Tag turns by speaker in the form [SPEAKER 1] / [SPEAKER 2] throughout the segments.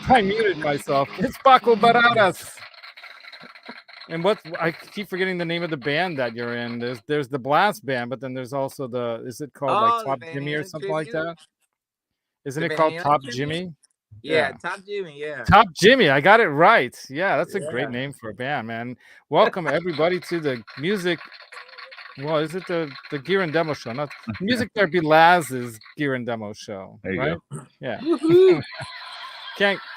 [SPEAKER 1] I muted myself. It's Paco Baradas. And I keep forgetting the name of the band that you're in. There's the blast band, but then there's also is it called like Top Jimmy or something like that? Isn't it called Top Jimmy?
[SPEAKER 2] Yeah, Top Jimmy, yeah.
[SPEAKER 1] Top Jimmy, I got it right. Yeah, that's a great name for a band, man. Welcome everybody to the music. Well, is it the Gear and Demo show? Not Music Therapy Laz's Gear and Demo show, right? Yeah.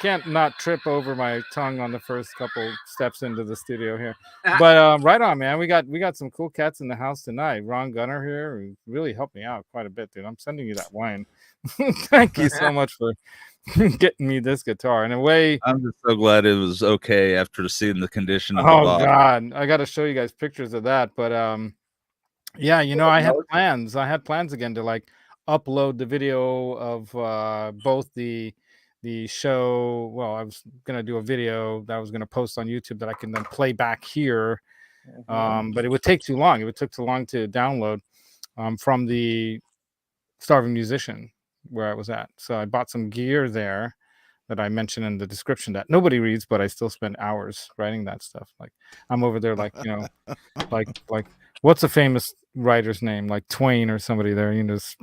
[SPEAKER 1] Can't not trip over my tongue on the first couple steps into the studio here. But right on, man. We got some cool cats in the house tonight. Ron Gunner here, who really helped me out quite a bit, dude. I'm sending you that wine. Thank you so much for getting me this guitar. In a way,
[SPEAKER 3] I'm just so glad it was okay after seeing the condition of the
[SPEAKER 1] box.
[SPEAKER 3] box.
[SPEAKER 1] God, I got to show you guys pictures of that. But yeah, I had plans. I had plans again to like upload the video of both the show. Well, I was gonna do a video that I was gonna post on YouTube that I can then play back here. But it would take too long. It would take too long to download from the Starving Musician where I was at. So I bought some gear there that I mentioned in the description that nobody reads, but I still spend hours writing that stuff. Like I'm over there, like, like what's a famous writer's name? Like Twain or somebody there, just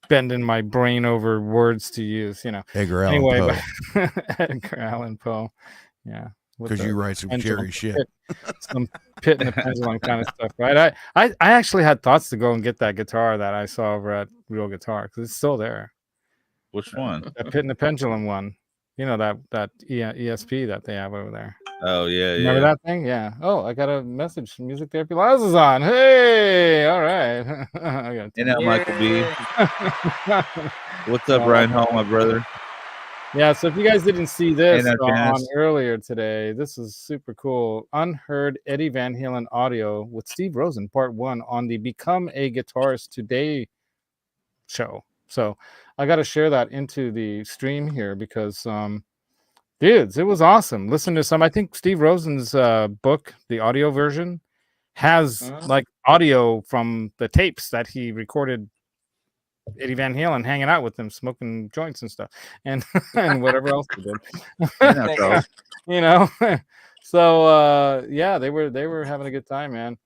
[SPEAKER 1] bending my brain over words to use,
[SPEAKER 4] Edgar Allan Poe.
[SPEAKER 1] Edgar Allan Poe. Yeah.
[SPEAKER 4] Because you write some scary shit.
[SPEAKER 1] Some Pit and the Pendulum kind of stuff, right? I actually had thoughts to go and get that guitar that I saw over at Real Guitar because it's still there.
[SPEAKER 3] Which one?
[SPEAKER 1] That Pit and the Pendulum one. That ESP that they have over there.
[SPEAKER 3] Oh, yeah.
[SPEAKER 1] Remember that thing? Yeah. Oh, I got a message. Music Therapy Live is on. Hey, all right.
[SPEAKER 3] Michael B. What's up, Ryan Hall, my brother?
[SPEAKER 1] Yeah, so if you guys didn't see this on earlier today, this is super cool. Unheard Eddie Van Halen audio with Steve Rosen, part 1 on the Become a Guitarist Today show. So I got to share that into the stream here because, dudes, it was awesome. Listen to some. I think Steve Rosen's book, the audio version, has like audio from the tapes that he recorded Eddie Van Halen hanging out with them, smoking joints and stuff, and whatever else he did. So yeah, they were having a good time, man.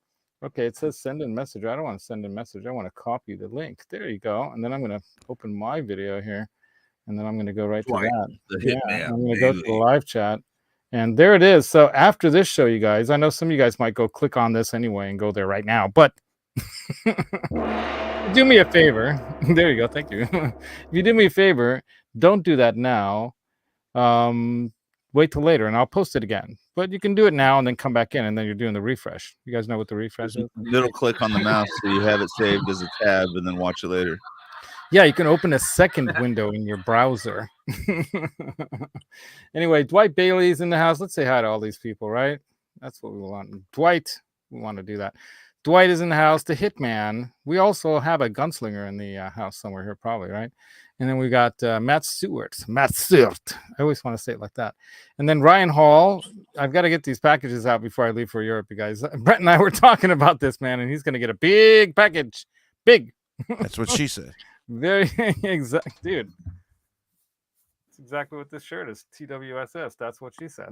[SPEAKER 1] Okay, it says send in message. I don't want to send in message. I want to copy the link. There you go. And then I'm going to open my video here, and then I'm going to go right to that. I'm going to go to the live chat, and there it is. So after this show, you guys, I know some of you guys might go click on this anyway and go there right now, but do me a favor. There you go. Thank you. If you do me a favor, don't do that now. Wait till later, and I'll post it again. But you can do it now and then come back in, and then you're doing the refresh. You guys know what the refresh is?
[SPEAKER 3] Middle click on the mouse so you have it saved as a tab, and then watch it later.
[SPEAKER 1] Yeah, you can open a second window in your browser. Anyway, Dwight Bailey's in the house. Let's say hi to all these people, right? That's what we want. Dwight, we want to do that. Dwight is in the house. The Hitman. We also have a gunslinger in the house somewhere here, probably, right? And then we got Matt Stewart. Matt Stewart. I always want to say it like that. And then Ryan Hall. I've got to get these packages out before I leave for Europe, you guys. Brett and I were talking about this, man, and he's going to get a big package. Big.
[SPEAKER 4] That's what she said.
[SPEAKER 1] Very exact, dude. That's exactly what this shirt is. TWSS. That's what she said.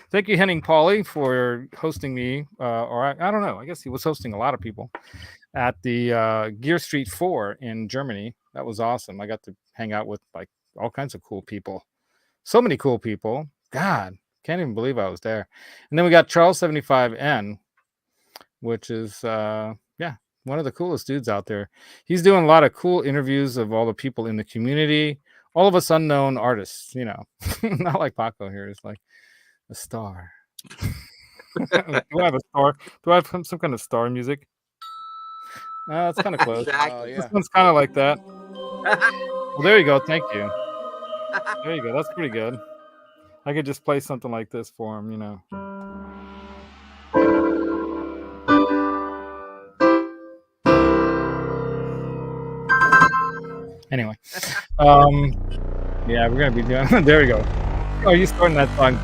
[SPEAKER 1] Thank you, Henning Pauly, for hosting me. Or I don't know. I guess he was hosting a lot of people at the Gear Street 4 in Germany. That was awesome. I got to hang out with like all kinds of cool people. So many cool people. God, can't even believe I was there. And then we got Charles 75N, which is one of the coolest dudes out there. He's doing a lot of cool interviews of all the people in the community, all of us unknown artists, not like Paco here. It's like a star. Do I have a star? Do I have some kind of star music? No, it's kind of close.
[SPEAKER 2] Exactly.
[SPEAKER 1] This one's kind of like that. Well, there you go. Thank you. There you go. That's pretty good. I could just play something like this for him, Anyway, yeah, we're gonna be doing. There we go. Oh, you starting that song?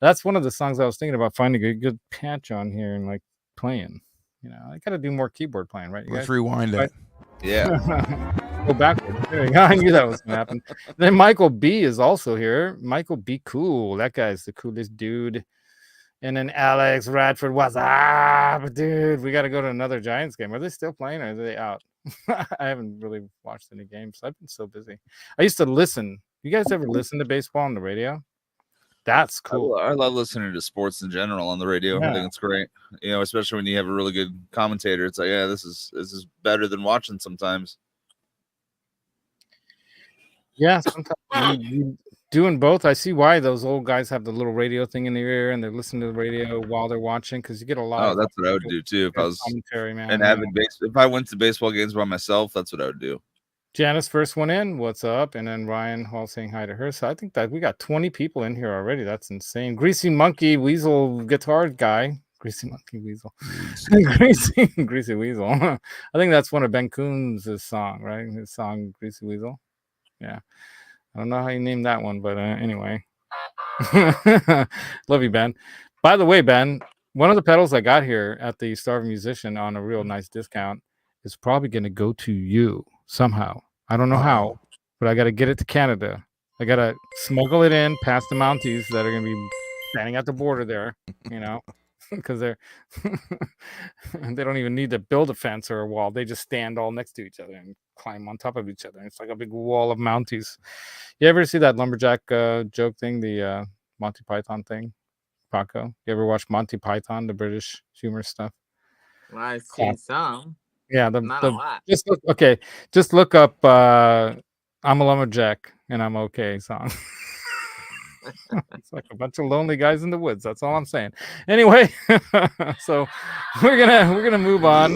[SPEAKER 1] That's one of the songs I was thinking about finding a good patch on here and like playing. I got to do more keyboard playing, right?
[SPEAKER 4] Let's rewind it.
[SPEAKER 3] Yeah.
[SPEAKER 1] go backwards. There you go. I knew that was gonna happen. Then Michael B is also here. Michael B, cool. That guy's the coolest dude. And then Alex Radford, what's up, dude? We got to go to another Giants game. Are they still playing or are they out? I haven't really watched any games. I've been so busy. I used to listen. You guys ever listen to baseball on the radio? That's cool.
[SPEAKER 3] I love listening to sports in general on the radio.
[SPEAKER 1] Yeah.
[SPEAKER 3] I think it's great. You know, especially when you have a really good commentator. It's like, yeah, this is better than watching sometimes.
[SPEAKER 1] Yeah, sometimes you doing both. I see why those old guys have the little radio thing in their ear and they're listening to the radio while they're watching because you get a lot.
[SPEAKER 3] Oh, that's what I would do too if I was
[SPEAKER 1] commentary, man.
[SPEAKER 3] an avid if I went to baseball games by myself, that's what I would do.
[SPEAKER 1] Janice first one in, what's up? And then Ryan Hall saying hi to her. So I think that we got 20 people in here already. That's insane. Greasy Monkey Weasel guitar guy. Greasy Monkey Weasel. Greasy Weasel. I think that's one of Ben Coons' song, right? His song Greasy Weasel. Yeah. I don't know how you named that one, but anyway. Love you, Ben. By the way, Ben, one of the pedals I got here at the Starving Musician on a real nice discount is probably going to go to you somehow. I don't know how, but I got to get it to Canada. I got to smuggle it in past the Mounties that are going to be standing at the border there, you know, because they don't even need to build a fence or a wall. They just stand all next to each other and climb on top of each other. It's like a big wall of Mounties. You ever see that lumberjack joke thing, the Monty Python thing, Paco? You ever watch Monty Python, the British humor stuff?
[SPEAKER 2] Well, I've seen some.
[SPEAKER 1] Yeah,
[SPEAKER 2] Not a lot.
[SPEAKER 1] Just look up I'm a lumberjack and I'm okay song. It's like a bunch of lonely guys in the woods. That's all I'm saying. Anyway, so we're gonna move on.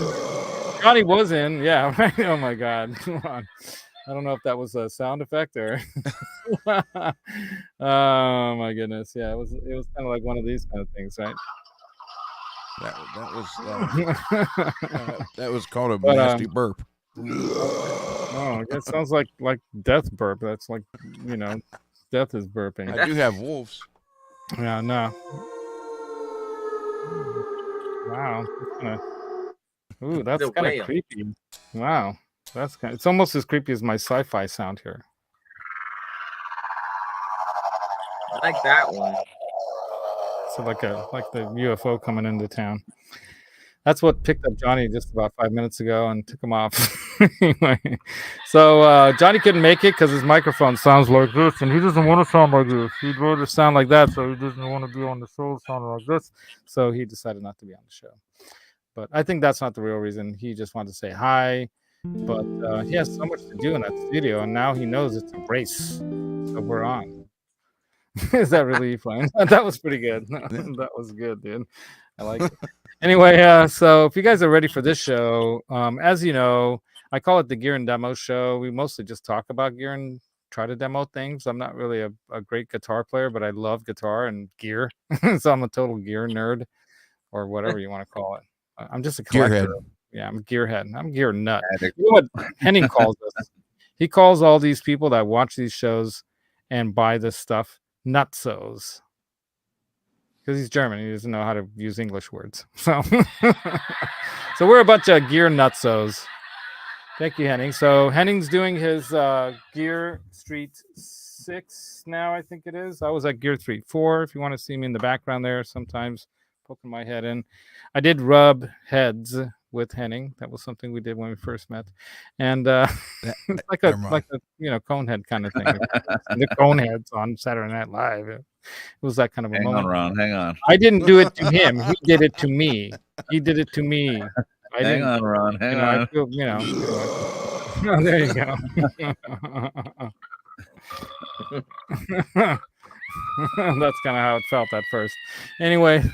[SPEAKER 1] Johnny was in, yeah, right. Oh my God, come on. I don't know if that was a sound effect or. Oh my goodness, yeah, it was kind of like one of these kind of things, right?
[SPEAKER 4] That was called a nasty burp.
[SPEAKER 1] Oh, it sounds like death burp. That's like, you know, death is burping.
[SPEAKER 4] I do have wolves.
[SPEAKER 1] Yeah, no. Wow. Ooh, that's kind of creepy. Wow. It's almost as creepy as my sci-fi sound here.
[SPEAKER 2] I like that one.
[SPEAKER 1] So like the UFO coming into town. That's what picked up Johnny just about 5 minutes ago and took him off. Anyway, so Johnny couldn't make it because his microphone sounds like this, and he doesn't want to sound like this. He'd rather sound like that, so he doesn't want to be on the show sounding like this. So he decided not to be on the show. But I think that's not the real reason. He just wanted to say hi. But he has so much to do in that studio, and now he knows it's a race. So we're on. Is that really fun? That was pretty good. That was good, dude. I like it. Anyway, so if you guys are ready for this show, as you know, I call it the Gear and Demo Show. We mostly just talk about gear and try to demo things. I'm not really a great guitar player, but I love guitar and gear. So I'm a total gear nerd or whatever you want to call it. I'm just a collector.
[SPEAKER 4] Gearhead.
[SPEAKER 1] Yeah, I'm a gearhead. I'm a gear nut. You know what Henning calls us? He calls all these people that watch these shows and buy this stuff nutsos. Because he's German. He doesn't know how to use English words. So we're a bunch of gear nutsos. Thank you, Henning. So Henning's doing his Gear Street 6 now, I think it is. I was at Gear Street 4. If you want to see me in the background there, sometimes poking my head in. I did rub heads with Henning. That was something we did when we first met. And it's like a Conehead kind of thing. The Coneheads on Saturday Night Live. It was that kind of a moment.
[SPEAKER 3] Hang on, Ron. Hang on.
[SPEAKER 1] I didn't do it to him. He did it to me. He did it to me.
[SPEAKER 3] Hang on, Ron. Hang on.
[SPEAKER 1] I feel, oh, there you go. That's kind of how it felt at first. Anyway,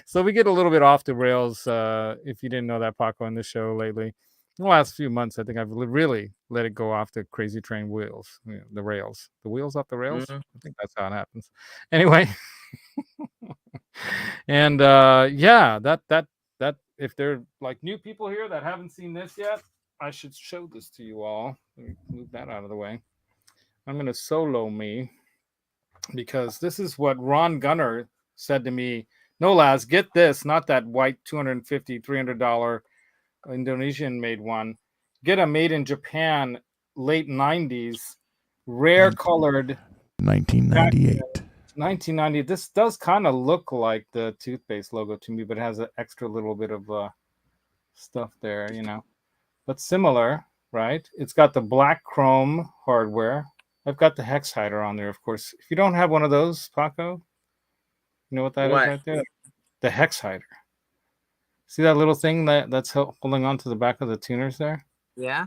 [SPEAKER 1] so we get a little bit off the rails. If you didn't know that, Paco, in the show lately, in the last few months, I think I've really let it go off the crazy train wheels, the rails, the wheels off the rails. Mm-hmm. I think that's how it happens. Anyway, and that if there are like new people here that haven't seen this yet, I should show this to you all. Let me move that out of the way. I'm going to solo me because this is what Ron Gunner said to me. No, lads, get this, not that white $250, $300 Indonesian made one. get a made in Japan late 90s rare colored
[SPEAKER 4] 1998.
[SPEAKER 1] 1990. This does kind of look like the toothpaste logo to me, but it has an extra little bit of stuff there, you know, but similar, right? It's got the black chrome hardware. I've got the hex hider on there, of course. If you don't have one of those, Paco, you know what that is right there? The hex hider. See that little thing that's holding on to the back of the tuners there?
[SPEAKER 2] Yeah.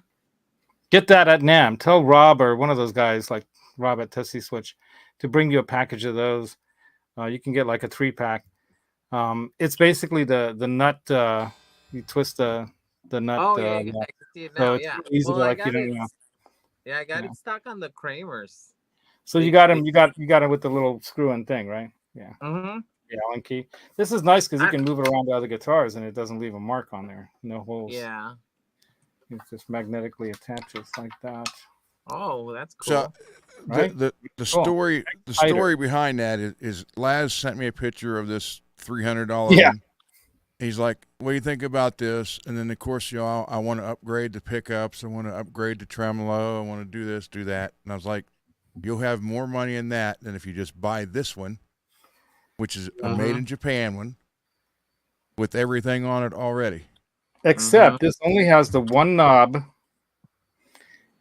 [SPEAKER 1] Get that at NAMM. Tell Rob or one of those guys like Rob at Tessie Switch to bring you a package of those. You can get like a 3-pack. It's basically the nut. You twist the nut.
[SPEAKER 2] Oh yeah, I can see it now.
[SPEAKER 1] So it's
[SPEAKER 2] Yeah.
[SPEAKER 1] easy
[SPEAKER 2] Well,
[SPEAKER 1] to
[SPEAKER 2] I
[SPEAKER 1] like
[SPEAKER 2] got
[SPEAKER 1] you don't
[SPEAKER 2] it.
[SPEAKER 1] know.
[SPEAKER 2] Yeah, I got it stuck on the Kramers.
[SPEAKER 1] So you got him. You got it with the little screw-in thing, right? Yeah.
[SPEAKER 2] Mm-hmm.
[SPEAKER 1] Yeah, Allen key. This is nice because you can move it around to other guitars and it doesn't leave a mark on there. No holes.
[SPEAKER 2] Yeah.
[SPEAKER 1] It just magnetically attaches like that.
[SPEAKER 2] Oh, that's cool.
[SPEAKER 4] So
[SPEAKER 1] Right?
[SPEAKER 4] the story behind that is Laz sent me a picture of this $300
[SPEAKER 1] Yeah.
[SPEAKER 4] one. He's like, what do you think about this? And then of course, you know, I want to upgrade the pickups, I want to upgrade the tremolo, I want to do this, do that. And I was like, you'll have more money in that than if you just buy this one, which is a made in Japan one with everything on it already.
[SPEAKER 1] Except this only has the one knob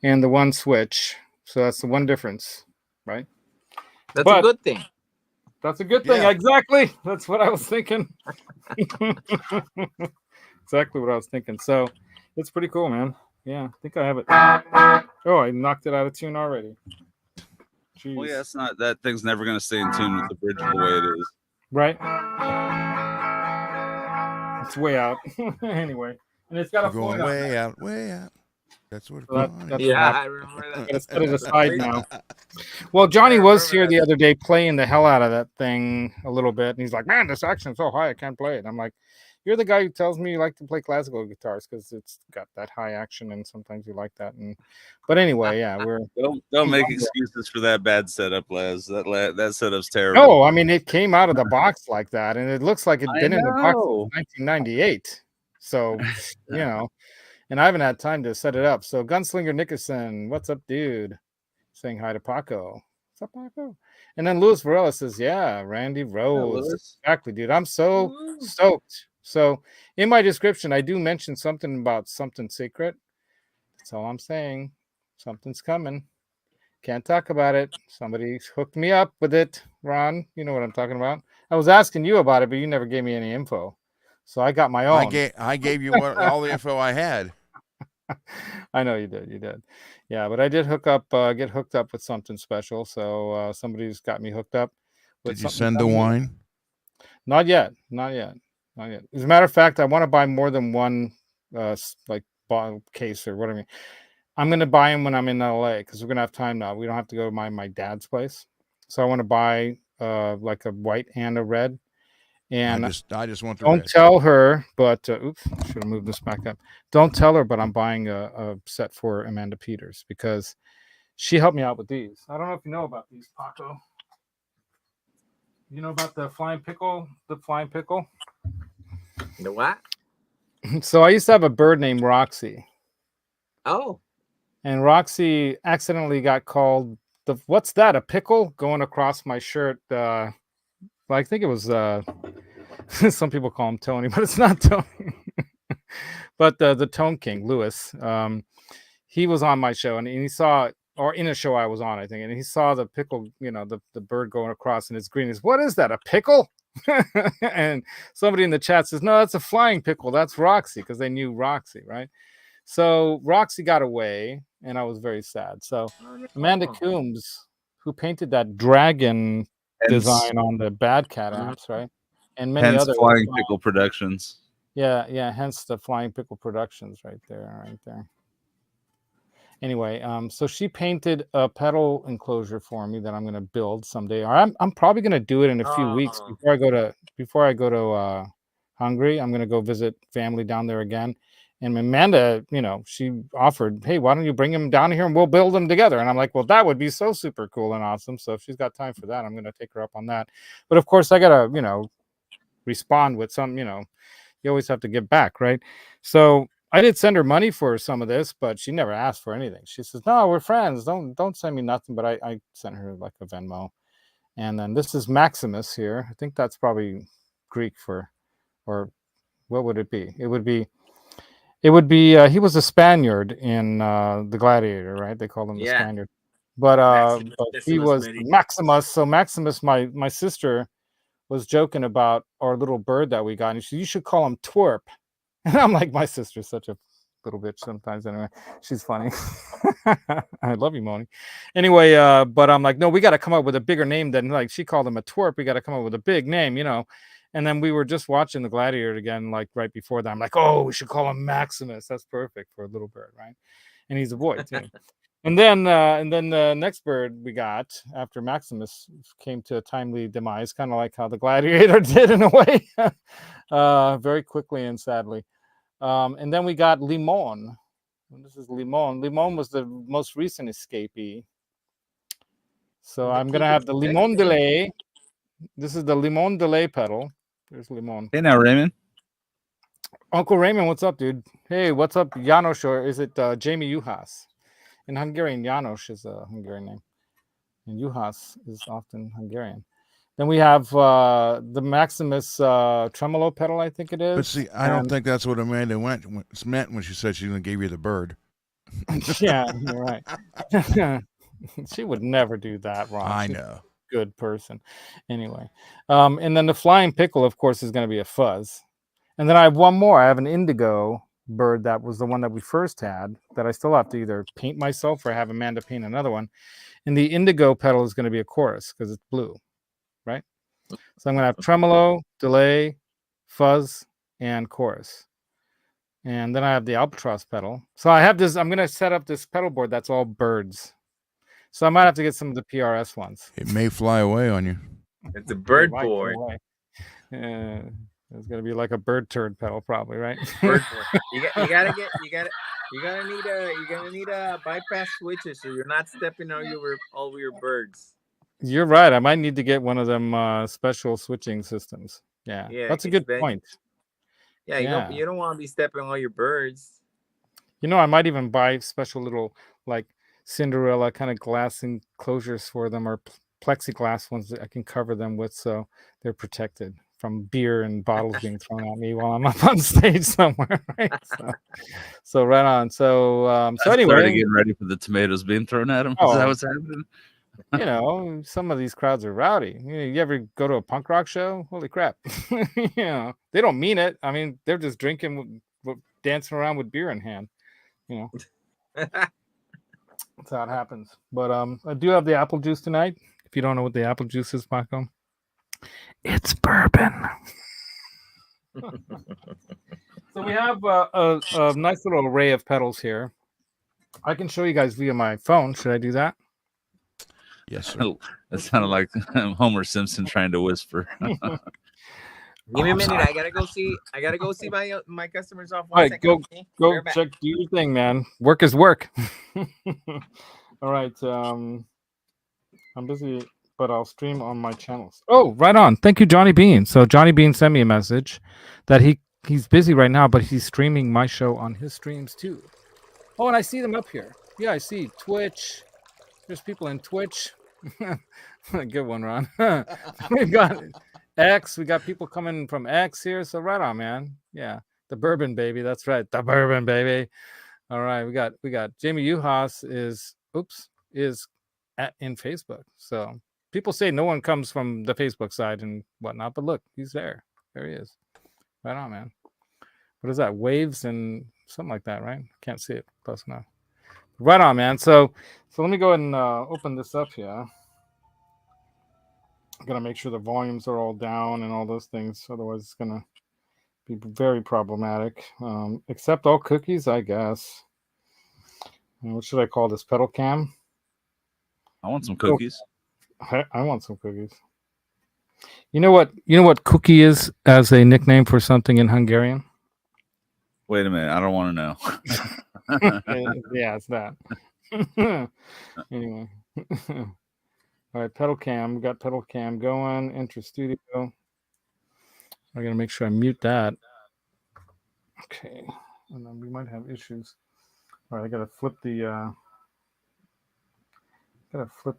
[SPEAKER 1] and the one switch. So that's the one difference, right?
[SPEAKER 2] That's a good thing.
[SPEAKER 1] That's a good thing.
[SPEAKER 4] Yeah.
[SPEAKER 1] Exactly. That's what I was thinking. Exactly what I was thinking. So it's pretty cool, man. Yeah, I think I have it. Oh, I knocked it out of tune already. Jeez.
[SPEAKER 3] Well, yeah, it's not that thing's never going to stay in tune with the bridge the way it is.
[SPEAKER 1] Right. It's way out. Anyway, and it's got a
[SPEAKER 4] Going
[SPEAKER 1] Floyd on
[SPEAKER 4] way
[SPEAKER 1] there.
[SPEAKER 4] out, way out. That's what it's
[SPEAKER 1] So
[SPEAKER 4] called.
[SPEAKER 1] that's
[SPEAKER 2] Yeah,
[SPEAKER 1] what
[SPEAKER 2] I remember that.
[SPEAKER 1] Let's put it aside now. Well, Johnny was here the other day playing the hell out of that thing a little bit, and he's like, "Man, this action's so high, I can't play it." And I'm like, "You're the guy who tells me you like to play classical guitars because it's got that high action, and sometimes you like that." And but anyway, yeah, we're
[SPEAKER 3] Don't make excuses for that bad setup, Les. That setup's terrible.
[SPEAKER 1] no, I mean it came out of the box like that, and it looks like it's
[SPEAKER 3] I
[SPEAKER 1] been in the box
[SPEAKER 3] know.
[SPEAKER 1] since 1998. So you know. And I haven't had time to set it up. So Gunslinger Nickerson, what's up, dude? Saying hi to Paco. What's up, Paco? And then Louis Varela says, yeah, Randy Rhoads. Exactly, dude. I'm so stoked. So in my description, I do mention something about something secret. That's all I'm saying. Something's coming. Can't talk about it. Somebody hooked me up with it. Ron, you know what I'm talking about. I was asking you about it, but you never gave me any info. So I got my own.
[SPEAKER 4] I gave you all the info I had.
[SPEAKER 1] I know you did. You did. Yeah, but I did get hooked up with something special. So somebody's got me hooked up.
[SPEAKER 4] Did you send the wine?
[SPEAKER 1] Not yet. Not yet. Not yet. As a matter of fact, I want to buy more than one like bottle case or whatever. I'm going to buy them when I'm in LA because we're going to have time now. We don't have to go to my dad's place. So I want to buy like a white and a red. And
[SPEAKER 4] I just want to
[SPEAKER 1] don't tell her, but oops, I should have moved this back up. Don't tell her, but I'm buying a set for Amanda Peters because she helped me out with these. I don't know if you know about these, Paco. You know about the flying pickle? The flying pickle?
[SPEAKER 2] The what?
[SPEAKER 1] So I used to have a bird named Roxy.
[SPEAKER 2] Oh.
[SPEAKER 1] And Roxy accidentally got called what's that? A pickle going across my shirt. I think it was some people call him Tony, but it's not Tony. But the Tone King, Lewis, he was on my show and he saw, or in a show I was on, I think, and he saw the pickle, you know, the bird going across and it's green. He's, what is that? A pickle? And somebody in the chat says, no, that's a flying pickle. That's Roxy, because they knew Roxy, right? So Roxy got away and I was very sad. So Amanda Coombs, who painted that dragon design on the Bad Cat amps, right? And many other
[SPEAKER 3] Flying Pickle Productions.
[SPEAKER 1] Yeah, hence the Flying Pickle Productions right there. Anyway, so she painted a pedal enclosure for me that I'm going to build someday. Or I'm probably going to do it in a few weeks before I go to Hungary. I'm going to go visit family down there again. And Amanda, you know, she offered, hey, why don't you bring him down here and we'll build them together? And I'm like, well, that would be so super cool and awesome. So if she's got time for that, I'm going to take her up on that. But of course, I got to, you know, respond with some, you know, you always have to give back, right? So I did send her money for some of this, but she never asked for anything. She says, "No, we're friends. Don't send me nothing." But I sent her like a Venmo. And then this is Maximus here. I think that's probably Greek for, or what would it be? It would be he was a Spaniard in the Gladiator, right? They called him the
[SPEAKER 2] Yeah.
[SPEAKER 1] Spaniard. But he was Maximus. So Maximus, my sister was joking about our little bird that we got, and she, you should call him Twerp. And I'm like, my sister's such a little bitch sometimes. Anyway, she's funny. I love you, Moni. Anyway, but I'm like, no, we got to come up with a bigger name than, like, she called him a Twerp. We got to come up with a big name, you know. And then we were just watching the Gladiator again, like right before that. I'm like, oh, we should call him Maximus. That's perfect for a little bird, right? And he's a boy too. And then the next bird we got after Maximus came to a timely demise, kind of like how the Gladiator did in a way, very quickly and sadly. And then we got Limon. This is Limon. Limon was the most recent escapee. So I'm gonna have the Limon delay. This is the Limon delay pedal. There's Limon.
[SPEAKER 3] Hey now, Raymond.
[SPEAKER 1] Uncle Raymond, what's up, dude? Hey, what's up, Janos? Or is it Jamie Juhas? In Hungarian, Janos is a Hungarian name, and Juhas is often Hungarian. Then we have the Maximus tremolo pedal, I think it is.
[SPEAKER 4] But see, I don't think that's what Amanda meant when she said she's going to give you the bird.
[SPEAKER 1] Yeah, you're right. She would never do that, Ron.
[SPEAKER 4] I
[SPEAKER 1] She's
[SPEAKER 4] know.
[SPEAKER 1] good person. Anyway, and then the flying pickle, of course, is going to be a fuzz. And then I have one more. I have an indigo bird that was the one that we first had that I still have to either paint myself or have Amanda paint another one. And the indigo pedal is going to be a chorus because it's blue, right? So I'm going to have tremolo, delay, fuzz, and chorus. And then I have the albatross pedal. So I have this. I'm going to set up this pedal board that's all birds. So I might have to get some of the PRS ones.
[SPEAKER 4] It may fly away on you.
[SPEAKER 2] It's a bird board.
[SPEAKER 1] It's gonna be like a bird turd pedal, probably, right?
[SPEAKER 2] Bird board. You're gonna need a bypass switcher so you're not stepping all over your birds.
[SPEAKER 1] You're right. I might need to get one of them special switching systems. Yeah, that's a good point.
[SPEAKER 2] Yeah, you don't want to be stepping all your birds.
[SPEAKER 1] You know, I might even buy special little like Cinderella kind of glass enclosures for them, or plexiglass ones that I can cover them with, so they're protected from beer and bottles being thrown at me while I'm up on stage somewhere. Right? So right on. So anyway,
[SPEAKER 3] getting ready for the tomatoes being thrown at him.
[SPEAKER 1] Oh,
[SPEAKER 3] is that what's happening?
[SPEAKER 1] You know, some of these crowds are rowdy. You ever go to a punk rock show? Holy crap! You know, they don't mean it. I mean, they're just drinking, dancing around with beer in hand. You know. That's how it happens. But I do have the apple juice tonight. If you don't know what the apple juice is, Paco, it's bourbon. So we have a nice little array of pedals here. I can show you guys via my phone. Should I do that?
[SPEAKER 4] Yes, sir.
[SPEAKER 3] That sounded like Homer Simpson trying to whisper.
[SPEAKER 2] Give me a minute. I gotta go see my customers off.
[SPEAKER 1] All right, go check, do your thing, man. Work is work. All right. I'm busy, but I'll stream on my channels. Oh, right on. Thank you, Johnny Bean. So Johnny Bean sent me a message that he's busy right now, but he's streaming my show on his streams too. Oh, and I see them up here. Yeah, I see Twitch. There's people in Twitch. Good one, Ron. We've got X. We got people coming from X here. So right on, man. Yeah, the bourbon baby. That's right, the bourbon baby. All right, we got Jamie Juhas is in Facebook. So people say no one comes from the Facebook side and whatnot, but look, he's there. There he is. Right on, man. What is that? Waves and something like that, right? Can't see it close enough. Right on, man. So let me go ahead and open this up here. I'm gonna make sure the volumes are all down and all those things. Otherwise, it's gonna be very problematic. Accept all cookies, I guess. What should I call this? Pedal cam?
[SPEAKER 3] I want some cookies.
[SPEAKER 1] I want some cookies. You know what cookie is as a nickname for something in Hungarian?
[SPEAKER 3] Wait a minute. I don't want to know.
[SPEAKER 1] Yeah, it's that. Anyway. All right, pedal cam. We got pedal cam going. Enter studio. I gotta make sure I mute that. Okay. and then we might have issues. All right, I gotta flip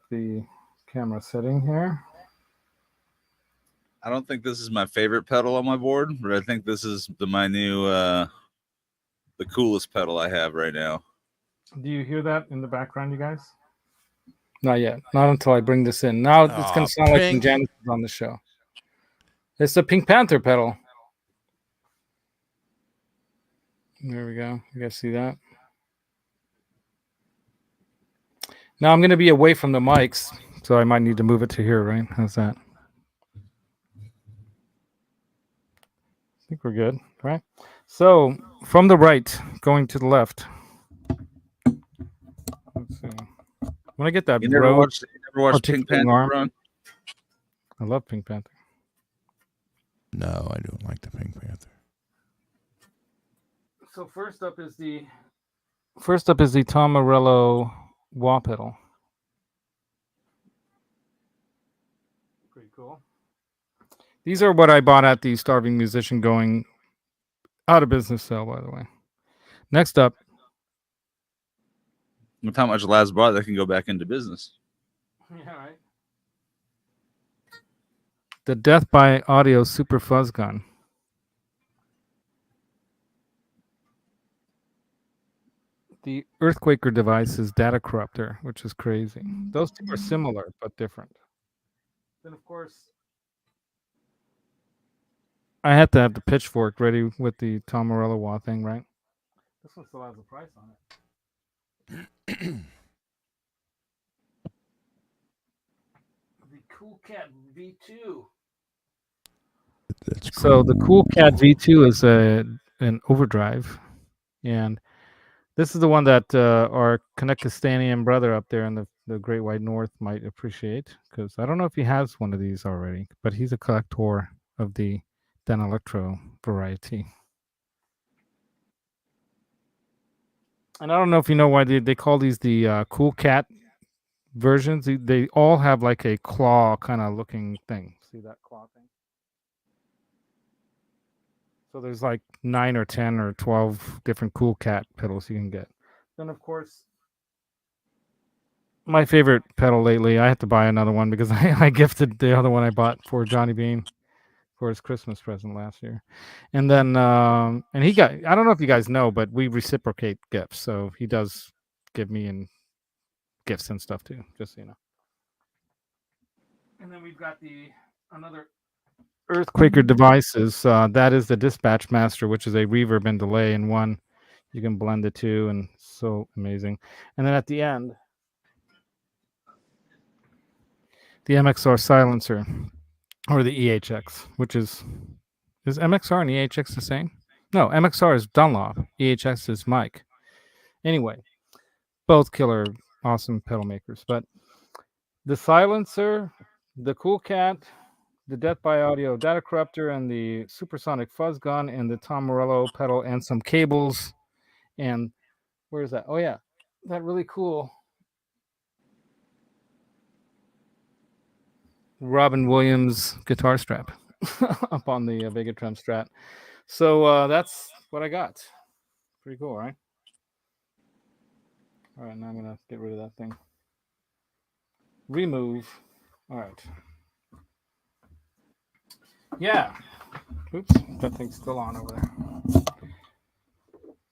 [SPEAKER 1] the camera setting here.
[SPEAKER 3] I don't think this is my favorite pedal on my board, but I think this is my new the coolest pedal I have right now.
[SPEAKER 1] Do you hear that in the background, you guys? Not yet. Not until I bring this in. Now it's going to sound like when Janice is on the show. It's the Pink Panther pedal. There we go. You guys see that? Now I'm going to be away from the mics, so I might need to move it to here, right? How's that? I think we're good, right? So from the right, going to the left. Let's see. When I get that,
[SPEAKER 3] You never watched Pink Panther run?
[SPEAKER 1] I love Pink Panther.
[SPEAKER 4] No, I don't like the Pink Panther.
[SPEAKER 1] So first up is the Tom Morello wah pedal. Pretty cool. These are what I bought at the Starving Musician going out of business sale, by the way. Next up.
[SPEAKER 3] With how much Laz bought, that can go back into business.
[SPEAKER 1] Yeah, right. The Death by Audio Super Fuzz Gun. The Earthquaker device is Data Corruptor, which is crazy. Those two are similar but different. Then, of course, I had to have the pitchfork ready with the Tom Morello wah thing, right? This one still has a price on it. The Cool Cat V2. So the Cool Cat V2 is an overdrive, and this is the one that our Connectistanian brother up there in the Great White North might appreciate, because I don't know if he has one of these already, but he's a collector of the Danelectro variety. And I don't know if you know why they call these the Cool Cat versions. They all have like a claw kind of looking thing. See that claw thing? So there's like 9 or 10 or 12 different Cool Cat pedals you can get. Then, of course, my favorite pedal lately, I had to buy another one because I gifted the other one I bought for Johnny Bean for his Christmas present last year. And then, and he got, I don't know if you guys know, but we reciprocate gifts. So he does give me and gifts and stuff too, just so you know. And then we've got another Earthquaker devices. That is the Dispatch Master, which is a reverb and delay in one. You can blend the two, and so amazing. And then at the end, the MXR Silencer, or the EHX, which is MXR and EHX the same? No, MXR is Dunlop. EHX is Mike. Anyway, both killer, awesome pedal makers. But the Silencer, the Cool Cat, the Death by Audio Data Corruptor, and the Supersonic Fuzz Gun, and the Tom Morello pedal, and some cables. And where is that? Oh, yeah. That really cool Robin Williams guitar strap up on the Vegatron Strat. So that's what I got. Pretty cool, right? All right, now I'm going to get rid of that thing. Remove. All right. Yeah. Oops, that thing's still on over there.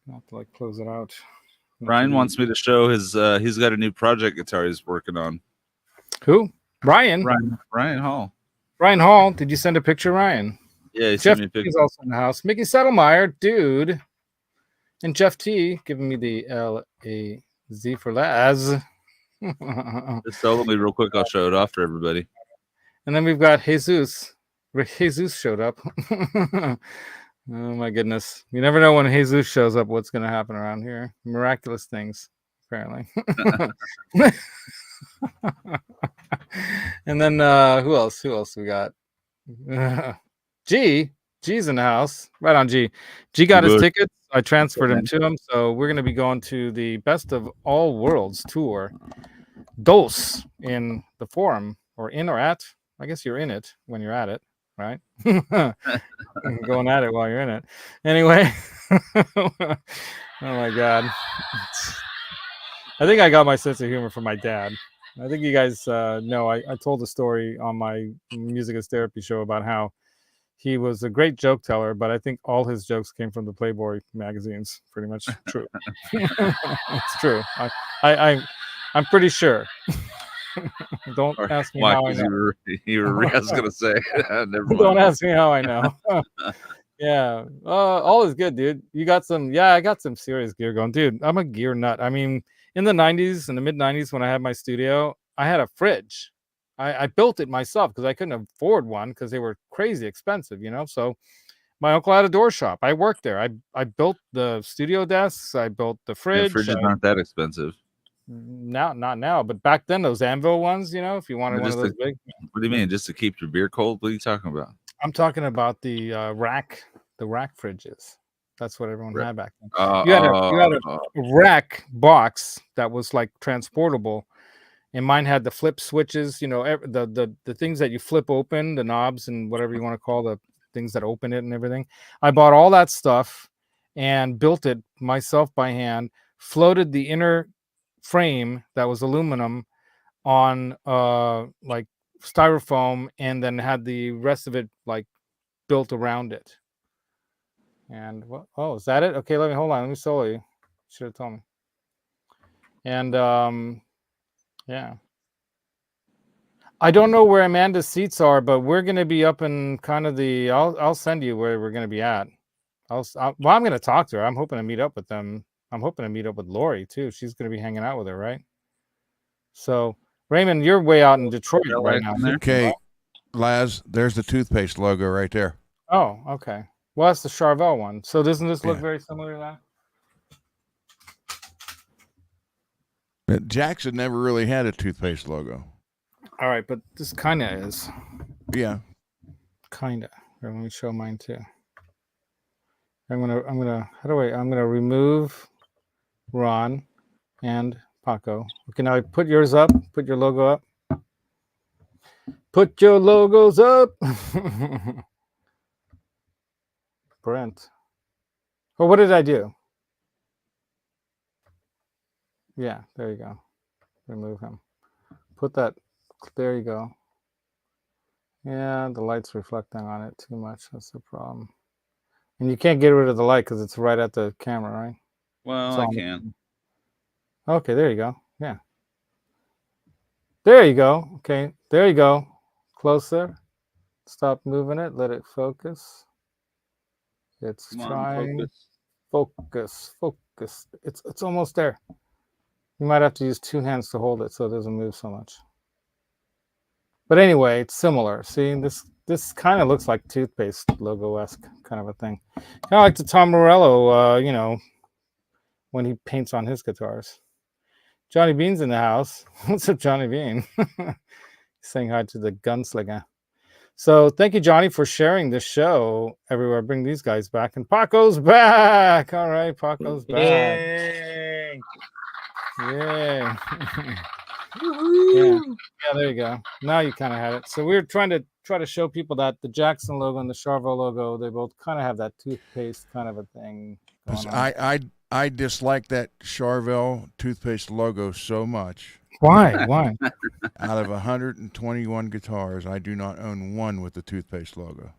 [SPEAKER 1] I have to close it out.
[SPEAKER 3] Ryan wants me to show his he's got a new project guitar he's working on.
[SPEAKER 1] Who? Ryan
[SPEAKER 3] Hall.
[SPEAKER 1] Ryan Hall. Did you send a picture, Ryan?
[SPEAKER 3] Yeah, he
[SPEAKER 1] Jeff
[SPEAKER 3] sent me a
[SPEAKER 1] T
[SPEAKER 3] picture.
[SPEAKER 1] is also in the house. Mickey Settlemeyer, dude. And Jeff T giving me the L-A-Z for Laz.
[SPEAKER 3] Just tell me real quick, I'll show it off for everybody.
[SPEAKER 1] And then we've got Jesus. Jesus showed up. Oh my goodness. You never know when Jesus shows up what's going to happen around here. Miraculous things, apparently. And then who else we got? G's in the house. Right on G. G got his tickets. I transferred him to him. So we're going to be going to the Best of All Worlds tour. Dos in the forum, or in or at. I guess you're in it when you're at it, right? Going at it while you're in it. Anyway, Oh my god. I think I got my sense of humor from my dad. I think you guys know I told a story on my Music is Therapy show about how he was a great joke teller, but I think all his jokes came from the Playboy magazines. Pretty much true. It's true. I'm pretty sure. Don't ask me
[SPEAKER 3] Why?
[SPEAKER 1] how I
[SPEAKER 3] Because
[SPEAKER 1] know.
[SPEAKER 3] I was gonna say, never mind.
[SPEAKER 1] Don't ask me how I know. Yeah, all is good, dude. You got some. Yeah, I got some serious gear going, dude. I'm a gear nut. I mean, in the '90s, in the mid '90s, when I had my studio, I had a fridge. I built it myself because I couldn't afford one because they were crazy expensive, you know. So my uncle had a door shop. I worked there. I built the studio desks. I built the
[SPEAKER 3] Yeah,
[SPEAKER 1] fridge.
[SPEAKER 3] fridges aren't that expensive.
[SPEAKER 1] Now, not now, but back then, those Anvil ones, you know, if you wanted one of those big.
[SPEAKER 3] What do you mean? Just to keep your beer cold? What are you talking about?
[SPEAKER 1] I'm talking about the rack fridges. That's what everyone had back then.
[SPEAKER 3] Uh,
[SPEAKER 1] You had a rack box that was like transportable, and mine had the flip switches. You know, the things that you flip open, the knobs and whatever you want to call the things that open it and everything. I bought all that stuff and built it myself by hand. Floated the inner frame that was aluminum on like styrofoam, and then had the rest of it like built around it. And what? Oh, is that it? Okay, hold on. Let me solo you. Should have told me. And yeah. I don't know where Amanda's seats are, but we're gonna be up in kind of the. I'll send you where we're gonna be at. Well, I'm gonna talk to her. I'm hoping to meet up with them. I'm hoping to meet up with Lori too. She's gonna be hanging out with her, right? So Raymond, you're way out in Detroit right now.
[SPEAKER 4] Okay, Laz, there's the toothpaste logo right there.
[SPEAKER 1] Oh, okay. Well, that's the Charvel one. So doesn't this look very similar to
[SPEAKER 4] that? Jackson never really had a toothpaste logo.
[SPEAKER 1] All right, but this kind of is.
[SPEAKER 4] Yeah.
[SPEAKER 1] Kind of. Let me show mine too. I'm gonna remove Ron and Paco. Okay, now put yours up. Put your logo up. Put your logos up. Brent. Oh, what did I do? Yeah, there you go. Remove him. Put that. There you go. Yeah, the light's reflecting on it too much. That's the problem. And you can't get rid of the light because it's right at the camera, right?
[SPEAKER 3] Well, I can.
[SPEAKER 1] Okay, there you go. Yeah. There you go. Okay, there you go. Closer. Stop moving it. Let it focus. It's trying. Focus. It's almost there. You might have to use two hands to hold it so it doesn't move so much. But anyway, it's similar. See, this kind of looks like toothpaste logo-esque kind of a thing. Kind of like the Tom Morello, you know, when he paints on his guitars. Johnny Bean's in the house. What's up, Johnny Bean? Saying hi to the gunslinger. So thank you, Johnny, for sharing this show everywhere. Bring these guys back. And Paco's back. All right, Paco's back.
[SPEAKER 2] Yay!
[SPEAKER 1] Yay. Yeah, there you go. Now you kind of have it. So we're trying to show people that the Jackson logo and the Charvel logo, they both kind of have that toothpaste kind of a thing going on.
[SPEAKER 4] I dislike that Charvel toothpaste logo so much.
[SPEAKER 1] Why? Why?
[SPEAKER 4] Out of 121 guitars, I do not own one with the toothpaste logo.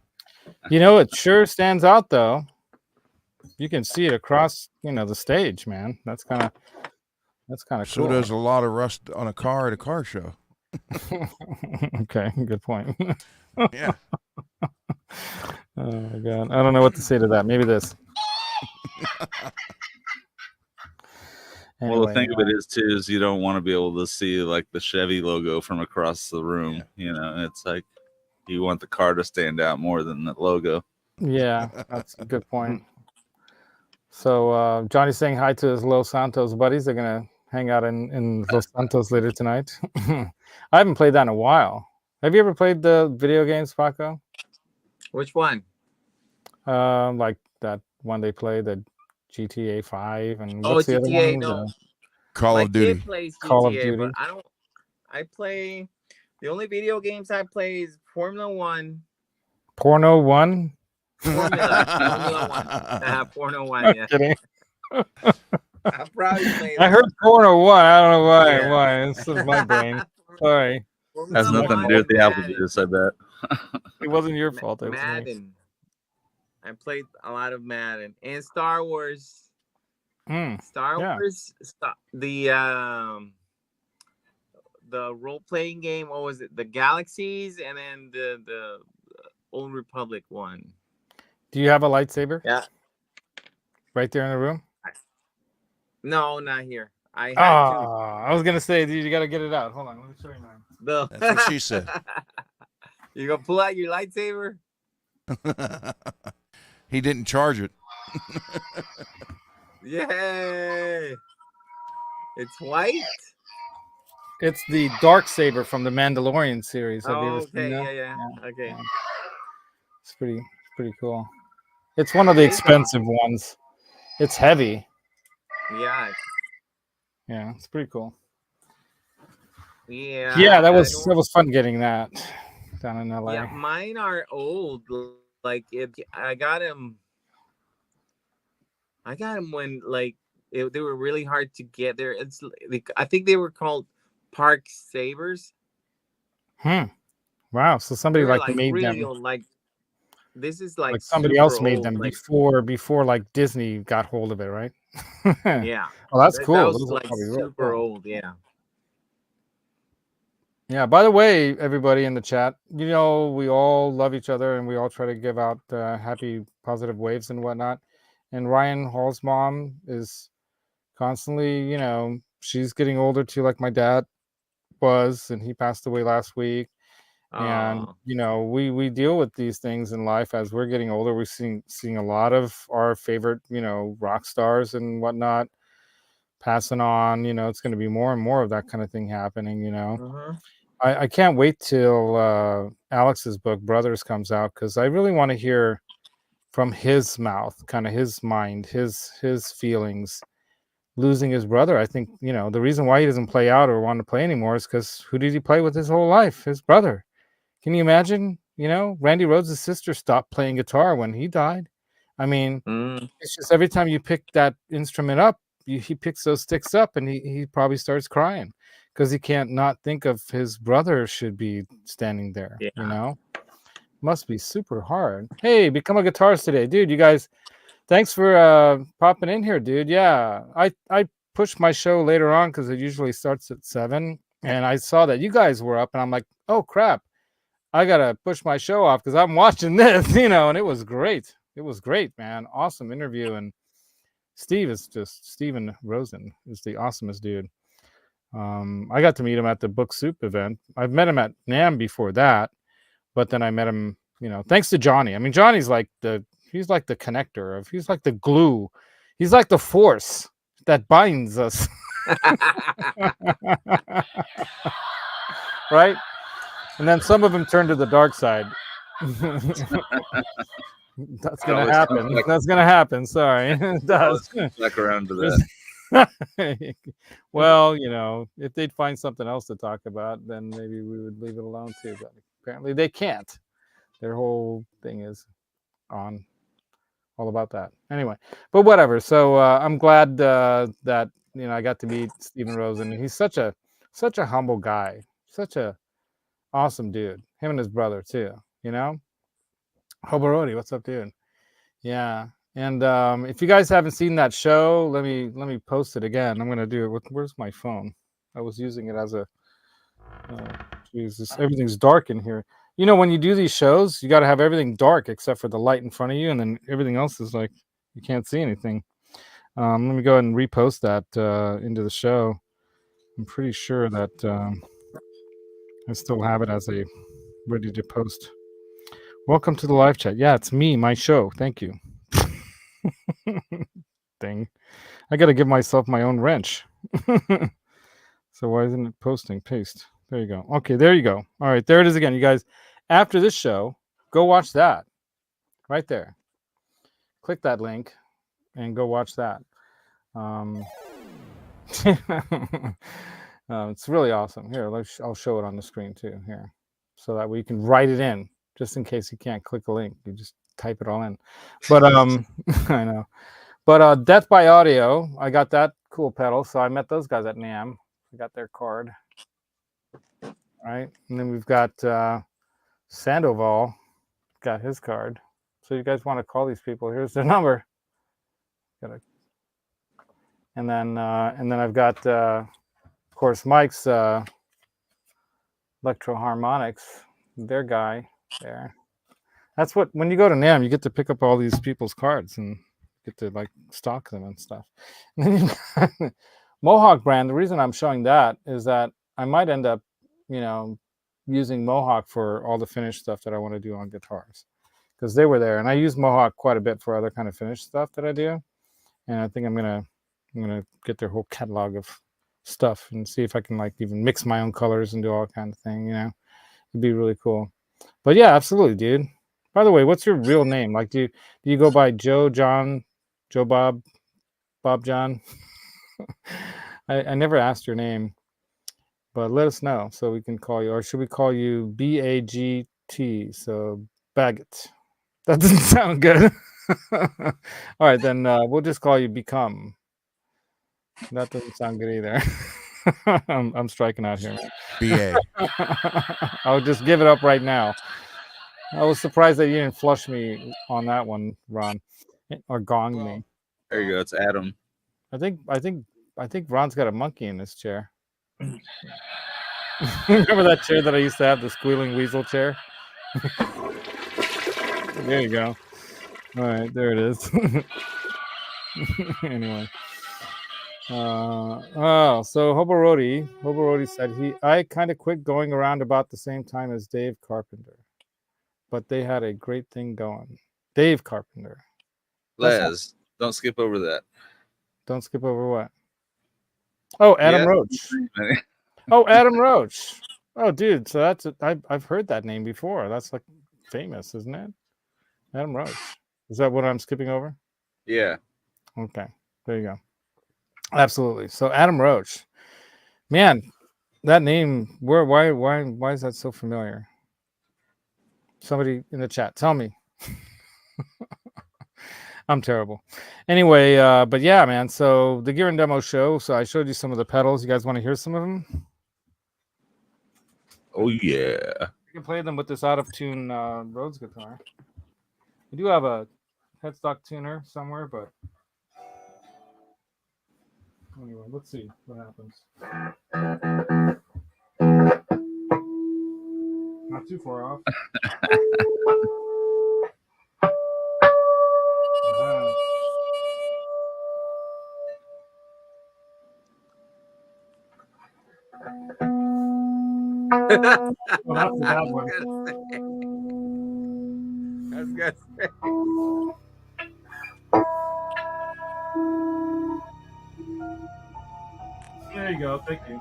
[SPEAKER 1] You know, it sure stands out though. You can see it across, you know, the stage, man. That's kind of cool.
[SPEAKER 4] So does a lot of rust on a car at a car show.
[SPEAKER 1] Okay, good point.
[SPEAKER 4] Yeah.
[SPEAKER 1] Oh my god, I don't know what to say to that. Maybe this.
[SPEAKER 3] Well, the thing of it is too is you don't want to be able to see like the Chevy logo from across the room. You know, it's like you want the car to stand out more than the logo.
[SPEAKER 1] Yeah, that's a good point. So Johnny's saying hi to his Los Santos buddies. They're gonna hang out in Los Santos later tonight. I haven't played that in a while. Have you ever played the video games, Paco?
[SPEAKER 2] Which one?
[SPEAKER 1] Like that one they play, the GTA 5 and what's the
[SPEAKER 2] GTA,
[SPEAKER 1] other one?
[SPEAKER 2] no.
[SPEAKER 4] Call of Duty.
[SPEAKER 2] Plays GTA,
[SPEAKER 1] Call of Duty.
[SPEAKER 2] But I play the only video games I play is Formula 1.
[SPEAKER 1] Porno 1?
[SPEAKER 2] Formula One. Formula One, yeah.
[SPEAKER 1] Kidding.
[SPEAKER 2] I probably played.
[SPEAKER 1] I heard Corner One. I don't know why.
[SPEAKER 2] Yeah.
[SPEAKER 1] Why? This is my brain. Sorry,
[SPEAKER 3] Has
[SPEAKER 2] Formula
[SPEAKER 3] nothing to
[SPEAKER 2] One
[SPEAKER 3] do with the
[SPEAKER 2] and
[SPEAKER 3] apple
[SPEAKER 2] Madden.
[SPEAKER 3] juice, I bet.
[SPEAKER 1] it wasn't your fault. It was me.
[SPEAKER 2] Madden. I played a lot of Madden and Star Wars. Star
[SPEAKER 1] yeah.
[SPEAKER 2] Wars. The role playing game. What was it? The Galaxies, and then the Old Republic one.
[SPEAKER 1] Do you have a lightsaber?
[SPEAKER 2] Yeah.
[SPEAKER 1] Right there in the room.
[SPEAKER 2] No, not here. I had
[SPEAKER 1] I was gonna say, dude, you gotta get it out. Hold on, let me show you mine.
[SPEAKER 2] two.
[SPEAKER 4] That's what she said.
[SPEAKER 2] You gonna pull out your lightsaber?
[SPEAKER 4] He didn't charge it.
[SPEAKER 2] Yay! It's white.
[SPEAKER 1] It's the dark saber from the Mandalorian series. Have you ever seen
[SPEAKER 2] Okay,
[SPEAKER 1] that?
[SPEAKER 2] yeah. Okay.
[SPEAKER 1] Yeah. It's pretty cool. It's one of the expensive ones. It's heavy.
[SPEAKER 2] Yeah.
[SPEAKER 1] Yeah, it's pretty cool.
[SPEAKER 2] Yeah.
[SPEAKER 1] Yeah, that was fun getting that down in LA.
[SPEAKER 2] Yeah, mine are old. Like I got them when they were really hard to get there. It's I think they were called Park Sabers.
[SPEAKER 1] Wow. So somebody
[SPEAKER 2] They were,
[SPEAKER 1] like made
[SPEAKER 2] really
[SPEAKER 1] them.
[SPEAKER 2] Old. Like this is like
[SPEAKER 1] somebody
[SPEAKER 2] super
[SPEAKER 1] else made
[SPEAKER 2] old,
[SPEAKER 1] them
[SPEAKER 2] like,
[SPEAKER 1] before like Disney got hold of it, right?
[SPEAKER 2] Yeah.
[SPEAKER 1] Well, that's cool.
[SPEAKER 2] That was
[SPEAKER 1] Those are
[SPEAKER 2] like
[SPEAKER 1] probably real
[SPEAKER 2] super
[SPEAKER 1] cool.
[SPEAKER 2] old. Yeah.
[SPEAKER 1] Yeah. By the way, everybody in the chat, we all love each other and we all try to give out happy, positive waves and whatnot. And Ryan Hall's mom is constantly, she's getting older too, like my dad was, and he passed away last week. And we deal with these things in life as we're getting older. We're seeing a lot of our favorite rock stars and whatnot passing on. It's going to be more and more of that kind of thing happening. I can't wait till Alex's book Brothers comes out, because I really want to hear from his mouth, kind of his mind, his feelings losing his brother. I think the reason why he doesn't play out or want to play anymore is because who did he play with his whole life? His brother. Can you imagine? Randy Rhoads' sister stopped playing guitar when he died. I mean, it's just every time you pick that instrument up, he picks those sticks up and he probably starts crying because he can't not think of his brother should be standing there.
[SPEAKER 2] Yeah.
[SPEAKER 1] Must be super hard. Hey, become a guitarist today, dude. You guys, thanks for popping in here, dude. Yeah, I push my show later on because it usually starts at 7, and I saw that you guys were up, and I'm like, oh crap. I gotta push my show off because I'm watching this, and it was great. It was great, man. Awesome interview. And Steven Rosen is the awesomest dude. I got to meet him at the Book Soup event. I've met him at NAMM before that, but then I met him, thanks to Johnny. I mean, Johnny's like he's like the connector he's like the glue. He's like the force that binds us. Right? And then some of them turn to the dark side. That's gonna happen. That's gonna happen. Sorry, it does.
[SPEAKER 3] Back around to that.
[SPEAKER 1] Well, if they'd find something else to talk about, then maybe we would leave it alone too. But apparently, they can't. Their whole thing is all about that. Anyway, but whatever. So I'm glad that I got to meet Steven Rosen. He's such a humble guy. Such a awesome dude. Him and his brother too. Hobarodi, what's up, dude? Yeah. And if you guys haven't seen that show, let me post it again. I'm gonna do it with, where's my phone? I was using it as a Jesus, everything's dark in here. When you do these shows, you got to have everything dark except for the light in front of you, and then everything else is like you can't see anything. Let me go ahead and repost that into the show. I'm pretty sure that I still have it as a ready to post. Welcome to the live chat. Yeah, it's me, my show. Thank you. Thing. I got to give myself my own wrench. So why isn't it posting? Paste. There you go. Okay, there you go. All right, there it is again. You guys, after this show, go watch that. Right there. Click that link and go watch that. It's really awesome. Here, I'll show it on the screen too. Here, so that we can write it in, just in case you can't click a link. You just type it all in. But I know. But Death by Audio, I got that cool pedal. So I met those guys at NAMM. I got their card. Right. And then we've got Sandoval, got his card. So you guys want to call these people? Here's their number. And then I've got of course Mike's Electro Harmonics, their guy there. That's what, when you go to NAMM, you get to pick up all these people's cards and get to like stock them and stuff. And then you've got Mohawk brand. The reason I'm showing that is that I might end up, using Mohawk for all the finished stuff that I want to do on guitars, because they were there, and I use Mohawk quite a bit for other kind of finished stuff that I do. And I think I'm gonna get their whole catalog of stuff and see if I can like even mix my own colors and do all kind of thing. It'd be really cool. But yeah, absolutely, dude. By the way, what's your real name? Like, do you go by Joe, John, Joe, Bob, John? I never asked your name, but let us know so we can call you. Or should we call you BAGT? So Baggett. That doesn't sound good. All right, then we'll just call you Become. That doesn't sound good either. I'm striking out here, man.
[SPEAKER 4] BA.
[SPEAKER 1] I'll just give it up right now. I was surprised that you didn't flush me on that one, Ron, or gong me.
[SPEAKER 3] There you go. It's Adam.
[SPEAKER 1] I think Ron's got a monkey in his chair. Remember that chair that I used to have, the squealing weasel chair? There you go. All right, there it is. Anyway. So Hoborodi said I kind of quit going around about the same time as Dave Carpenter, but they had a great thing going. Dave Carpenter.
[SPEAKER 3] Les, don't skip over that.
[SPEAKER 1] Don't skip over what? Oh, Adam
[SPEAKER 3] Yeah.
[SPEAKER 1] Roach. Oh, Adam Roach. Oh, dude. So I've heard that name before. That's like famous, isn't it? Adam Roach. Is that what I'm skipping over?
[SPEAKER 3] Yeah.
[SPEAKER 1] Okay. There you go. Absolutely. So Adam Roach, man, that name. Why is that so familiar? Somebody in the chat, tell me. I'm terrible. Anyway, but yeah, man. So the Gear and Demo show. So I showed you some of the pedals. You guys want to hear some of them?
[SPEAKER 3] Oh yeah.
[SPEAKER 1] You can play them with this out of tune Rhodes guitar. We do have a headstock tuner somewhere, but anyway, let's see what happens. Not too far off. Well, that's a bad one.
[SPEAKER 2] That's good.
[SPEAKER 1] There you go. Thank you.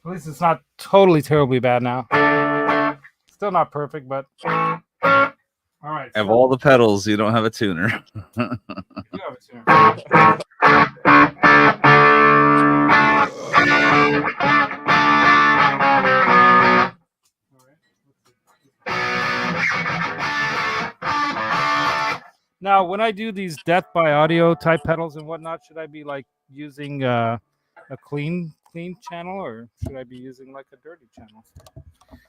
[SPEAKER 1] At least it's not totally terribly bad now. Still not perfect, but all right.
[SPEAKER 3] Have all the pedals, you don't have a tuner.
[SPEAKER 1] You have a tuner. Now, when I do these death by audio type pedals and whatnot, should I be like using a clean channel, or should I be using like a dirty channel?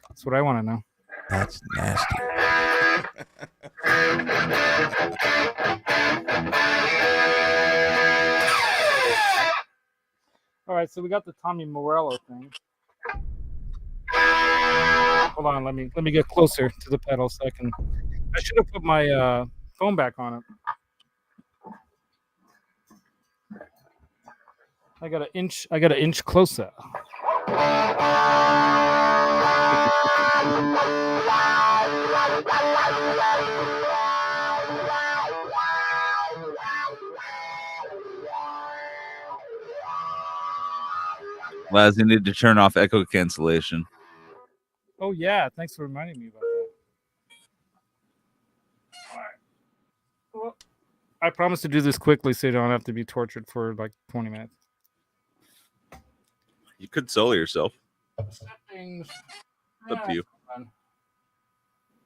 [SPEAKER 1] That's what I want to know.
[SPEAKER 4] That's nasty.
[SPEAKER 1] All right, so we got the Tommy Morello thing. Hold on, let me get closer to the pedal so I should have put my phone back on it. I got an inch closer.
[SPEAKER 3] Laz, you need to turn off echo cancellation.
[SPEAKER 1] Oh yeah, thanks for reminding me about that. All right. Well, I promise to do this quickly so you don't have to be tortured for like 20 minutes.
[SPEAKER 3] You could solo yourself.
[SPEAKER 1] Settings.
[SPEAKER 3] It's up to you.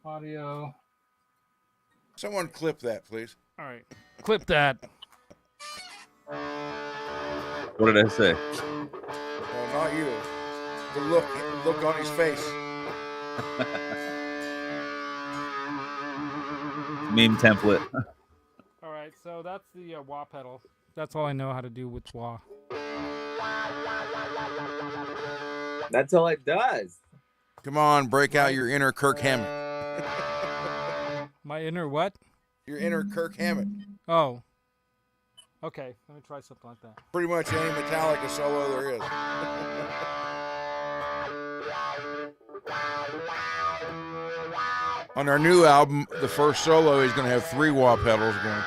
[SPEAKER 1] Audio.
[SPEAKER 4] Someone clip that, please.
[SPEAKER 1] All right. Clip that.
[SPEAKER 3] What did I say?
[SPEAKER 4] No, not you. The look on his face.
[SPEAKER 3] Meme template.
[SPEAKER 1] All right, so that's the wah pedal. That's all I know how to do with wah.
[SPEAKER 2] That's all it does.
[SPEAKER 4] Come on, break out your inner Kirk Hammett.
[SPEAKER 1] My inner what?
[SPEAKER 4] Your inner Kirk Hammett.
[SPEAKER 1] Oh. Okay, let me try something like that.
[SPEAKER 4] Pretty much any Metallica solo there is. On our new album, the first solo, he's going to have 3 wah pedals going.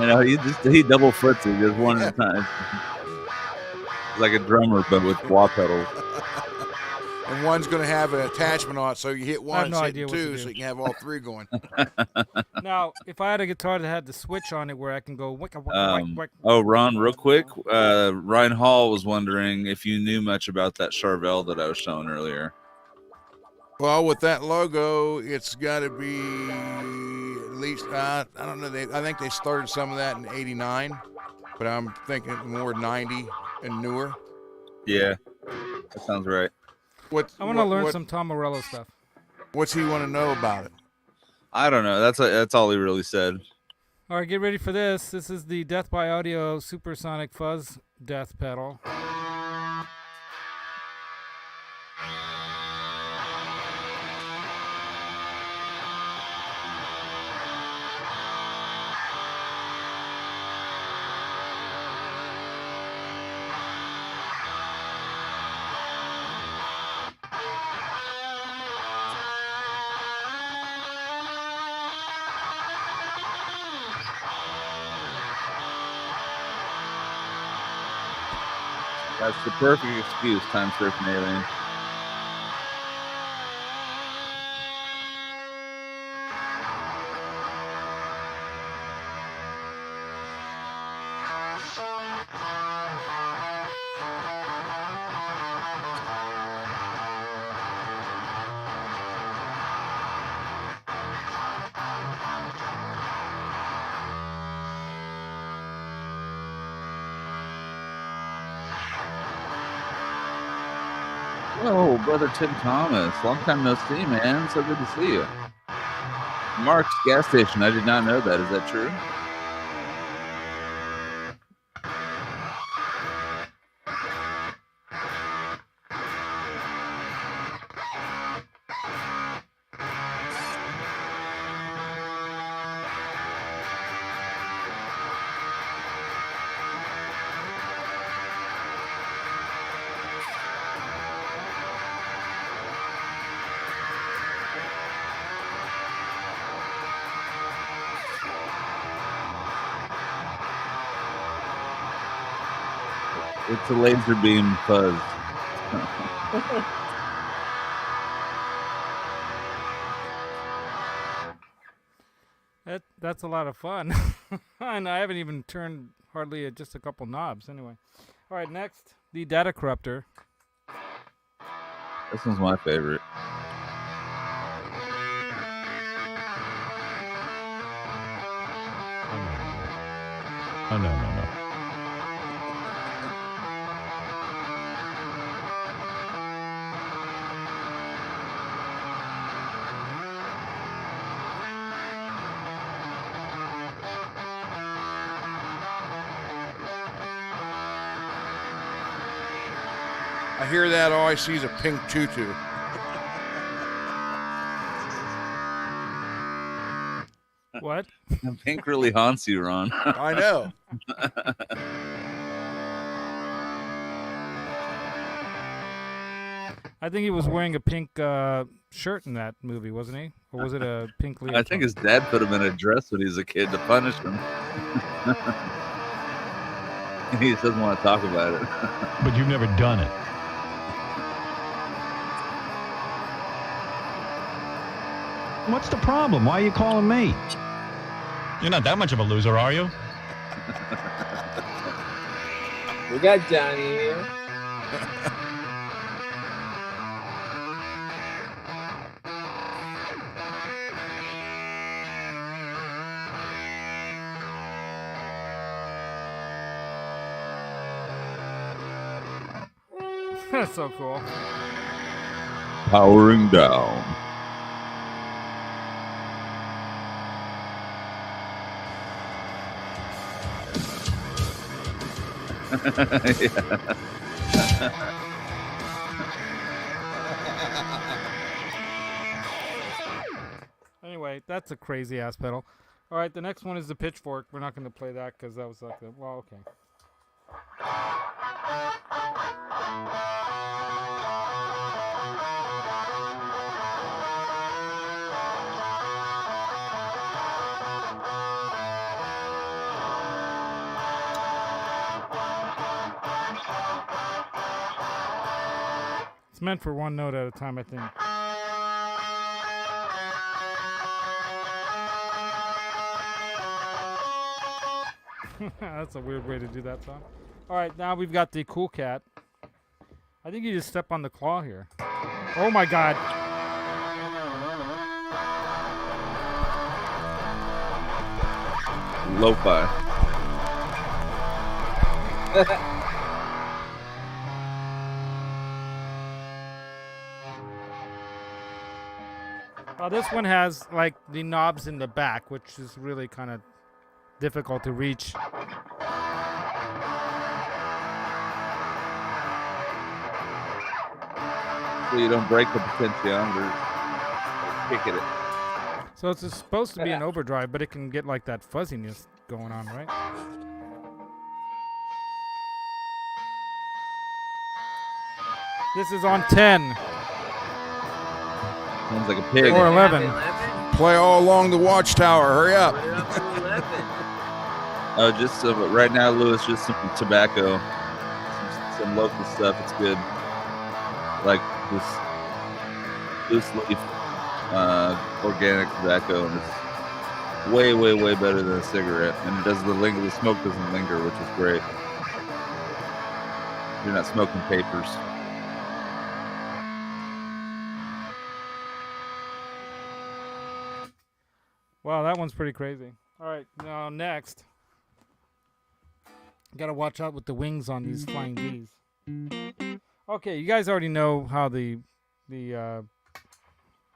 [SPEAKER 3] You know, he double foots it just one at a time. It's like a drummer, but with wah pedals.
[SPEAKER 4] And one's going to have an attachment on it, so you hit one and
[SPEAKER 1] no
[SPEAKER 4] hit
[SPEAKER 1] idea what to
[SPEAKER 4] 2,
[SPEAKER 1] do.
[SPEAKER 4] so you can have all 3 going.
[SPEAKER 1] Now, if I had a guitar that had the switch on it where I can go wicka, wicka, wick, wick.
[SPEAKER 3] Oh, Ron, real quick. Ryan Hall was wondering if you knew much about that Charvel that I was showing earlier.
[SPEAKER 4] Well, with that logo, it's got to be at least, I don't know, I think they started some of that in 89, but I'm thinking more 90 and newer.
[SPEAKER 3] Yeah, that sounds right.
[SPEAKER 1] I want to learn some Tom Morello stuff.
[SPEAKER 4] What's he want to know about it?
[SPEAKER 3] I don't know. That's all he really said.
[SPEAKER 1] All right, get ready for this. This is the Death by Audio Supersonic Fuzz Death pedal.
[SPEAKER 3] That's the perfect excuse, time surfing alien. Oh, brother Tim Thomas. Long time no see, man. So good to see you. Mark's gas station. I did not know that. Is that true? It's a laser beam fuzz.
[SPEAKER 1] That's a lot of fun. And I haven't even turned hardly just a couple knobs anyway. All right, next, the Data Corruptor.
[SPEAKER 3] This one's my favorite.
[SPEAKER 5] Oh, no.
[SPEAKER 4] I hear that, all I see is a pink tutu.
[SPEAKER 1] What?
[SPEAKER 3] Pink really haunts you, Ron.
[SPEAKER 4] I know.
[SPEAKER 1] I think he was wearing a pink shirt in that movie, wasn't he? Or was it a pink leotard?
[SPEAKER 3] I think his dad put him in a dress when he was a kid to punish him. He just doesn't want to talk about it.
[SPEAKER 5] But you've never done it. What's the problem? Why are you calling me? You're not that much of a loser, are you?
[SPEAKER 2] We got Johnny here.
[SPEAKER 1] That's so cool.
[SPEAKER 3] Powering down. Yeah.
[SPEAKER 1] Anyway, that's a crazy ass pedal. All right, the next one is the Pitchfork. We're not going to play that because that was like, well, okay. It's meant for one note at a time, I think. That's a weird way to do that song. All right, now we've got the Cool Cat. I think you just step on the claw here. Oh my God.
[SPEAKER 3] Lo-fi.
[SPEAKER 1] This one has like the knobs in the back, which is really kind of difficult to reach.
[SPEAKER 3] So you don't break the potentiometer. Kick it.
[SPEAKER 1] So it's supposed to be an overdrive, but it can get like that fuzziness going on, right? This is on 10
[SPEAKER 3] Sounds like a pig.
[SPEAKER 1] or 11.
[SPEAKER 4] Play all along the watchtower. Hurry up.
[SPEAKER 3] Oh, just right now, Lewis, just some tobacco, some local stuff. It's good, like this loose leaf, organic tobacco, and it's way, way, way better than a cigarette. And it does the smoke doesn't linger, which is great. You're not smoking papers.
[SPEAKER 1] Wow, that one's pretty crazy. All right, now next. Got to watch out with the wings on these flying V's. Okay, you guys already know how the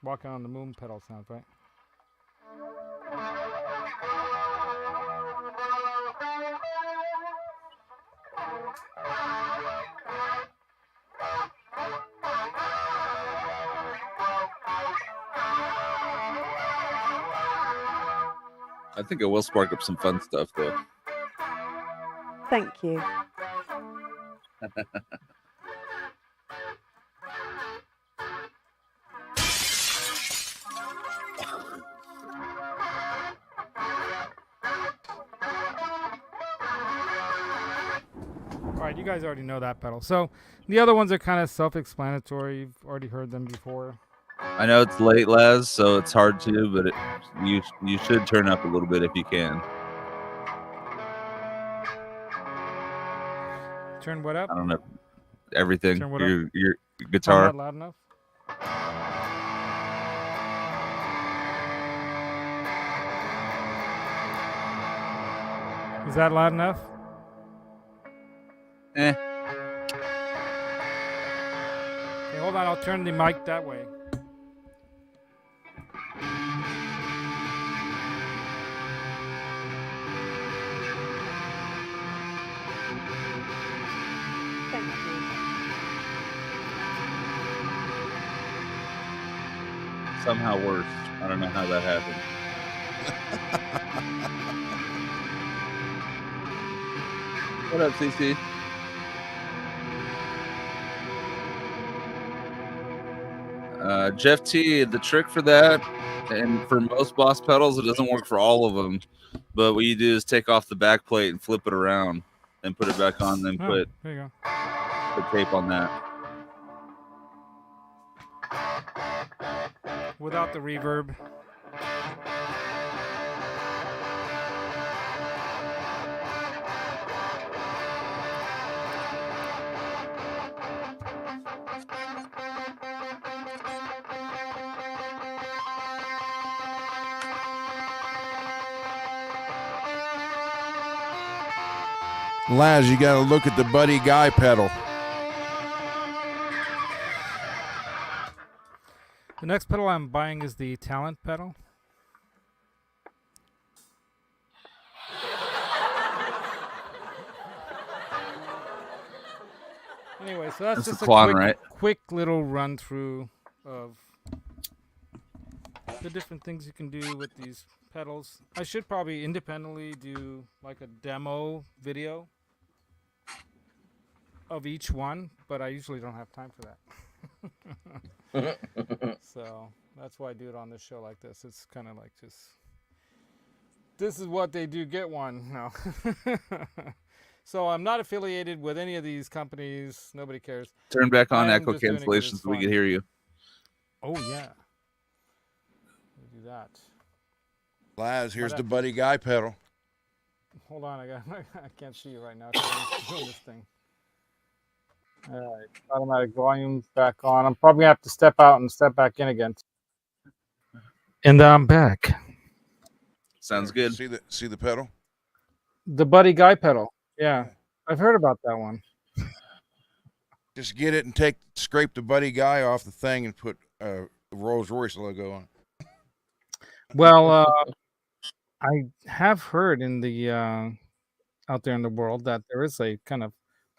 [SPEAKER 1] Walking on the Moon pedal sounds, right?
[SPEAKER 3] I think it will spark up some fun stuff, though.
[SPEAKER 6] Thank you.
[SPEAKER 1] All right, you guys already know that pedal. So the other ones are kind of self-explanatory. You've already heard them before.
[SPEAKER 3] I know it's late, Laz, so it's hard to, but you should turn up a little bit if you can.
[SPEAKER 1] Turn what up?
[SPEAKER 3] I don't know everything.
[SPEAKER 1] Turn what
[SPEAKER 3] Your
[SPEAKER 1] I'm
[SPEAKER 3] guitar.
[SPEAKER 1] not loud enough. Is that loud enough?
[SPEAKER 3] Eh.
[SPEAKER 1] Okay, hold on. I'll turn the mic that way.
[SPEAKER 6] Thank you.
[SPEAKER 3] Somehow worse. I don't know how that happened. What up, CC? Jeff T, the trick for that, and for most Boss pedals, it doesn't work for all of them. But what you do is take off the back plate and flip it around, and put it back on, then
[SPEAKER 1] Oh, there you go.
[SPEAKER 3] put tape on that.
[SPEAKER 1] Without the reverb.
[SPEAKER 4] Laz, you got to look at the Buddy Guy pedal.
[SPEAKER 1] The next pedal I'm buying is the Talent pedal. Anyway, so that's
[SPEAKER 3] That's
[SPEAKER 1] just
[SPEAKER 3] the
[SPEAKER 1] a
[SPEAKER 3] Quan, right?
[SPEAKER 1] quick little run through of the different things you can do with these pedals. I should probably independently do like a demo video of each one, but I usually don't have time for that. So that's why I do it on this show like this. It's kind of like just, this is what they do, get one. No. So I'm not affiliated with any of these companies. Nobody cares.
[SPEAKER 3] Turn back on
[SPEAKER 1] I'm
[SPEAKER 3] echo
[SPEAKER 1] just doing it 'cause
[SPEAKER 3] cancellation
[SPEAKER 1] it's
[SPEAKER 3] so we
[SPEAKER 1] fun.
[SPEAKER 3] can hear you.
[SPEAKER 1] Oh yeah. We'll do that.
[SPEAKER 4] Laz, here's the Buddy Guy pedal.
[SPEAKER 1] Hold on, I can't see you right now 'cause I'm doing this thing. All right, automatic volume back on. I'm probably gonna have to step out and step back in again. And I'm back.
[SPEAKER 3] Sounds good.
[SPEAKER 4] See the pedal?
[SPEAKER 1] The Buddy Guy pedal. Yeah, I've heard about that one.
[SPEAKER 4] Just get it and scrape the Buddy Guy off the thing and put the Rolls Royce logo on.
[SPEAKER 1] Well, I have heard in the out there in the world that there is a kind of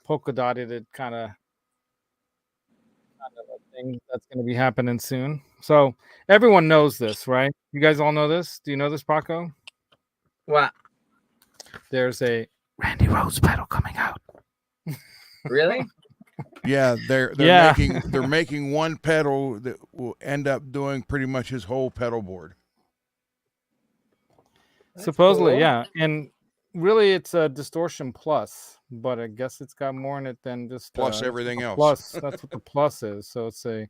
[SPEAKER 1] polka dotted kind of a thing that's going to be happening soon. So everyone knows this, right? You guys all know this? Do you know this, Paco?
[SPEAKER 2] What?
[SPEAKER 1] There's a Randy Rhoads pedal coming out.
[SPEAKER 2] Really?
[SPEAKER 4] Yeah,
[SPEAKER 1] Yeah.
[SPEAKER 4] they're making one pedal that will end up doing pretty much his whole pedal board.
[SPEAKER 2] That's
[SPEAKER 1] Supposedly,
[SPEAKER 2] cool.
[SPEAKER 1] yeah. And really it's a Distortion Plus, but I guess it's got more in it than just
[SPEAKER 4] Plus
[SPEAKER 1] it's
[SPEAKER 4] everything
[SPEAKER 1] a
[SPEAKER 4] else.
[SPEAKER 1] Plus, that's what the plus is. So it's a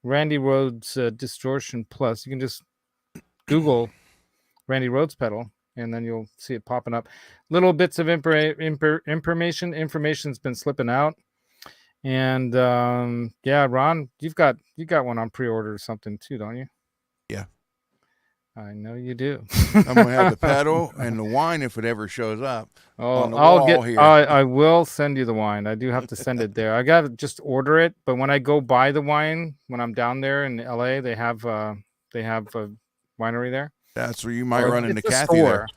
[SPEAKER 1] Randy Rhoads Distortion Plus. You can just Google Randy Rhoads pedal, and then you'll see it popping up. Little bits of information's been slipping out. And yeah, Ron, you got one on pre-order or something too, don't you?
[SPEAKER 4] Yeah.
[SPEAKER 1] I know you do.
[SPEAKER 4] I'm gonna have the pedal and the wine if it ever shows up.
[SPEAKER 1] Oh,
[SPEAKER 4] on the
[SPEAKER 1] I'll
[SPEAKER 4] wall
[SPEAKER 1] get.
[SPEAKER 4] here.
[SPEAKER 1] I will send you the wine. I do have to send it there. I got to just order it. But when I go buy the wine, when I'm down there in LA, they have a winery there.
[SPEAKER 4] That's where you might
[SPEAKER 1] Or
[SPEAKER 4] run into
[SPEAKER 1] it's a
[SPEAKER 4] Kathy
[SPEAKER 1] store.
[SPEAKER 4] there.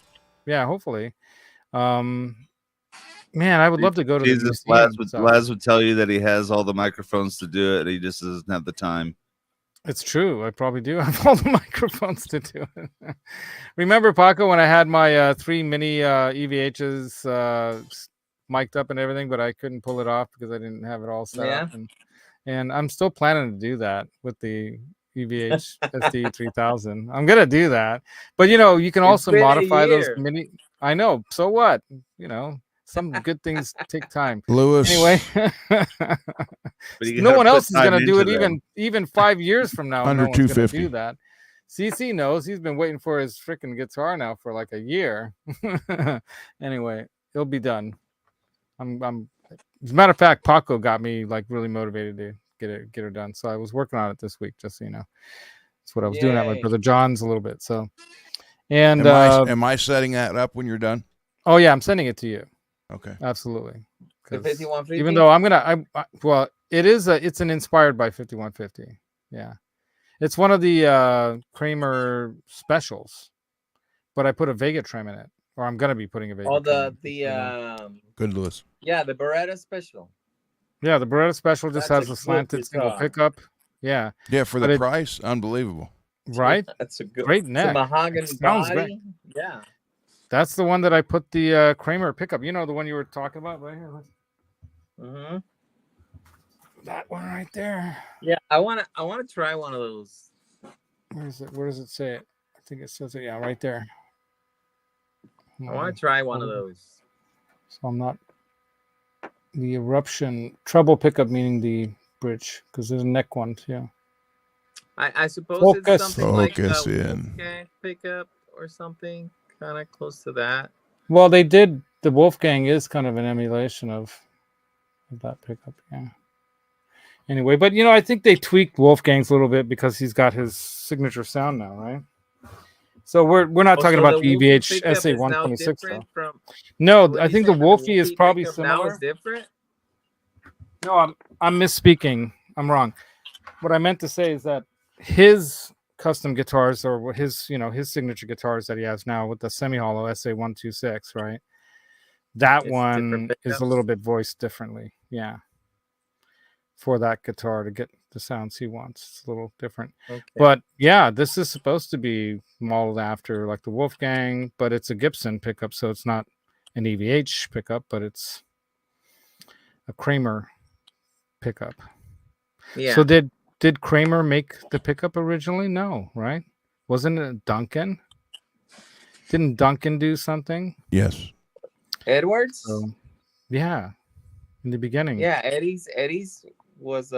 [SPEAKER 1] Yeah, hopefully. Man, I would love to go to the
[SPEAKER 3] Jesus,
[SPEAKER 1] museum.
[SPEAKER 3] Laz would tell you that he has all the microphones to do it. He just doesn't have the time.
[SPEAKER 1] It's true. I probably do have all the microphones to do it. Remember, Paco, when I had my 3 mini EVHs mic'd up and everything, but I couldn't pull it off because I didn't have it all set up. And I'm still planning to do that with the EVH SD 3000. I'm gonna do that, but you know, you can also modify those mini. I know. So what? You know, some good things take time.
[SPEAKER 4] Lewis.
[SPEAKER 1] Anyway, no one else is gonna do it. Even 5 years from now,
[SPEAKER 4] Under
[SPEAKER 1] no one's gonna
[SPEAKER 4] 250.
[SPEAKER 1] do that. CC knows. He's been waiting for his freaking guitar now for like a year. Anyway, it'll be done. I'm. As a matter of fact, Paco got me like really motivated to get her done. So I was working on it this week, just so you know. That's what I was doing at my brother John's a little bit. So, and
[SPEAKER 4] am I setting that up when you're done?
[SPEAKER 1] Oh yeah, I'm sending it to you.
[SPEAKER 4] Okay,
[SPEAKER 1] absolutely.
[SPEAKER 2] The 5150.
[SPEAKER 1] Even though I'm gonna, well, it's an inspired by 5150. Yeah, it's one of the Kramer specials, but I put a Vega trim in it, or I'm gonna be putting a Vega.
[SPEAKER 2] Oh,
[SPEAKER 1] trim
[SPEAKER 4] good, Lewis.
[SPEAKER 2] Yeah, the Beretta special.
[SPEAKER 1] Yeah, the Beretta special just has a slanted single pickup. Yeah.
[SPEAKER 4] Yeah, for the price, unbelievable.
[SPEAKER 1] Right?
[SPEAKER 2] That's a good,
[SPEAKER 1] great neck.
[SPEAKER 2] It's a mahogany
[SPEAKER 1] sounds
[SPEAKER 2] body.
[SPEAKER 1] great.
[SPEAKER 2] Yeah.
[SPEAKER 1] That's the one that I put the Kramer pickup. You know, the one you were talking about right here.
[SPEAKER 2] Mm-hmm.
[SPEAKER 1] That one right there.
[SPEAKER 2] Yeah, I wanna try one of those.
[SPEAKER 1] Where is it? Where does it say it? I think it says it. Yeah, right there.
[SPEAKER 2] I want to try one of those.
[SPEAKER 1] So I'm not the eruption treble pickup, meaning the bridge, because there's a neck one too.
[SPEAKER 2] I suppose
[SPEAKER 1] Focus.
[SPEAKER 2] it's something like a
[SPEAKER 4] Focus in.
[SPEAKER 2] Wolfgang pickup or something, kind of close to that.
[SPEAKER 1] Well, they did. The Wolfgang is kind of an emulation of that pickup. Yeah. Anyway, but you know, I think they tweaked Wolfgang's a little bit because he's got his signature sound now, right? So we're not
[SPEAKER 2] Oh,
[SPEAKER 1] talking
[SPEAKER 2] so
[SPEAKER 1] about the
[SPEAKER 2] Wolfie
[SPEAKER 1] EVH
[SPEAKER 2] pickup is now
[SPEAKER 1] SA126 though.
[SPEAKER 2] different from.
[SPEAKER 1] No,
[SPEAKER 2] What
[SPEAKER 1] I
[SPEAKER 2] you
[SPEAKER 1] think the
[SPEAKER 2] saying?
[SPEAKER 1] Wolfie is probably
[SPEAKER 2] pickup now
[SPEAKER 1] similar.
[SPEAKER 2] is different.
[SPEAKER 1] No, I'm misspeaking. I'm wrong. What I meant to say is that his custom guitars, or what his his signature guitars that he has now with the semi-hollow SA126, right? That
[SPEAKER 2] It's
[SPEAKER 1] one
[SPEAKER 2] different
[SPEAKER 1] is a
[SPEAKER 2] pickups.
[SPEAKER 1] little bit voiced differently. Yeah. For that guitar to get the sounds he wants. It's a little different.
[SPEAKER 2] Okay.
[SPEAKER 1] But yeah, this is supposed to be modeled after like the Wolfgang, but it's a Gibson pickup, so it's not an EVH pickup, but it's a Kramer pickup.
[SPEAKER 2] Yeah.
[SPEAKER 1] So did Kramer make the pickup originally? No, right? Wasn't it Duncan? Didn't Duncan do something?
[SPEAKER 4] Yes.
[SPEAKER 2] Edwards.
[SPEAKER 1] So, yeah, in the beginning.
[SPEAKER 2] Yeah, Eddie's was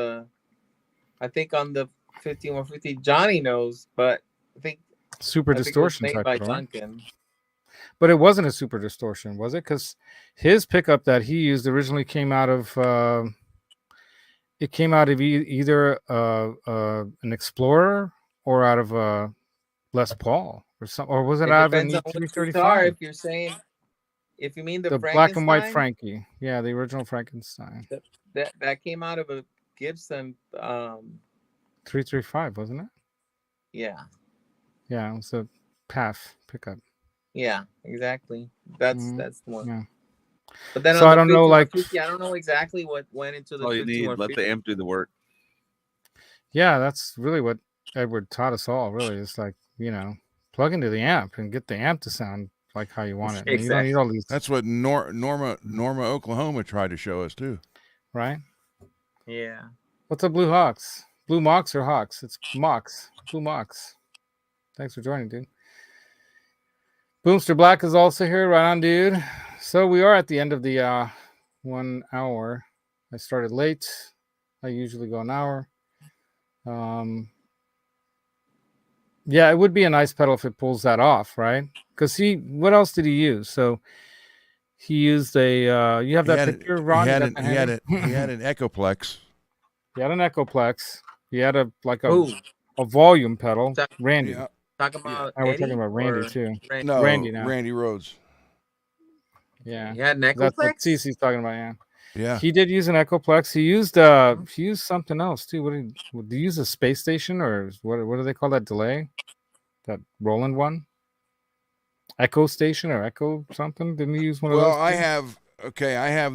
[SPEAKER 2] I think on the 5150. Johnny knows, but I think
[SPEAKER 1] Super
[SPEAKER 2] I think
[SPEAKER 1] distortion
[SPEAKER 2] it was
[SPEAKER 1] type
[SPEAKER 2] made
[SPEAKER 1] of
[SPEAKER 2] by
[SPEAKER 1] right?
[SPEAKER 2] Duncan.
[SPEAKER 1] But it wasn't a super distortion, was it? Because his pickup that he used originally came out of either an Explorer or out of a Les Paul or something, or was it
[SPEAKER 2] It
[SPEAKER 1] out of an
[SPEAKER 2] depends on which guitar.
[SPEAKER 1] E335?
[SPEAKER 2] If you're saying, if you mean the
[SPEAKER 1] Black and white
[SPEAKER 2] Frankenstein,
[SPEAKER 1] Frankie, yeah, the original Frankenstein,
[SPEAKER 2] that came out of a Gibson.
[SPEAKER 1] 335, wasn't it?
[SPEAKER 2] Yeah,
[SPEAKER 1] Yeah, it was a PAF pickup.
[SPEAKER 2] yeah, exactly. That's
[SPEAKER 1] Mhm.
[SPEAKER 2] the one.
[SPEAKER 1] Yeah.
[SPEAKER 2] But then
[SPEAKER 1] So
[SPEAKER 2] on
[SPEAKER 1] I
[SPEAKER 2] the
[SPEAKER 1] don't know, like,
[SPEAKER 2] 5150, I don't know exactly what went into the
[SPEAKER 3] All you need, let
[SPEAKER 2] 5150.
[SPEAKER 3] the amp do the work.
[SPEAKER 1] yeah, that's really what Edward taught us all. Really, it's like plug into the amp and get the amp to sound like how you want it. And you don't need all these,
[SPEAKER 4] That's what Norma, Oklahoma tried to show us too.
[SPEAKER 1] right?
[SPEAKER 2] Yeah.
[SPEAKER 1] What's up, Blue Hawks? Blue Mox or Hawks? It's Mox. Blue Mox. Thanks for joining, dude. Boomster Black is also here. Right on, dude. So we are at the end of the 1 hour. I started late. I usually go an hour. Yeah, it would be a nice pedal if it pulls that off, right? Because what else did he use? So he used a. You have that picture, Ron?
[SPEAKER 4] He had an Echoplex.
[SPEAKER 1] He had an Echoplex. He had a
[SPEAKER 2] Who?
[SPEAKER 1] volume pedal.
[SPEAKER 2] Talk-
[SPEAKER 1] Randy.
[SPEAKER 4] Yeah.
[SPEAKER 2] Talking about
[SPEAKER 1] And we're
[SPEAKER 2] Eddie
[SPEAKER 1] talking about Randy
[SPEAKER 2] or
[SPEAKER 1] too.
[SPEAKER 2] Randy?
[SPEAKER 4] No,
[SPEAKER 1] Randy now.
[SPEAKER 4] Randy Rhoads.
[SPEAKER 1] Yeah.
[SPEAKER 2] You had an
[SPEAKER 1] That's what
[SPEAKER 2] Echoplex?
[SPEAKER 1] Cece's talking about, yeah.
[SPEAKER 4] Yeah.
[SPEAKER 1] He did use an Echoplex. He used something else too. Did he use a space station, or what do they call that delay? That Roland one? Echo station or Echo something? Didn't he use one of those?
[SPEAKER 4] Well, I have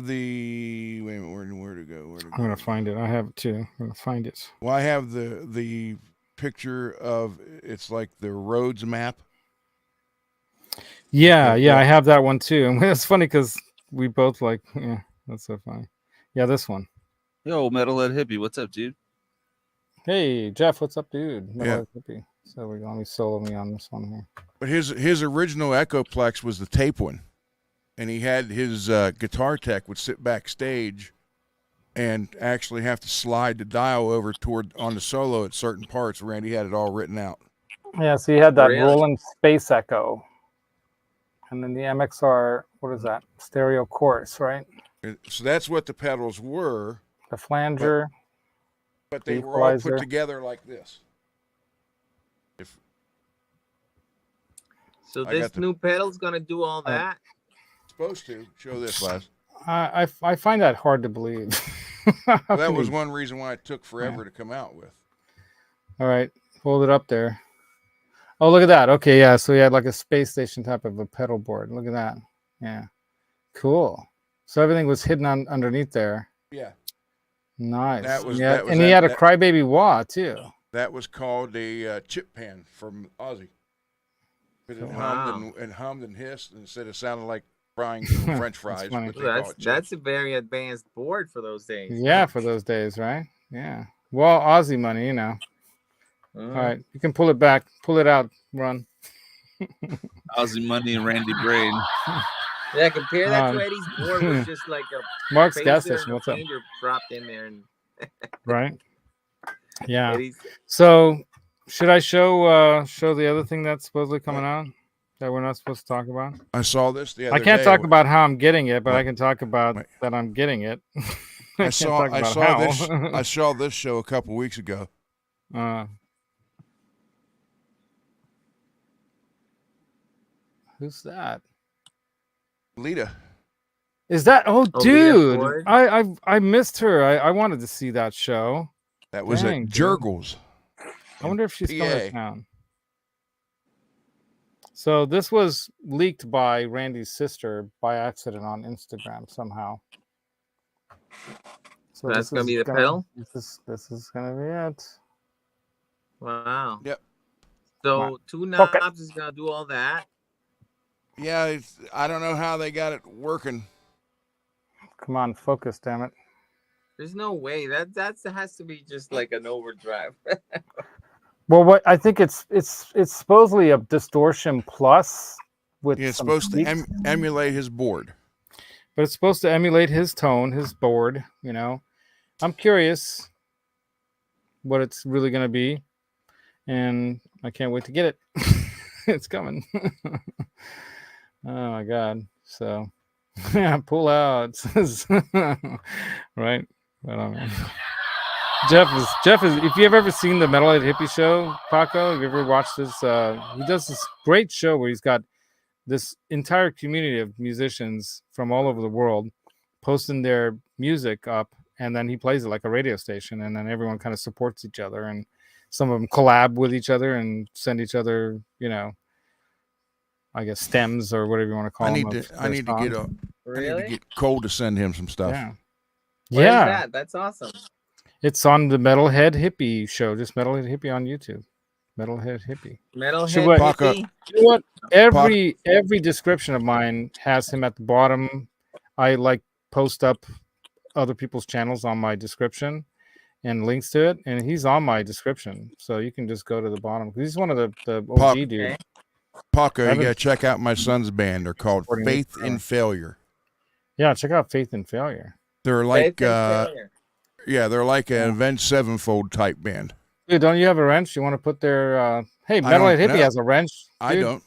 [SPEAKER 4] the wait a minute, where to go?
[SPEAKER 1] I'm gonna find it. I have it too. I'm gonna find it.
[SPEAKER 4] Well, I have the picture of, it's like the Rhodes map.
[SPEAKER 1] Yeah, I have that one too. And it's funny because we both yeah, that's so funny. Yeah, this one.
[SPEAKER 3] Yo, Metalhead Hippie, what's up, dude?
[SPEAKER 1] Hey, Jeff, what's up, dude?
[SPEAKER 4] Yeah.
[SPEAKER 1] So let me solo me on this one here.
[SPEAKER 4] But his original Echoplex was the tape one, and he had his guitar tech would sit backstage and actually have to slide the dial over on the solo at certain parts. Randy had it all written out.
[SPEAKER 1] Yeah, so you had that
[SPEAKER 2] Really?
[SPEAKER 1] Roland Space Echo. And then the MXR, what is that? Stereo Chorus, right?
[SPEAKER 4] So that's what the pedals were,
[SPEAKER 1] The flanger.
[SPEAKER 4] but they were all
[SPEAKER 1] Equalizer.
[SPEAKER 4] put together like this.
[SPEAKER 2] So
[SPEAKER 4] I
[SPEAKER 2] this
[SPEAKER 4] got the-
[SPEAKER 2] new pedal's gonna do all that?
[SPEAKER 4] Supposed to show this, Les.
[SPEAKER 1] I find that hard to believe.
[SPEAKER 4] Well, that was one reason why it took forever to come out with.
[SPEAKER 1] All right, hold it up there. Oh, look at that. Okay, yeah. So he had like a space station type of a pedal board. Look at that. Yeah, cool. So everything was hidden underneath there.
[SPEAKER 4] Yeah,
[SPEAKER 1] Nice.
[SPEAKER 4] That was-
[SPEAKER 1] yeah,
[SPEAKER 4] that was
[SPEAKER 1] and he
[SPEAKER 4] that-
[SPEAKER 1] had a
[SPEAKER 4] that-
[SPEAKER 1] Crybaby wah too.
[SPEAKER 4] that was called a chip pan from Ozzy. But it hummed and hissed, and said it sounded like frying French fries.
[SPEAKER 1] funny.
[SPEAKER 4] But they call it
[SPEAKER 2] That's
[SPEAKER 4] chips.
[SPEAKER 2] a very advanced board for those days.
[SPEAKER 1] Yeah, for those days, right? Yeah. Well, Aussie money, you know.
[SPEAKER 2] Mm.
[SPEAKER 1] All right, you can pull it back, pull it out, run.
[SPEAKER 3] Ozzy Money and Randy Brain.
[SPEAKER 2] Yeah, compare that
[SPEAKER 1] Um,
[SPEAKER 2] to Eddie's board was just like a
[SPEAKER 1] Mark's gas
[SPEAKER 2] phaser
[SPEAKER 1] station.
[SPEAKER 2] and a
[SPEAKER 1] What's up?
[SPEAKER 2] flanger dropped in there, and
[SPEAKER 1] Right. Yeah.
[SPEAKER 2] Eddie's
[SPEAKER 1] So, should I show the other thing that's supposedly coming out that we're not supposed to talk about?
[SPEAKER 4] I saw this the other
[SPEAKER 1] I can't
[SPEAKER 4] day.
[SPEAKER 1] talk about how I'm getting it, but
[SPEAKER 4] Wait.
[SPEAKER 1] I can talk about
[SPEAKER 4] Wait.
[SPEAKER 1] that I'm getting it.
[SPEAKER 4] I
[SPEAKER 1] can't
[SPEAKER 4] saw
[SPEAKER 1] talk about
[SPEAKER 4] this.
[SPEAKER 1] how.
[SPEAKER 4] I saw this show a couple weeks ago.
[SPEAKER 1] Who's that?
[SPEAKER 4] Lita.
[SPEAKER 1] Is that? Oh,
[SPEAKER 2] Oh, Lita
[SPEAKER 1] dude,
[SPEAKER 2] Ford?
[SPEAKER 1] I missed her. I wanted to see that show.
[SPEAKER 4] That was
[SPEAKER 1] Dang,
[SPEAKER 4] at
[SPEAKER 1] dude.
[SPEAKER 4] Jurgles.
[SPEAKER 1] I wonder if she's coming to
[SPEAKER 4] PA.
[SPEAKER 1] town. So this was leaked by Randy's sister by accident on Instagram somehow. So
[SPEAKER 2] That's gonna be the pedal?
[SPEAKER 1] This is gonna be it.
[SPEAKER 2] Wow.
[SPEAKER 4] Yep.
[SPEAKER 2] So two
[SPEAKER 1] Okay.
[SPEAKER 2] knobs is gonna do all that.
[SPEAKER 4] Yeah, I don't know how they got it working.
[SPEAKER 1] Come on, focus, damn it.
[SPEAKER 2] There's no way that has to be just like an overdrive.
[SPEAKER 1] Well, what I think it's supposedly a distortion plus with
[SPEAKER 4] Yeah, it's
[SPEAKER 1] some
[SPEAKER 4] supposed to
[SPEAKER 1] tweaks,
[SPEAKER 4] emulate his board.
[SPEAKER 1] but it's supposed to emulate his tone, his board. You know, I'm curious what it's really gonna be, and I can't wait to get it. It's coming. Oh my god! So, yeah, pull out. Right. Man. Jeff is. If you've ever seen the Metalhead Hippie Show, Paco, have you ever watched this? He does this great show where he's got this entire community of musicians from all over the world posting their music up, and then he plays it like a radio station, and then everyone kind of supports each other, and some of them collab with each other and send each other, you know, I guess stems or whatever you want to call
[SPEAKER 4] I
[SPEAKER 1] them.
[SPEAKER 4] need to
[SPEAKER 2] Really?
[SPEAKER 4] get Cole to send him some stuff.
[SPEAKER 1] Yeah.
[SPEAKER 2] Where is
[SPEAKER 1] Yeah.
[SPEAKER 2] that? That's awesome.
[SPEAKER 1] It's on the Metalhead Hippie Show. Just Metalhead Hippie on YouTube. Metalhead Hippie.
[SPEAKER 2] Metalhead
[SPEAKER 1] what-
[SPEAKER 4] Paco.
[SPEAKER 2] hippie?
[SPEAKER 1] You know what? Every description of mine has him at the bottom. I like post up other people's channels on my description and links to it, and he's on my description, so you can just go to the bottom. He's one of the OG dude.
[SPEAKER 2] Okay.
[SPEAKER 4] Paco, you
[SPEAKER 1] haven't-
[SPEAKER 4] got to check out my son's band. They're called
[SPEAKER 1] Recording
[SPEAKER 4] Faith
[SPEAKER 1] it.
[SPEAKER 4] in Failure.
[SPEAKER 1] Yeah, check out Faith and Failure.
[SPEAKER 4] They're like,
[SPEAKER 2] Faith and Failure.
[SPEAKER 4] yeah, they're like an Avenged Sevenfold type band.
[SPEAKER 1] Dude, don't you have a wrench? You want to put their hey,
[SPEAKER 4] I don't
[SPEAKER 1] Metalhead Hippie
[SPEAKER 4] know.
[SPEAKER 1] has a wrench.
[SPEAKER 4] I
[SPEAKER 1] dude.
[SPEAKER 4] don't.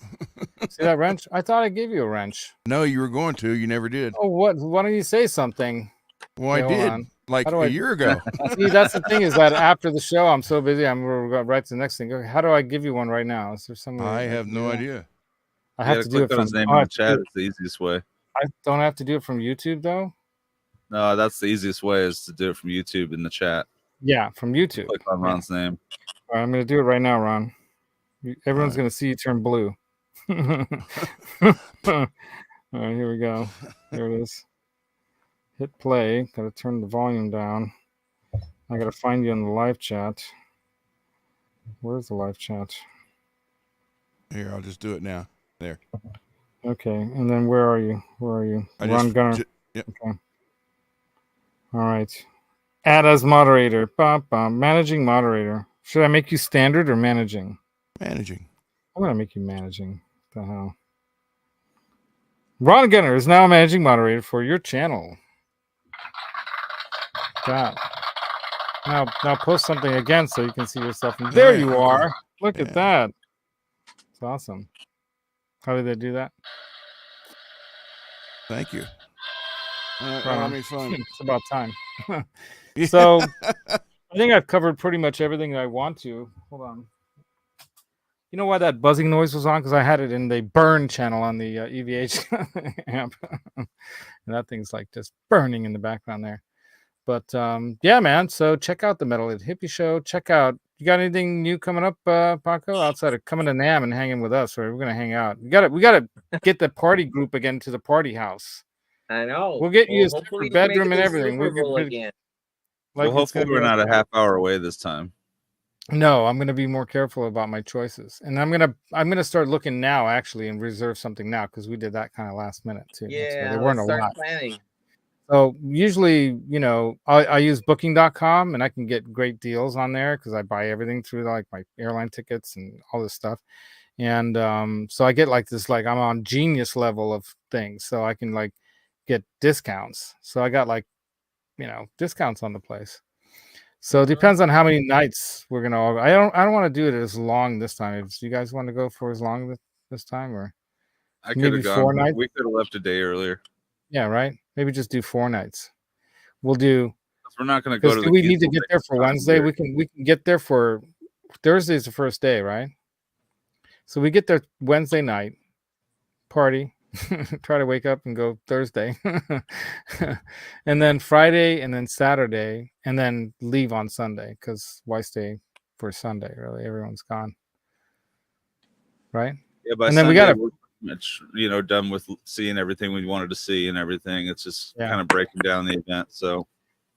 [SPEAKER 1] See that wrench? I thought I gave you a wrench.
[SPEAKER 4] No, you were going to. You never did.
[SPEAKER 1] Oh, what? Why don't you say something?
[SPEAKER 4] Well,
[SPEAKER 1] Okay,
[SPEAKER 4] I
[SPEAKER 1] hold
[SPEAKER 4] did.
[SPEAKER 1] on.
[SPEAKER 4] Like
[SPEAKER 1] How do
[SPEAKER 4] a
[SPEAKER 1] I-
[SPEAKER 4] year ago.
[SPEAKER 1] See, that's the thing is that after the show, I'm so busy. I'm going to go right to the next thing. Okay, how do I give you one right now? Is there some way
[SPEAKER 4] I
[SPEAKER 1] can
[SPEAKER 4] have
[SPEAKER 1] do
[SPEAKER 4] no
[SPEAKER 1] that?
[SPEAKER 4] idea.
[SPEAKER 1] I
[SPEAKER 3] You
[SPEAKER 1] have
[SPEAKER 3] gotta
[SPEAKER 1] to do
[SPEAKER 3] click
[SPEAKER 1] it
[SPEAKER 3] on
[SPEAKER 1] from
[SPEAKER 3] his name
[SPEAKER 1] oh, I
[SPEAKER 3] in
[SPEAKER 1] have
[SPEAKER 3] the
[SPEAKER 1] to
[SPEAKER 3] chat.
[SPEAKER 1] do-
[SPEAKER 3] It's the easiest way.
[SPEAKER 1] I don't have to do it from YouTube though.
[SPEAKER 3] No, that's the easiest way is to do it from YouTube in the chat.
[SPEAKER 1] Yeah, from YouTube.
[SPEAKER 3] Click on Ron's name.
[SPEAKER 1] All right, I'm going to do it right now, Ron. Everyone's
[SPEAKER 4] Alright.
[SPEAKER 1] going to see you turn blue. All right, here we go. There it is. Hit play. Got to turn the volume down. I got to find you in the live chat. Where's the live chat?
[SPEAKER 4] Here, I'll just do it now. There.
[SPEAKER 1] Okay, and then where are you? Where are you?
[SPEAKER 4] I
[SPEAKER 1] Ron
[SPEAKER 4] just,
[SPEAKER 1] Gunner.
[SPEAKER 4] yep.
[SPEAKER 1] Okay. All right. Add as moderator. Bum, bum. Managing moderator. Should I make you standard or managing?
[SPEAKER 4] Managing.
[SPEAKER 1] I'm gonna make you managing. What the hell? Ron Gunner is now managing moderator for your channel. God. Now post something again so you can see yourself. And there you are. Look at
[SPEAKER 4] Yeah.
[SPEAKER 1] that. It's awesome. How did they do that?
[SPEAKER 4] Thank you.
[SPEAKER 1] Right
[SPEAKER 4] Well,
[SPEAKER 1] on.
[SPEAKER 4] having fun.
[SPEAKER 1] It's about time. So I think I've covered pretty much everything that I want to. Hold on. You know why that buzzing noise was on? Because I had it in the burn channel on the EVH amp. And that thing's like just burning in the background there. But yeah, man. So check out the Metalhead Hippie Show. Check out. You got anything new coming up, Paco? Outside of coming to NAMM and hanging with us, or we're gonna hang out. We gotta get the party group again to the party house.
[SPEAKER 2] I know.
[SPEAKER 1] We'll get you a
[SPEAKER 2] hopefully
[SPEAKER 1] separate
[SPEAKER 2] we make
[SPEAKER 1] bedroom
[SPEAKER 2] it
[SPEAKER 1] and
[SPEAKER 2] to
[SPEAKER 1] everything.
[SPEAKER 2] Super
[SPEAKER 1] We'll
[SPEAKER 2] Bowl
[SPEAKER 1] get-
[SPEAKER 2] again.
[SPEAKER 1] Like
[SPEAKER 3] Well,
[SPEAKER 1] it's gonna
[SPEAKER 3] hopefully
[SPEAKER 1] be
[SPEAKER 3] we're not
[SPEAKER 1] like
[SPEAKER 3] a
[SPEAKER 1] that.
[SPEAKER 3] half hour away this time.
[SPEAKER 1] No, I'm gonna be more careful about my choices, and I'm gonna start looking now actually and reserve something now because we did that kind of last minute too. That's why
[SPEAKER 2] Yeah,
[SPEAKER 1] there weren't
[SPEAKER 2] let's
[SPEAKER 1] a
[SPEAKER 2] start
[SPEAKER 1] lot.
[SPEAKER 2] planning.
[SPEAKER 1] So usually, you know, I use Booking.com and I can get great deals on there because I buy everything through like my airline tickets and all this stuff. And so I get like this, like I'm on genius level of things, so I can like get discounts. So I got like, you know, discounts on the place. So it depends on how many nights we're gonna. I don't want to do it as long this time. If you guys want to go for as long this time, or
[SPEAKER 3] I could
[SPEAKER 1] Maybe
[SPEAKER 3] have
[SPEAKER 1] 4
[SPEAKER 3] gone.
[SPEAKER 1] nights?
[SPEAKER 3] We could have left a day earlier.
[SPEAKER 1] yeah, right. Maybe just do 4 nights. We'll do.
[SPEAKER 3] 'Cause we're not going to go
[SPEAKER 1] Because
[SPEAKER 3] to
[SPEAKER 1] do
[SPEAKER 3] the.
[SPEAKER 1] we need to
[SPEAKER 3] Kiesel
[SPEAKER 1] get there for
[SPEAKER 3] time
[SPEAKER 1] Wednesday?
[SPEAKER 3] here.
[SPEAKER 1] We can get there for Thursday's the first day, right? So we get there Wednesday night. party. Try to wake up and go Thursday. And then Friday and then Saturday and then leave on Sunday, because why stay for Sunday, really? Everyone's gone. Right?
[SPEAKER 3] Yeah, by
[SPEAKER 1] And then we
[SPEAKER 3] Sunday,
[SPEAKER 1] gotta-
[SPEAKER 3] we're pretty much, done with seeing everything we wanted to see and everything. It's just
[SPEAKER 1] Yeah.
[SPEAKER 3] kind of breaking down the event. So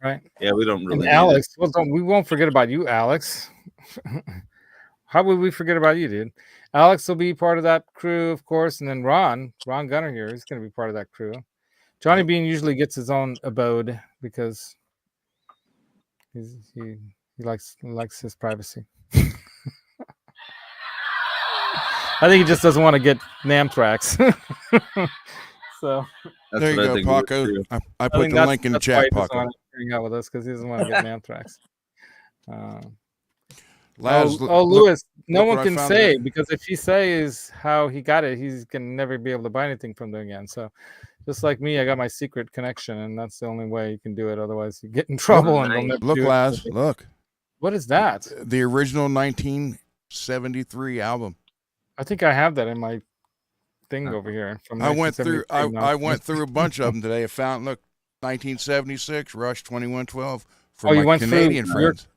[SPEAKER 1] Right.
[SPEAKER 3] yeah, we don't really
[SPEAKER 1] And
[SPEAKER 3] need it.
[SPEAKER 1] Alex, we won't forget about you, Alex. How would we forget about you, dude? Alex will be part of that crew, of course, and then Ron Gunner here, he's going to be part of that crew. Johnny Bean usually gets his own abode because he likes his privacy. I think he just doesn't want to get Namthrax. So
[SPEAKER 3] That's
[SPEAKER 4] There you
[SPEAKER 3] what I
[SPEAKER 4] go,
[SPEAKER 3] think we would
[SPEAKER 4] Paco.
[SPEAKER 3] do.
[SPEAKER 4] I
[SPEAKER 1] I
[SPEAKER 4] put
[SPEAKER 1] think
[SPEAKER 4] the link in the
[SPEAKER 1] that's why
[SPEAKER 4] chat,
[SPEAKER 1] he doesn't
[SPEAKER 4] Paco.
[SPEAKER 1] want to hang out with us, because he doesn't want to get Namthrax.
[SPEAKER 4] Laz,
[SPEAKER 1] Lewis, no
[SPEAKER 4] look
[SPEAKER 1] one
[SPEAKER 4] what I
[SPEAKER 1] can
[SPEAKER 4] found
[SPEAKER 1] say,
[SPEAKER 4] today.
[SPEAKER 1] because if he says how he got it, he's gonna never be able to buy anything from them again. So just like me, I got my secret connection, and that's the only way you can do it. Otherwise, you get in trouble and they'll
[SPEAKER 2] nice.
[SPEAKER 1] never
[SPEAKER 4] Look,
[SPEAKER 1] do it.
[SPEAKER 4] Laz, look.
[SPEAKER 1] What is that?
[SPEAKER 4] The original 1973 album.
[SPEAKER 1] I think I have that in my thing over here. From
[SPEAKER 4] I went through
[SPEAKER 1] 1973.
[SPEAKER 4] I went through a bunch of them today. I found, look, 1976 Rush 2112 for
[SPEAKER 1] Oh, you
[SPEAKER 4] my
[SPEAKER 1] went through
[SPEAKER 4] Canadian
[SPEAKER 1] your-
[SPEAKER 4] friends.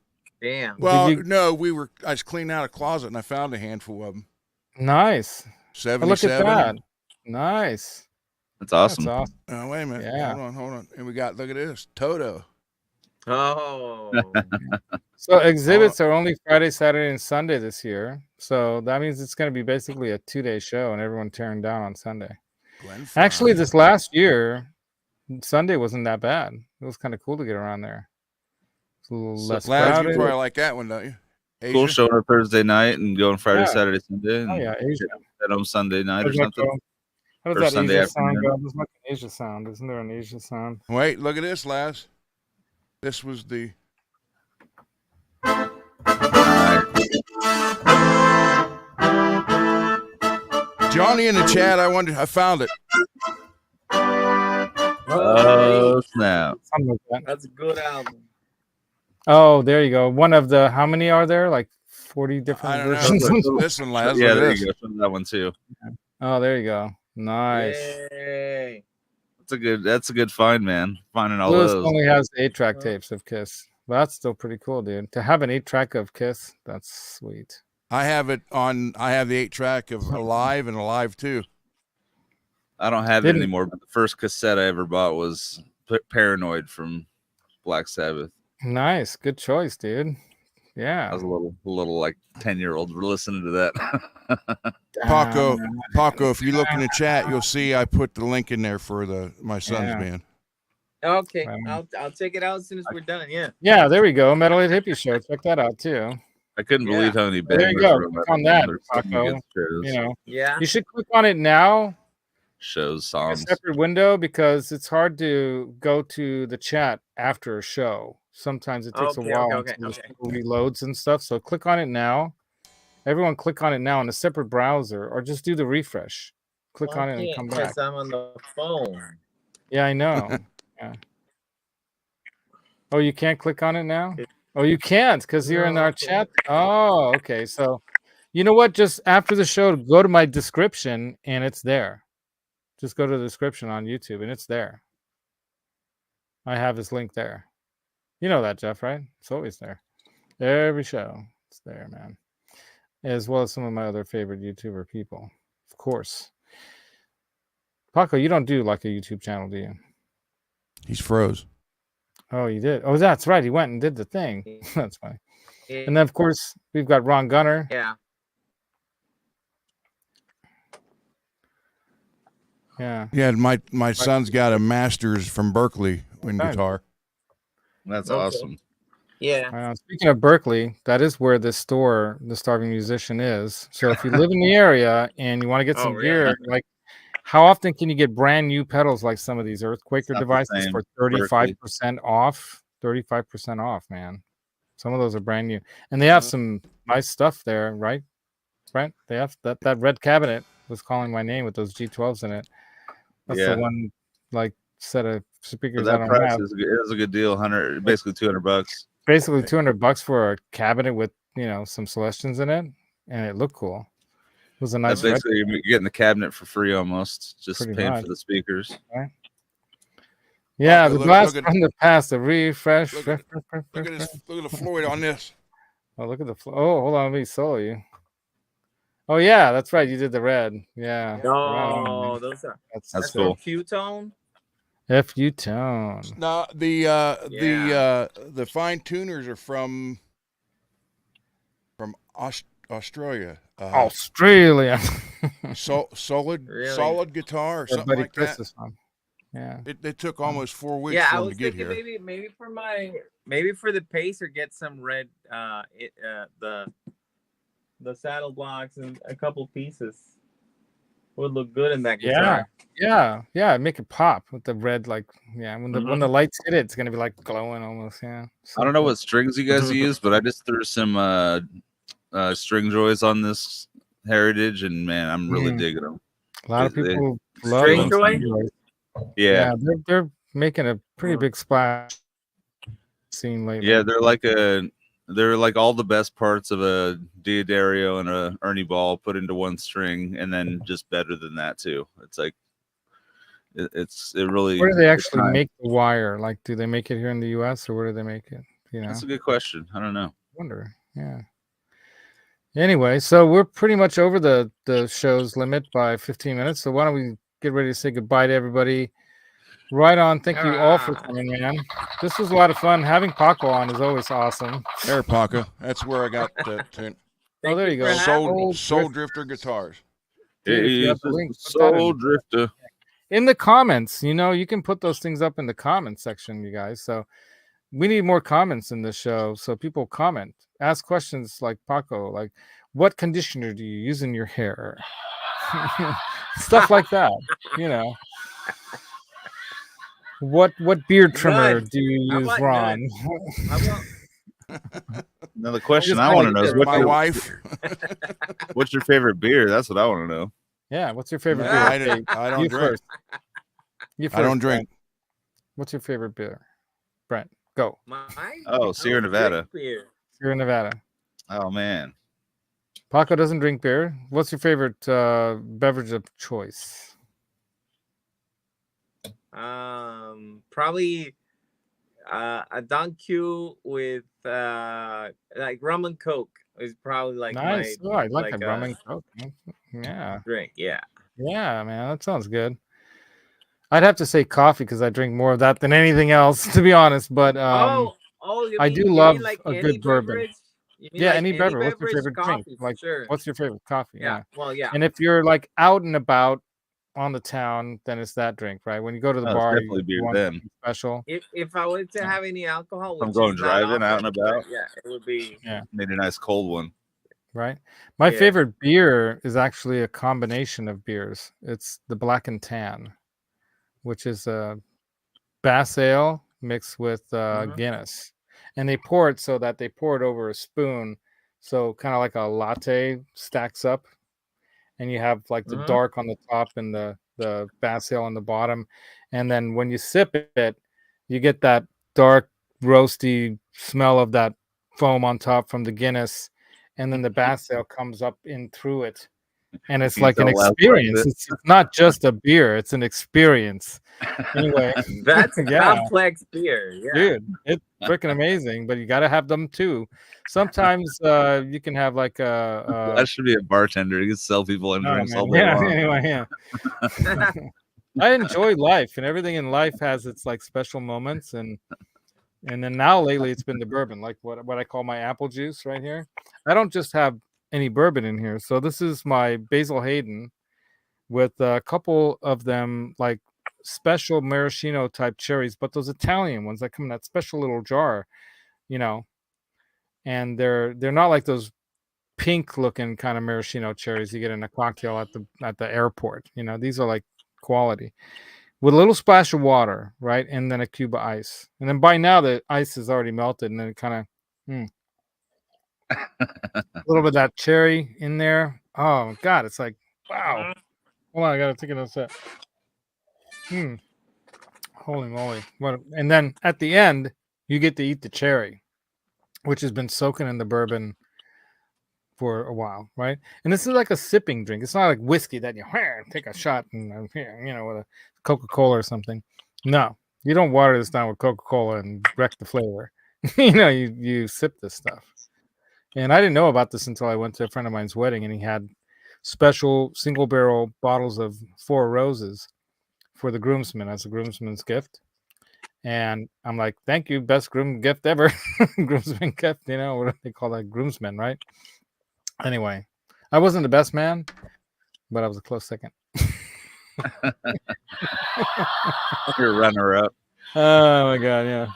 [SPEAKER 2] Damn.
[SPEAKER 4] Well,
[SPEAKER 1] you-
[SPEAKER 4] no, I was cleaning out a closet and I found a handful of them.
[SPEAKER 1] Nice. Oh,
[SPEAKER 4] 77.
[SPEAKER 1] look at that. Nice.
[SPEAKER 3] That's awesome.
[SPEAKER 1] That's awesome.
[SPEAKER 4] Oh, wait a minute.
[SPEAKER 1] Yeah.
[SPEAKER 4] Hold on. And we got, look at this, Toto.
[SPEAKER 2] Oh.
[SPEAKER 1] So exhibits are only Friday, Saturday, and Sunday this year. So that means it's going to be basically a 2-day show, and everyone tearing down on Sunday.
[SPEAKER 4] Glenn Fry.
[SPEAKER 1] Actually, this last year, Sunday wasn't that bad. It was kind of cool to get around there. It's a little
[SPEAKER 3] So
[SPEAKER 1] less
[SPEAKER 4] Laz, you
[SPEAKER 1] crowded.
[SPEAKER 4] probably like that one, don't you?
[SPEAKER 3] Cool
[SPEAKER 4] Asia?
[SPEAKER 3] showing on Thursday night and going Friday,
[SPEAKER 1] Yeah.
[SPEAKER 3] Saturday, Sunday, and
[SPEAKER 1] Oh yeah, Asia.
[SPEAKER 3] head home Sunday night
[SPEAKER 1] How
[SPEAKER 3] or
[SPEAKER 1] does that
[SPEAKER 3] something.
[SPEAKER 1] go? How
[SPEAKER 3] Or
[SPEAKER 1] does that
[SPEAKER 3] Sunday
[SPEAKER 1] Asia sound
[SPEAKER 3] afternoon.
[SPEAKER 1] go? There's like an Asia sound. Isn't there an Asia sound?
[SPEAKER 4] Wait, look at this, Laz. This was the Johnny in the chat. I found it.
[SPEAKER 3] Oh snap!
[SPEAKER 1] Something like that.
[SPEAKER 2] That's a good album.
[SPEAKER 1] Oh, there you go. One of the, how many are there? Like 40
[SPEAKER 4] I
[SPEAKER 1] different
[SPEAKER 4] don't
[SPEAKER 1] versions?
[SPEAKER 4] know. Listen, Laz.
[SPEAKER 3] Yeah,
[SPEAKER 4] look at
[SPEAKER 3] there
[SPEAKER 4] this.
[SPEAKER 3] you go. Show that one too.
[SPEAKER 1] Oh, there you go. Nice.
[SPEAKER 2] Yay.
[SPEAKER 3] That's a good find, man. Finding all
[SPEAKER 1] Lewis
[SPEAKER 3] those.
[SPEAKER 1] only has 8-track tapes of Kiss. But that's still pretty cool, dude. To have an 8-track of Kiss, that's sweet.
[SPEAKER 4] I have it on. I have the 8-track of Alive and Alive 2.
[SPEAKER 3] I don't have it
[SPEAKER 1] Didn't-
[SPEAKER 3] anymore, but the first cassette I ever bought was Paranoid from Black Sabbath.
[SPEAKER 1] Nice. Good choice, dude.
[SPEAKER 3] I
[SPEAKER 1] Yeah.
[SPEAKER 3] was a little like 10-year-old listening to that.
[SPEAKER 4] Paco,
[SPEAKER 1] Damn.
[SPEAKER 4] Paco, if you look in the chat, you'll see I put the link in there for my son's
[SPEAKER 1] Yeah.
[SPEAKER 4] band.
[SPEAKER 2] Okay,
[SPEAKER 1] Wow.
[SPEAKER 2] I'll check it out as soon as we're done. Yeah.
[SPEAKER 1] Yeah, there we go. Metal Head Hippie Show. Check that out, too.
[SPEAKER 3] I couldn't believe how many
[SPEAKER 1] There you
[SPEAKER 3] bangers
[SPEAKER 1] go.
[SPEAKER 3] were
[SPEAKER 1] Click
[SPEAKER 3] about
[SPEAKER 1] on that,
[SPEAKER 3] There's so many good shows,
[SPEAKER 1] You know,
[SPEAKER 2] Yeah.
[SPEAKER 1] you should click on it now,
[SPEAKER 3] shows,
[SPEAKER 1] a
[SPEAKER 3] songs.
[SPEAKER 1] separate window, because it's hard to go to the chat after a show. Sometimes it takes a
[SPEAKER 2] Okay,
[SPEAKER 1] while
[SPEAKER 2] okay,
[SPEAKER 1] until the
[SPEAKER 2] okay.
[SPEAKER 1] show reloads and stuff. So click on it now. Everyone click on it now in a separate browser, or just do the refresh. Click on it and come back.
[SPEAKER 2] Because I'm on the phone.
[SPEAKER 1] Yeah, I know. Yeah. Oh, you can't click on it now? Oh, you can't because you're in
[SPEAKER 2] No,
[SPEAKER 1] our
[SPEAKER 2] I can't.
[SPEAKER 1] chat. Oh, okay. So, you know what? Just after the show, go to my description and it's there. Just go to the description on YouTube and it's there. I have this link there. You know that, Jeff, right? It's always there. Every show, it's there, man. As well as some of my other favorite YouTuber people, of course. Paco, you don't do like a YouTube channel, do you?
[SPEAKER 4] He's froze.
[SPEAKER 1] Oh, you did. Oh, that's right. He went and did the thing. That's funny. And then, of course, we've got Ron Gunner.
[SPEAKER 2] Yeah.
[SPEAKER 1] Yeah.
[SPEAKER 4] Yeah, my son's got a master's from Berkeley in
[SPEAKER 1] Nice.
[SPEAKER 4] guitar.
[SPEAKER 3] That's
[SPEAKER 2] Okay.
[SPEAKER 3] awesome.
[SPEAKER 2] Yeah.
[SPEAKER 1] Speaking of Berkeley, that is where this store, The Starving Musician, is. So if you live in the area and you want to get
[SPEAKER 2] Oh,
[SPEAKER 1] some
[SPEAKER 2] really?
[SPEAKER 1] gear, like how often can you get brand new pedals like some of these Earthquaker
[SPEAKER 3] It's not the
[SPEAKER 1] devices
[SPEAKER 3] same.
[SPEAKER 1] for
[SPEAKER 3] Berkeley.
[SPEAKER 1] 35% off? 35% off, man. Some of those are brand new. And they have some nice stuff there, right? Brent? They have that red cabinet was calling my name with those G12s in it. That's
[SPEAKER 3] Yeah.
[SPEAKER 1] the one like set of
[SPEAKER 3] For
[SPEAKER 1] speakers I
[SPEAKER 3] that
[SPEAKER 1] don't
[SPEAKER 3] price
[SPEAKER 1] have.
[SPEAKER 3] is a good deal. Basically $200.
[SPEAKER 1] Basically $200 for a cabinet with, some Celestians in it, and it looked cool. was a
[SPEAKER 3] That's
[SPEAKER 1] nice red,
[SPEAKER 3] basically you're getting the cabinet for free almost, just
[SPEAKER 1] Pretty
[SPEAKER 3] paying
[SPEAKER 1] much.
[SPEAKER 3] for the speakers.
[SPEAKER 1] yeah,
[SPEAKER 4] Paco,
[SPEAKER 1] the
[SPEAKER 4] look-
[SPEAKER 1] blast
[SPEAKER 4] look at-
[SPEAKER 1] from the past, the refresh.
[SPEAKER 4] Look at Look at the Floyd on this.
[SPEAKER 1] Oh, look at the oh, hold on, let me solo you. Oh yeah, that's right. You did the red. Yeah. Right on,
[SPEAKER 2] Oh,
[SPEAKER 1] man.
[SPEAKER 2] those are
[SPEAKER 3] That's
[SPEAKER 2] that's
[SPEAKER 3] cool.
[SPEAKER 2] from Q-Tone.
[SPEAKER 1] FU tone.
[SPEAKER 4] No, the fine tuners are from Australia.
[SPEAKER 1] Australia.
[SPEAKER 4] Solid guitar or
[SPEAKER 1] Our
[SPEAKER 4] something
[SPEAKER 1] buddy
[SPEAKER 4] like
[SPEAKER 1] Chris
[SPEAKER 4] that.
[SPEAKER 1] is from. Yeah.
[SPEAKER 4] It took almost 4 weeks
[SPEAKER 2] Yeah,
[SPEAKER 4] for
[SPEAKER 2] I
[SPEAKER 4] them to
[SPEAKER 2] was
[SPEAKER 4] get
[SPEAKER 2] thinking
[SPEAKER 4] here.
[SPEAKER 2] maybe for the Pacer get some red the saddle blocks and a couple pieces would look good in that guitar.
[SPEAKER 1] Yeah, make it pop with the red, like when the lights hit it, it's gonna be like glowing almost. Yeah.
[SPEAKER 3] I don't know what strings you guys use, but I just threw some string joys on this Heritage, and man, I'm really digging them.
[SPEAKER 1] A lot of
[SPEAKER 3] They-
[SPEAKER 1] people love
[SPEAKER 2] String
[SPEAKER 1] those
[SPEAKER 2] joy?
[SPEAKER 1] joys.
[SPEAKER 3] Yeah,
[SPEAKER 1] They're making a pretty big splash scene lately.
[SPEAKER 3] yeah, they're like all the best parts of a Diodario and a Ernie Ball put into one string, and then just better than that too. It's like it really.
[SPEAKER 1] Where do they
[SPEAKER 3] it's
[SPEAKER 1] actually
[SPEAKER 3] nice.
[SPEAKER 1] make the wire? Like, do they make it here in the U.S. or where do they make it? You know,
[SPEAKER 3] That's a good question. I don't know.
[SPEAKER 1] wonder. Yeah. Anyway, so we're pretty much over the show's limit by 15 minutes. So why don't we get ready to say goodbye to everybody? Right on. Thank you all for coming, man. This was a lot of fun. Having Paco on is always awesome.
[SPEAKER 4] There, Paco. That's where I got the
[SPEAKER 1] Oh, there you go.
[SPEAKER 4] Soul Drifter guitars.
[SPEAKER 1] Dude, if you have
[SPEAKER 3] It's
[SPEAKER 1] the link,
[SPEAKER 3] a
[SPEAKER 1] put that
[SPEAKER 3] Soul
[SPEAKER 1] in.
[SPEAKER 3] Drifter.
[SPEAKER 1] In the comments, you can put those things up in the comments section, you guys. So we need more comments in this show. So people comment, ask questions like Paco, like, what conditioner do you use in your hair? Stuff like that, What beard trimmer do you
[SPEAKER 2] How
[SPEAKER 1] use,
[SPEAKER 2] about
[SPEAKER 1] Ron?
[SPEAKER 2] How about
[SPEAKER 3] Now the question
[SPEAKER 1] just
[SPEAKER 3] I want to know is
[SPEAKER 4] My wife.
[SPEAKER 3] what's your favorite beer? That's what I want to know.
[SPEAKER 1] Yeah, what's your favorite
[SPEAKER 4] No,
[SPEAKER 1] beer?
[SPEAKER 4] I
[SPEAKER 1] Okay,
[SPEAKER 4] don't
[SPEAKER 1] you
[SPEAKER 4] drink.
[SPEAKER 1] first. You
[SPEAKER 4] I don't
[SPEAKER 1] first, Brent.
[SPEAKER 4] drink.
[SPEAKER 1] What's your favorite beer? Brent, go.
[SPEAKER 3] Oh, Sierra Nevada.
[SPEAKER 1] You're in Nevada.
[SPEAKER 3] Oh man,
[SPEAKER 1] Paco doesn't drink beer. What's your favorite beverage of choice?
[SPEAKER 2] Probably a Don Q with like rum and coke is probably like
[SPEAKER 1] Nice.
[SPEAKER 2] my
[SPEAKER 1] Oh, I like
[SPEAKER 2] like
[SPEAKER 1] a rum and coke. Yeah.
[SPEAKER 2] drink. Yeah.
[SPEAKER 1] Yeah, man, that sounds good. I'd have to say coffee because I drink more of that than anything else, to be honest. But I do love
[SPEAKER 2] like
[SPEAKER 1] a
[SPEAKER 2] any
[SPEAKER 1] good bourbon.
[SPEAKER 2] beverage? You mean
[SPEAKER 1] Yeah,
[SPEAKER 2] like
[SPEAKER 1] any beverage. What's your favorite
[SPEAKER 2] coffee,
[SPEAKER 1] drink?
[SPEAKER 2] for
[SPEAKER 1] Like,
[SPEAKER 2] sure.
[SPEAKER 1] what's your favorite coffee?
[SPEAKER 2] Yeah. Well, yeah.
[SPEAKER 1] And if you're like out and about on the town, then it's that drink, right? When you go to the
[SPEAKER 3] it's
[SPEAKER 1] bar,
[SPEAKER 3] definitely
[SPEAKER 1] you
[SPEAKER 3] beer
[SPEAKER 1] want
[SPEAKER 3] then.
[SPEAKER 1] something special.
[SPEAKER 2] If I were to have any alcohol,
[SPEAKER 3] I'm
[SPEAKER 2] which
[SPEAKER 3] going
[SPEAKER 2] is not
[SPEAKER 3] driving out and
[SPEAKER 2] often,
[SPEAKER 3] about.
[SPEAKER 2] but yeah, it would be.
[SPEAKER 3] Made a nice cold one.
[SPEAKER 1] Right. My
[SPEAKER 2] Yeah.
[SPEAKER 1] favorite beer is actually a combination of beers. It's the Black and Tan, which is a Bass Ale mixed with Guinness. And they pour it so that they pour it over a spoon. So kind of like a latte stacks up. And you have like the dark on the top and the Bass Ale on the bottom. And then when you sip it, you get that dark, roasty smell of that foam on top from the Guinness. And then the Bass Ale comes up in through it. And it's
[SPEAKER 3] You
[SPEAKER 1] like an
[SPEAKER 3] don't laugh like
[SPEAKER 1] experience.
[SPEAKER 3] this.
[SPEAKER 1] It's not just a beer, it's an experience. Anyway,
[SPEAKER 2] That's a
[SPEAKER 1] Yeah.
[SPEAKER 2] complex beer. Yeah.
[SPEAKER 1] dude, it's freaking amazing, but you got to have them too. Sometimes you can have like a
[SPEAKER 3] That should be a bartender. He can sell people and
[SPEAKER 1] oh,
[SPEAKER 3] drinks
[SPEAKER 1] man.
[SPEAKER 3] all day
[SPEAKER 1] Yeah,
[SPEAKER 3] long.
[SPEAKER 1] anyway, yeah. I enjoy life, and everything in life has its like special moments, and then now lately it's been the bourbon, like what I call my apple juice right here. I don't just have any bourbon in here, so this is my Basil Hayden with a couple of them like special maraschino type cherries, but those Italian ones that come in that special little jar, and they're not like those pink looking kind of maraschino cherries you get in a cocktail at the airport. These are like quality with a little splash of water, right? And then a cube of ice. And then by now the ice is already melted, and then it kind of a little bit of that cherry in there. Oh God, it's like wow. Hold on, I gotta take another sip. Holy moly. And then at the end, you get to eat the cherry, which has been soaking in the bourbon for a while, right? And this is like a sipping drink. It's not like whiskey that you take a shot and with a Coca-Cola or something. No, you don't water this down with Coca-Cola and wreck the flavor. You sip this stuff. And I didn't know about this until I went to a friend of mine's wedding, and he had special single barrel bottles of Four Roses for the groomsmen as a groomsman's gift. And I'm like, thank you, best groom gift ever. Groomsman gift, what do they call that? Groomsmen, right? Anyway, I wasn't the best man, but I was a close second.
[SPEAKER 3] You're a runner-up.
[SPEAKER 1] Oh my god, yeah.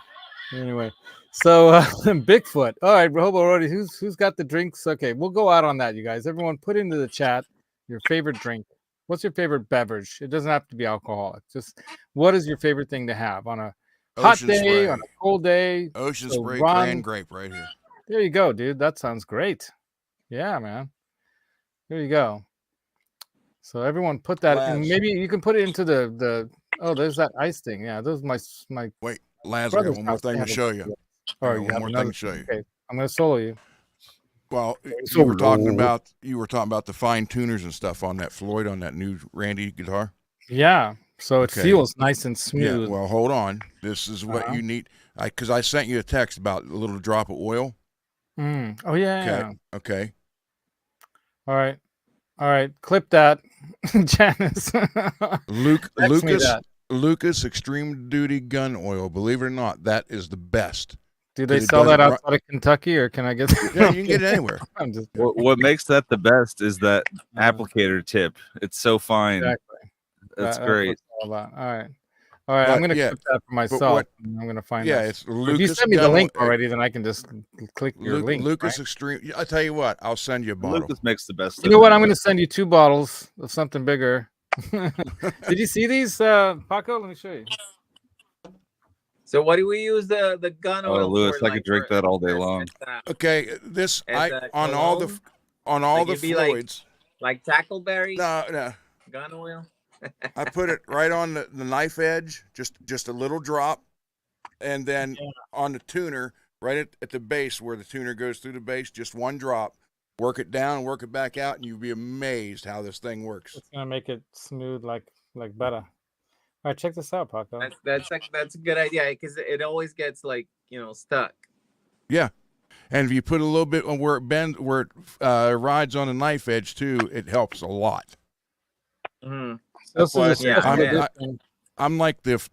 [SPEAKER 1] Anyway, so Bigfoot. All right, Hobo Roadie, who's got the drinks? Okay, we'll go out on that, you guys. Everyone, put into the chat your favorite drink. What's your favorite beverage? It doesn't have to be alcoholic. Just what is your favorite thing to have on a hot
[SPEAKER 4] Ocean
[SPEAKER 1] day,
[SPEAKER 4] Spray.
[SPEAKER 1] on a cold day?
[SPEAKER 4] Ocean
[SPEAKER 1] So
[SPEAKER 4] Spray
[SPEAKER 1] Ron-
[SPEAKER 4] Grand Grape right here.
[SPEAKER 1] There you go, dude. That sounds great. Yeah, man. There you go. So everyone put that, and
[SPEAKER 4] Labs.
[SPEAKER 1] maybe you can put it into the. Oh, there's that ice thing. Yeah, those my.
[SPEAKER 4] Wait, Laz, I got
[SPEAKER 1] brother's
[SPEAKER 4] one more
[SPEAKER 1] house,
[SPEAKER 4] thing
[SPEAKER 1] they
[SPEAKER 4] to
[SPEAKER 1] have
[SPEAKER 4] show
[SPEAKER 1] it.
[SPEAKER 4] you.
[SPEAKER 1] Oh,
[SPEAKER 4] I got
[SPEAKER 1] you
[SPEAKER 4] one
[SPEAKER 1] have
[SPEAKER 4] more
[SPEAKER 1] another
[SPEAKER 4] thing to show you.
[SPEAKER 1] Okay, I'm gonna solo you.
[SPEAKER 4] Well,
[SPEAKER 1] So
[SPEAKER 4] you were talking
[SPEAKER 1] low.
[SPEAKER 4] about the fine tuners and stuff on that Floyd on that new Randy guitar.
[SPEAKER 1] Yeah, so it
[SPEAKER 4] Okay.
[SPEAKER 1] feels nice and
[SPEAKER 4] Yeah.
[SPEAKER 1] smooth.
[SPEAKER 4] Well, hold on. This is what
[SPEAKER 1] Uh-huh.
[SPEAKER 4] you need. Because I sent you a text about a little drop of oil.
[SPEAKER 1] Oh yeah.
[SPEAKER 4] Okay.
[SPEAKER 1] All right. Clip that, Janice. Text me that.
[SPEAKER 4] Lucas Extreme Duty Gun Oil. Believe it or not, that is the best.
[SPEAKER 1] Do they
[SPEAKER 4] it
[SPEAKER 1] sell that
[SPEAKER 4] doesn't ru-
[SPEAKER 1] outside of Kentucky, or can I get?
[SPEAKER 4] Yeah, you can get it anywhere.
[SPEAKER 1] I'm just
[SPEAKER 3] What makes that the best is that
[SPEAKER 1] Uh,
[SPEAKER 3] applicator tip. It's so fine.
[SPEAKER 1] exactly.
[SPEAKER 3] That's
[SPEAKER 1] That's
[SPEAKER 3] great.
[SPEAKER 1] what it's all about. All right. I'm
[SPEAKER 4] But,
[SPEAKER 1] gonna
[SPEAKER 4] yeah,
[SPEAKER 1] clip that for myself.
[SPEAKER 4] what-
[SPEAKER 1] And I'm gonna find.
[SPEAKER 4] Yeah,
[SPEAKER 1] that.
[SPEAKER 4] it's
[SPEAKER 1] If you
[SPEAKER 4] Lucas.
[SPEAKER 1] send me the
[SPEAKER 4] Gun
[SPEAKER 1] link
[SPEAKER 4] Oil-
[SPEAKER 1] already, then I can just click your link.
[SPEAKER 4] Lucas
[SPEAKER 1] right?
[SPEAKER 4] Extreme. I tell you what, I'll send you a bottle.
[SPEAKER 3] Lucas makes the best.
[SPEAKER 1] You know what? I'm gonna send you 2 bottles of something bigger. Did you see these, Paco? Let me show you.
[SPEAKER 2] So what do we use the gun
[SPEAKER 3] Oh,
[SPEAKER 2] oil
[SPEAKER 3] Lewis,
[SPEAKER 2] for?
[SPEAKER 3] I could drink that all day long.
[SPEAKER 4] Okay, this
[SPEAKER 2] As a
[SPEAKER 4] on all the
[SPEAKER 2] Like it'd be like-
[SPEAKER 4] Floyds.
[SPEAKER 2] like tackleberry
[SPEAKER 4] No,
[SPEAKER 2] gun oil.
[SPEAKER 4] I put it right on the knife edge, just a little drop, and then on the tuner, right at the base where the tuner goes through the base, just one drop. Work it down, work it back out, and you'll be amazed how this thing works.
[SPEAKER 1] It's gonna make it smooth like butter. All right, check this out, Paco.
[SPEAKER 2] That's a good idea because it always gets like stuck.
[SPEAKER 4] And if you put a little bit on where it rides on the knife edge too, it helps a lot.
[SPEAKER 2] Mhm.
[SPEAKER 1] This
[SPEAKER 3] why
[SPEAKER 1] is a
[SPEAKER 2] it's-
[SPEAKER 1] special
[SPEAKER 2] yeah.
[SPEAKER 1] edition.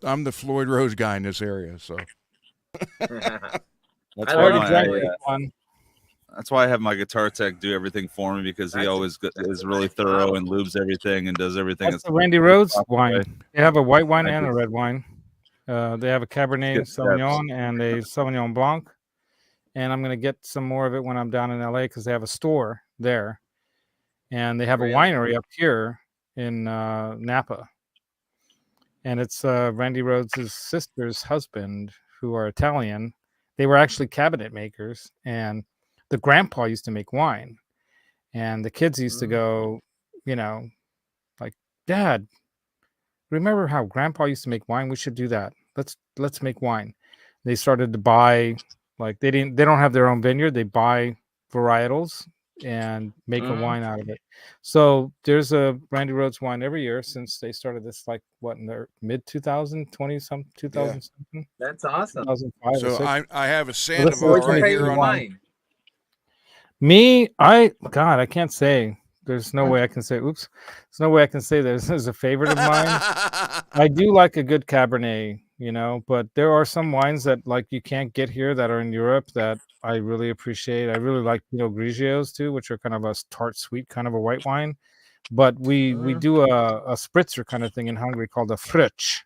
[SPEAKER 4] I'm the Floyd Rose guy in this area, so
[SPEAKER 3] That's
[SPEAKER 2] I
[SPEAKER 3] why,
[SPEAKER 1] already
[SPEAKER 2] love
[SPEAKER 1] drank
[SPEAKER 2] it.
[SPEAKER 1] this one.
[SPEAKER 3] that's why I have my guitar tech do everything for me, because he
[SPEAKER 2] That's-
[SPEAKER 3] always
[SPEAKER 2] that's
[SPEAKER 3] is
[SPEAKER 2] a
[SPEAKER 3] really
[SPEAKER 2] nice
[SPEAKER 3] thorough
[SPEAKER 2] bottle.
[SPEAKER 3] and lubes everything and does everything.
[SPEAKER 1] That's the Randy Rhoads wine.
[SPEAKER 3] way.
[SPEAKER 1] They have a white wine
[SPEAKER 3] I
[SPEAKER 1] and a
[SPEAKER 3] just-
[SPEAKER 1] red wine. They have a Cabernet
[SPEAKER 3] Good steps.
[SPEAKER 1] Sauvignon and a Sauvignon Blanc. And I'm going to get some more of it when I'm down in LA because they have a store there. And they have
[SPEAKER 2] Really?
[SPEAKER 1] a winery up here in Napa. And it's Randy Rhoads' sister's husband, who are Italian. They were actually cabinet makers. And the grandpa used to make wine. And the kids used to go, like, Dad, remember how grandpa used to make wine? We should do that. Let's make wine. They started to buy, like they don't have their own vineyard. They buy varietals and make a wine out of it. So there's a Randy Rhoads wine every year since they started this, like what, in their mid 2020 some 2000 something.
[SPEAKER 2] That's awesome.
[SPEAKER 1] 2005 or
[SPEAKER 4] so
[SPEAKER 1] 6.
[SPEAKER 4] I have a
[SPEAKER 1] What's
[SPEAKER 4] Sandoval
[SPEAKER 1] your
[SPEAKER 2] What's your
[SPEAKER 4] right
[SPEAKER 1] favorite
[SPEAKER 4] here
[SPEAKER 2] favorite
[SPEAKER 4] on
[SPEAKER 2] wine?
[SPEAKER 1] Me, God, I can't say. There's no way I can say. Oops, there's no way I can say this is a favorite of mine. I do like a good Cabernet, but there are some wines that like you can't get here that are in Europe that I really appreciate. I really like Pinot Grigios too, which are kind of a tart, sweet kind of a white wine. But we do a spritzer kind of thing in Hungary called a Fritsch.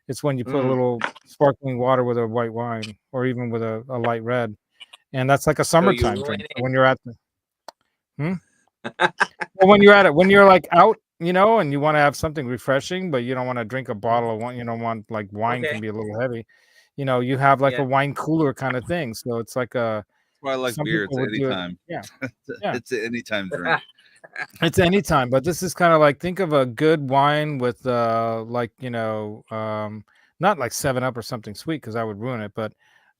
[SPEAKER 1] It's when you put a little sparkling water with a white wine, or even with a light red, and that's like a summertime
[SPEAKER 2] ruin
[SPEAKER 1] drink.
[SPEAKER 2] it.
[SPEAKER 1] When you're at the, well, when you're at it, when you're like out, and you want to have something refreshing, but you don't want to drink a bottle of wine. You don't want, like, wine can be a little heavy. You have like a wine cooler kind of thing. So it's like
[SPEAKER 3] That's why I like
[SPEAKER 1] some
[SPEAKER 3] beer.
[SPEAKER 1] people
[SPEAKER 3] It's
[SPEAKER 1] would do it-
[SPEAKER 3] anytime.
[SPEAKER 1] yeah. Yeah.
[SPEAKER 3] It's an anytime drink.
[SPEAKER 1] it's anytime. But this is kind of like, think of a good wine with not like 7-Up or something sweet, because that would ruin it, but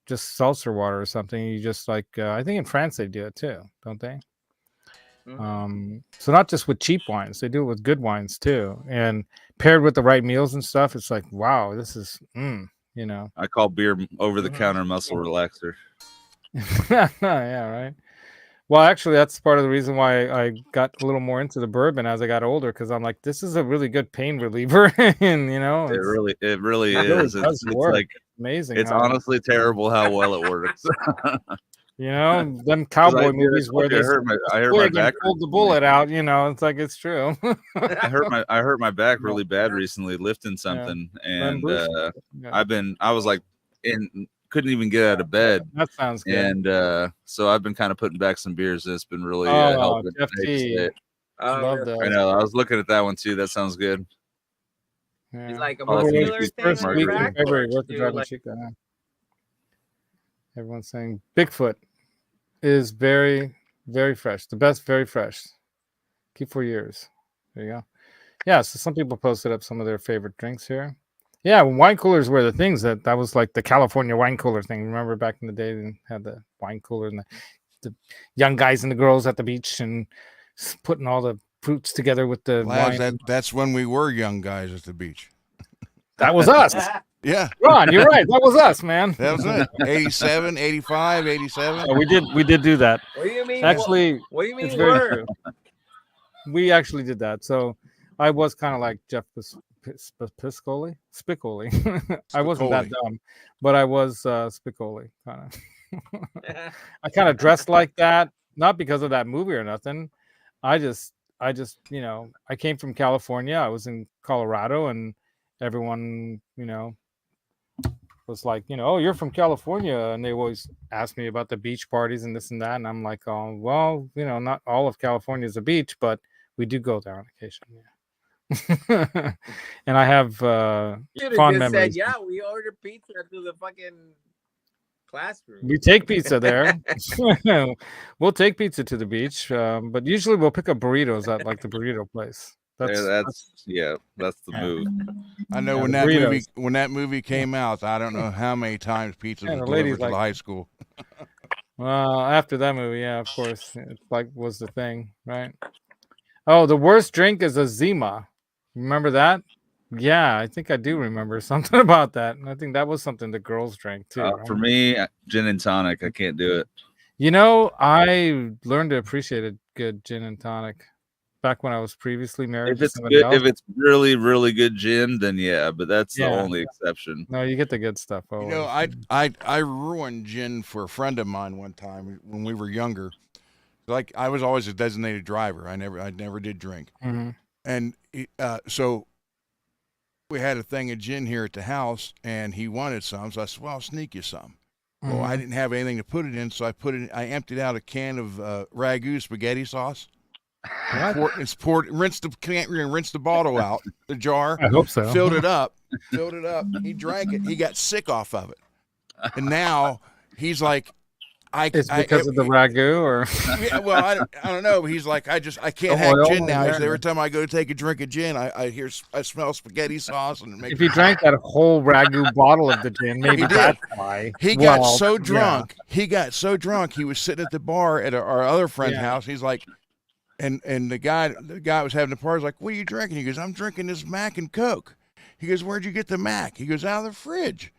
[SPEAKER 1] just seltzer water or something. You just like I think in France they do it too, don't they? So not just with cheap wines, they do it with good wines too, and paired with the right meals and stuff. It's like, wow, this is, you know.
[SPEAKER 3] I call beer over-the-counter muscle relaxer.
[SPEAKER 1] Yeah, right. Well, actually, that's part of the reason why I got a little more into the bourbon as I got older, because I'm like, this is a really good pain reliever, and you know,
[SPEAKER 3] It really
[SPEAKER 1] it
[SPEAKER 3] is.
[SPEAKER 1] does
[SPEAKER 3] It's
[SPEAKER 1] work.
[SPEAKER 3] like
[SPEAKER 1] Amazing.
[SPEAKER 3] it's
[SPEAKER 1] how-
[SPEAKER 3] honestly terrible how well it works.
[SPEAKER 1] you know, them cowboy movies where
[SPEAKER 3] I
[SPEAKER 1] they
[SPEAKER 3] hurt my
[SPEAKER 1] twig
[SPEAKER 3] back.
[SPEAKER 1] and pulled the bullet out. You know, it's like it's true.
[SPEAKER 3] I hurt my back really bad recently lifting something, and I was like couldn't even get out of bed.
[SPEAKER 1] That sounds good.
[SPEAKER 3] And so I've been kind of putting back some beers, and it's been really
[SPEAKER 1] Oh,
[SPEAKER 3] helping.
[SPEAKER 1] Jeff
[SPEAKER 3] I hate to
[SPEAKER 1] T.
[SPEAKER 3] say it.
[SPEAKER 1] Love
[SPEAKER 2] really?
[SPEAKER 1] that.
[SPEAKER 3] I know. I was looking at that one too. That sounds good.
[SPEAKER 1] Yeah.
[SPEAKER 2] It's like a
[SPEAKER 3] Oh, that's
[SPEAKER 2] muscular
[SPEAKER 3] First
[SPEAKER 2] thing
[SPEAKER 1] First
[SPEAKER 2] or
[SPEAKER 1] week
[SPEAKER 3] margarita.
[SPEAKER 1] in
[SPEAKER 2] crack, or
[SPEAKER 1] February, worth the
[SPEAKER 2] do
[SPEAKER 1] driving
[SPEAKER 2] like-
[SPEAKER 1] Chica. Yeah. Everyone's saying Bigfoot is very, very fresh. The best, very fresh. Keep for years. There you go. Yeah, so some people posted up some of their favorite drinks here. Yeah, wine coolers were the things that was like the California wine cooler thing. Remember back in the day, they had the wine cooler and the young guys and the girls at the beach and putting all the fruits together with the
[SPEAKER 4] Lads,
[SPEAKER 1] wine.
[SPEAKER 4] that's when we were young guys at the beach.
[SPEAKER 1] That was us.
[SPEAKER 4] Yeah,
[SPEAKER 1] Ron, you're right. That was us, man.
[SPEAKER 4] that was it. 87, 85, 87.
[SPEAKER 1] Yeah, we did do that.
[SPEAKER 2] What do you mean?
[SPEAKER 1] Actually,
[SPEAKER 2] what do you mean?
[SPEAKER 1] it's very
[SPEAKER 2] Word?
[SPEAKER 1] true. We actually did that. So I was kind of like Jeff Spicoli. I wasn't that
[SPEAKER 4] Spicoli.
[SPEAKER 1] dumb, but I was Spicoli kind of. I kind of dressed like that, not because of that movie or nothing. I just, you know, I came from California. I was in Colorado, and everyone, you know, was like, you know, oh, you're from California, and they always ask me about the beach parties and this and that, and I'm like, oh, well, you know, not all of California is a beach, but we do go there on occasion. Yeah. And I have
[SPEAKER 2] You
[SPEAKER 1] fond
[SPEAKER 2] just
[SPEAKER 1] memories.
[SPEAKER 2] said, yeah, we ordered pizza to the fucking classroom.
[SPEAKER 1] We take pizza there. We'll take pizza to the beach, but usually we'll pick up burritos at like the burrito place.
[SPEAKER 3] That's the
[SPEAKER 1] Yeah.
[SPEAKER 3] move.
[SPEAKER 4] I know
[SPEAKER 1] Yeah,
[SPEAKER 4] when
[SPEAKER 1] the
[SPEAKER 4] that
[SPEAKER 1] burritos.
[SPEAKER 4] movie came out, I don't know how many times pizza
[SPEAKER 1] Yeah,
[SPEAKER 4] was
[SPEAKER 1] the ladies
[SPEAKER 4] delivered to the
[SPEAKER 1] like-
[SPEAKER 4] high school.
[SPEAKER 1] Well, after that movie, yeah, of course, it like was the thing, right? Oh, the worst drink is a Zima. Remember that? Yeah, I think I do remember something about that. And I think that was something the girls drank too. Right?
[SPEAKER 3] For me, gin and tonic. I can't do it.
[SPEAKER 1] You know, I learned to appreciate a good gin and tonic back when I was previously married
[SPEAKER 3] If
[SPEAKER 1] to
[SPEAKER 3] it's
[SPEAKER 1] somebody
[SPEAKER 3] good,
[SPEAKER 1] else.
[SPEAKER 3] if it's really, really good gin, then yeah. But that's the
[SPEAKER 1] Yeah.
[SPEAKER 3] only exception.
[SPEAKER 1] No, you get the good stuff.
[SPEAKER 4] You
[SPEAKER 1] Always.
[SPEAKER 4] know, I ruined gin for a friend of mine one time when we were younger. Like I was always a designated driver. I never did drink.
[SPEAKER 1] Mhm.
[SPEAKER 4] And so we had a thing of gin here at the house, and he wanted some. So I said, "Well, I'll sneak you some." Well, I
[SPEAKER 1] Mhm.
[SPEAKER 4] didn't have anything to put it in, so I emptied out a can of ragu spaghetti sauce. Rinse the bottle out, the jar.
[SPEAKER 1] I hope so.
[SPEAKER 4] Filled it up. He drank it. He got sick off of it, and now he's like,
[SPEAKER 1] It's because of the ragu, or
[SPEAKER 4] Yeah, well, I don't know. He's like, I can't
[SPEAKER 1] The
[SPEAKER 4] have
[SPEAKER 1] oil
[SPEAKER 4] gin now.
[SPEAKER 1] in
[SPEAKER 4] He said,
[SPEAKER 1] there.
[SPEAKER 4] every time I go to take a drink of gin, I smell spaghetti sauce, and it makes
[SPEAKER 1] if he drank that whole ragu bottle of the gin, maybe
[SPEAKER 4] He did.
[SPEAKER 1] that's why.
[SPEAKER 4] He got
[SPEAKER 1] Well,
[SPEAKER 4] so
[SPEAKER 1] yeah.
[SPEAKER 4] drunk. He got so drunk. He was sitting at the bar at our other friend's
[SPEAKER 1] Yeah.
[SPEAKER 4] house. He's like, and the guy was having the party. Was like, "What are you drinking?" He goes, "I'm drinking this Mac and Coke." He goes, "Where'd you get the Mac?" He goes, "Out of the fridge."